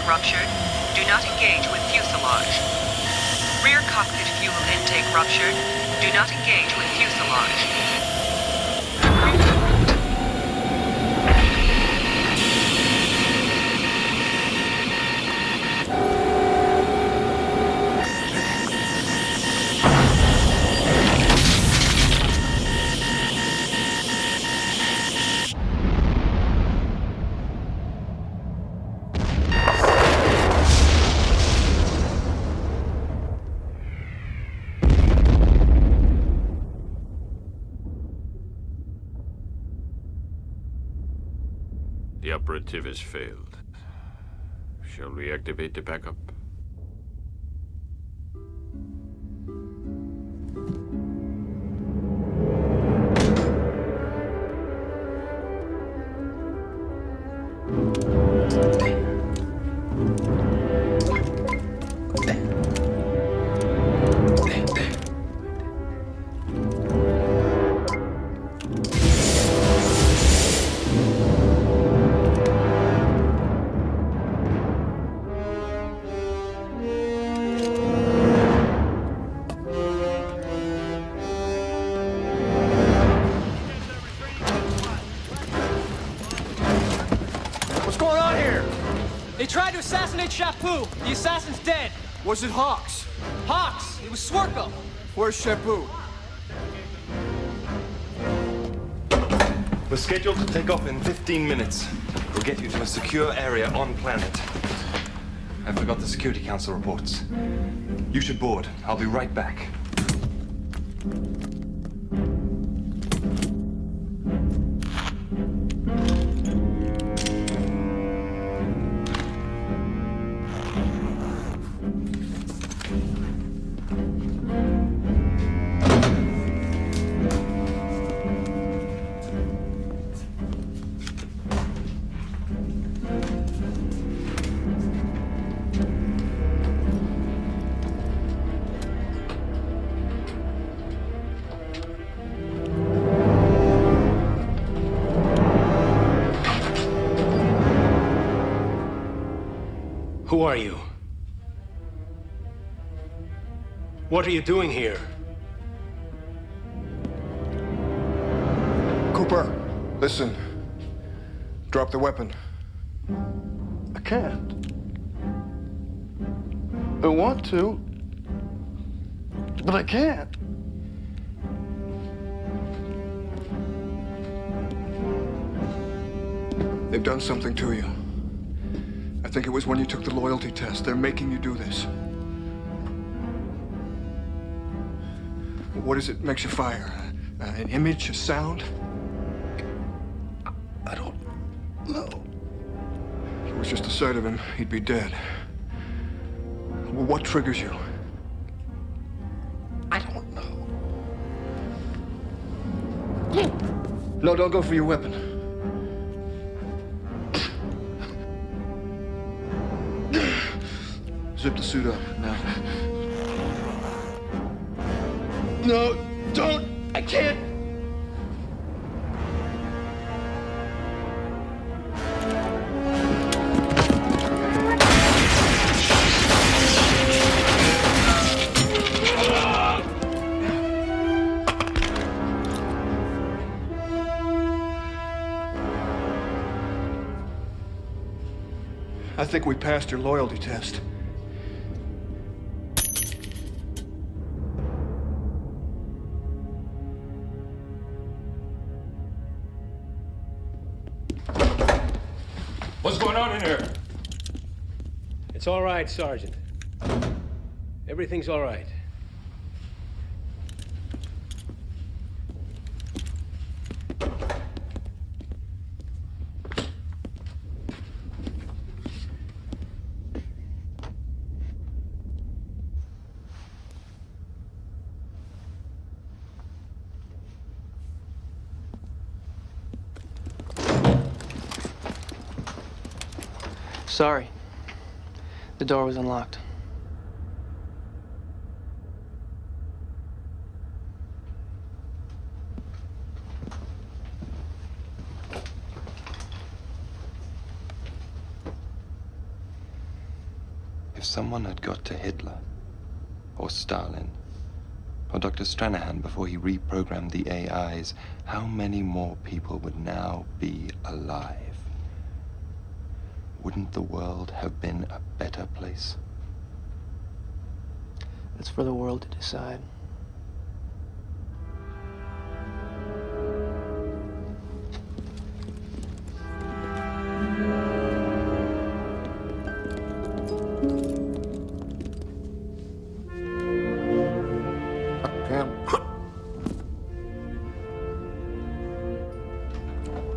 ruptured. Do not engage with fuselage. Rear cockpit fuel intake ruptured. Do not engage with fuselage. The operative has failed. Shall we activate the backup? What's going on here? They tried to assassinate Shapu. The assassin's dead. Was it Hawks? Hawks! It was Swerko. Where's Shapu? We're scheduled to take off in 15 minutes. We'll get you to a secure area on planet. I forgot the Security Council reports. You should board. I'll be right back. Who are you? What are you doing here? Cooper, listen. Drop the weapon. I can't. I want to, but I can't. They've done something to you. I think it was when you took the loyalty test. They're making you do this. What is it makes you fire? An image, a sound? I don't know. If it was just the sight of him, he'd be dead. Well, what triggers you? I don't know. No, don't go for your weapon. Zip the suit up, now. No, don't! I can't! I think we passed your loyalty test. What's going on in here? It's all right, Sergeant. Everything's all right. Sorry. The door was unlocked. If someone had got to Hitler, or Stalin, or Dr. Stranahan before he reprogrammed the AIs, how many more people would now be alive? Wouldn't the world have been a better place? It's for the world to decide.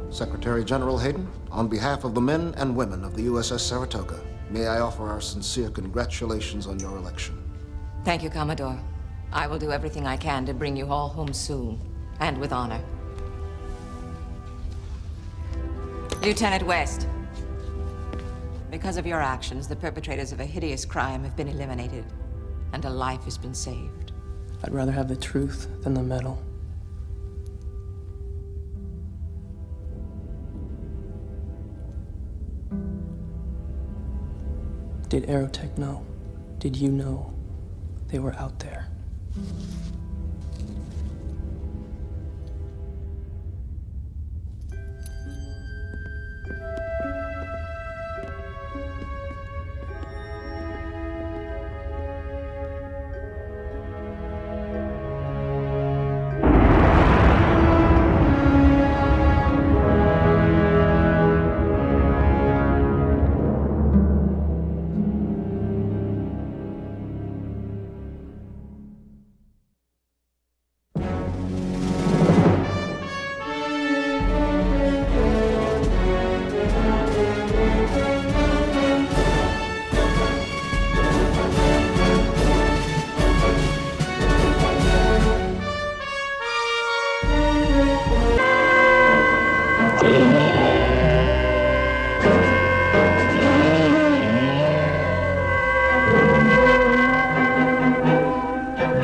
Secretary General Hayden, on behalf of the men and women of the USS Saratoga, may I offer our sincere congratulations on your election. Thank you, Commodore. I will do everything I can to bring you all home soon, and with honor. Lieutenant West, because of your actions, the perpetrators of a hideous crime have been eliminated, and a life has been saved. I'd rather have the truth than the medal. Did Aerotech know? Did you know they were out there?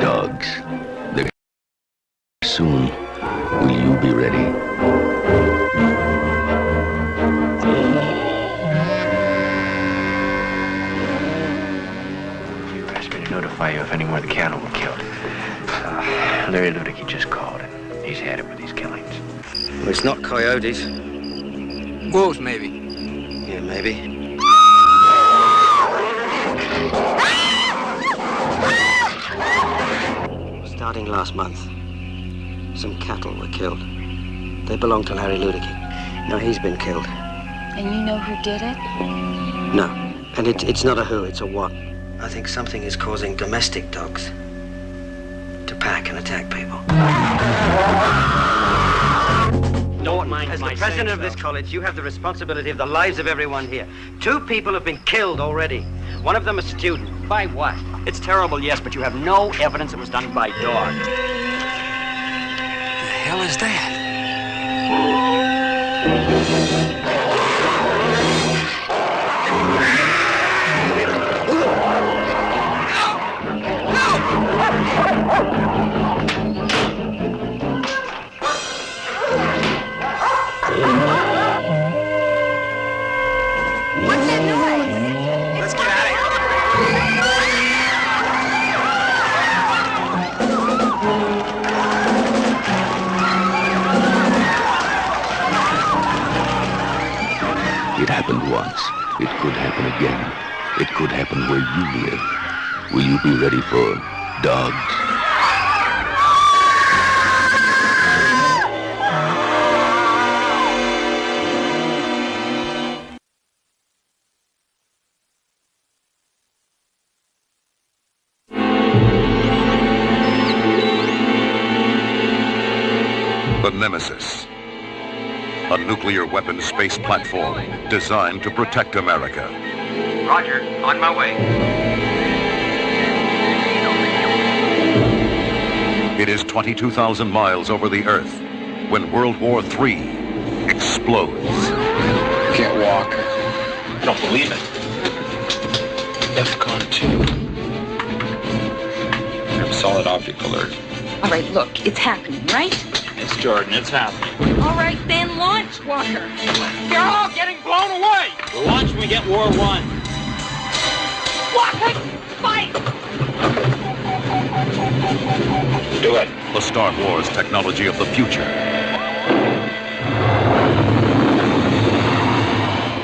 Dogs. They're soon. Will you be ready? You asked me to notify you if any more of the cattle were killed. Larry Ludicky just called, and he's had it with these killings. Well, it's not coyotes. Wolves, maybe. Yeah, maybe. Starting last month, some cattle were killed. They belong to Larry Ludicky. No, he's been killed. And you know who did it? No, and it's not a who, it's a what. I think something is causing domestic dogs to pack and attack people. Norton, as the president of this college, you have the responsibility of the lives of everyone here. 2 people have been killed already. One of them a student. By what? It's terrible, yes, but you have no evidence it was done by dogs. The hell is that? What's that noise? Let's get out of here. It happened once. It could happen again. It could happen where you live. Will you be ready for dogs? The Nemesis, a nuclear weapons space platform designed to protect America. Roger, on my way. It is 22,000 miles over the Earth when World War III explodes. Can't walk. I don't believe it. DEFCON 2. I'm solid object alert. All right, look, it's happening, right? It's Jordan, it's happening. All right, then launch, Walker. You're all getting blown away! We'll launch when we get War 1. Walker, fight! Do it. The Star Wars technology of the future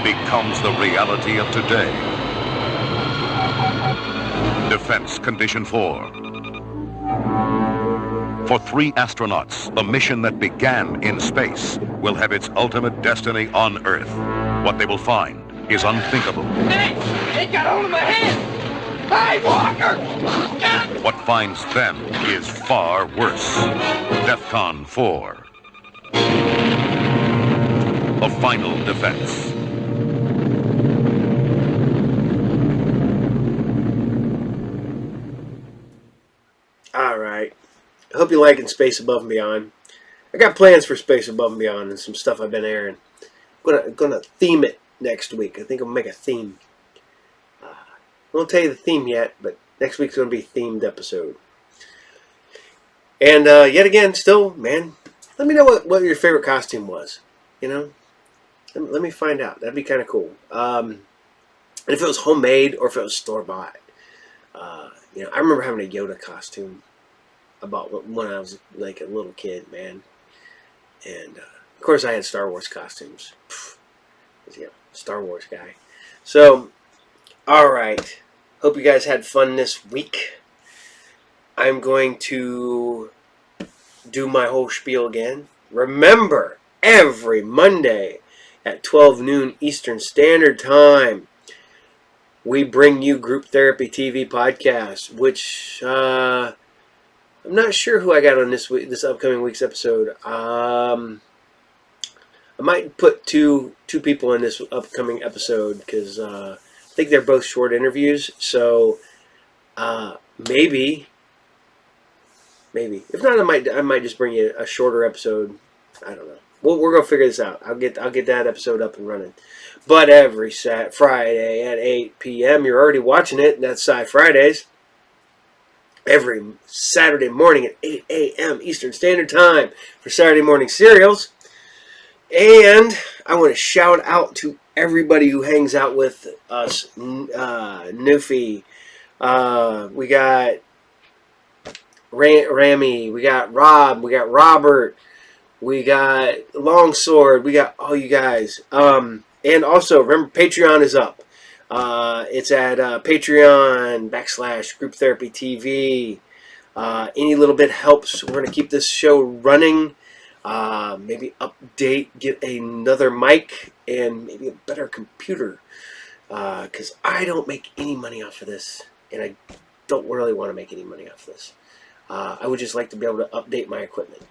becomes the reality of today. Defense Condition 4. For 3 astronauts, the mission that began in space will have its ultimate destiny on Earth. What they will find is unthinkable. Hey! They got hold of my hand! Hey, Walker! What finds them is far worse. DEFCON 4. The final defense. Alright. I hope you're liking Space Above and Beyond. I got plans for Space Above and Beyond and some stuff I've been airing. I'm gonna theme it next week. I think I'm gonna make a theme. I won't tell you the theme yet, but next week's gonna be a themed episode. And yet again, still, man, let me know what your favorite costume was. You know, let me find out. That'd be kind of cool. And if it was homemade or if it was store bought. You know, I remember having a Yoda costume about when I was like a little kid, man. And of course, I had Star Wars costumes. You know, Star Wars guy. So, all right. Hope you guys had fun this week. I'm going to do my whole spiel again. Remember, every Monday at 12 noon Eastern Standard Time, we bring you Group Therapy TV podcast, which I'm not sure who I got on this upcoming week's episode. I might put two people in this upcoming episode because I think they're both short interviews. So maybe if not, I might just bring you a shorter episode. I don't know. We're gonna figure this out. I'll get that episode up and running. But every Friday at 8 p.m. you're already watching it. And that's SciFridays. Every Saturday morning at 8 a.m. Eastern Standard Time for Saturday morning serials. And I want to shout out to everybody who hangs out with us. Newfie. We got Rami. We got Rob. We got Robert. We got Longsword. We got all you guys. And also, remember, Patreon is up. It's at Patreon /Group Therapy TV. Any little bit helps. We're going to keep this show running. Maybe update, get another mic, and maybe a better computer. Because I don't make any money off of this. And I don't really want to make any money off of this. I would just like to be able to update my equipment.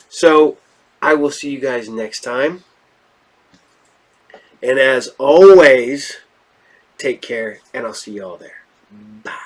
So, I will see you guys next time. And as always, take care, and I'll see you all there. Bye.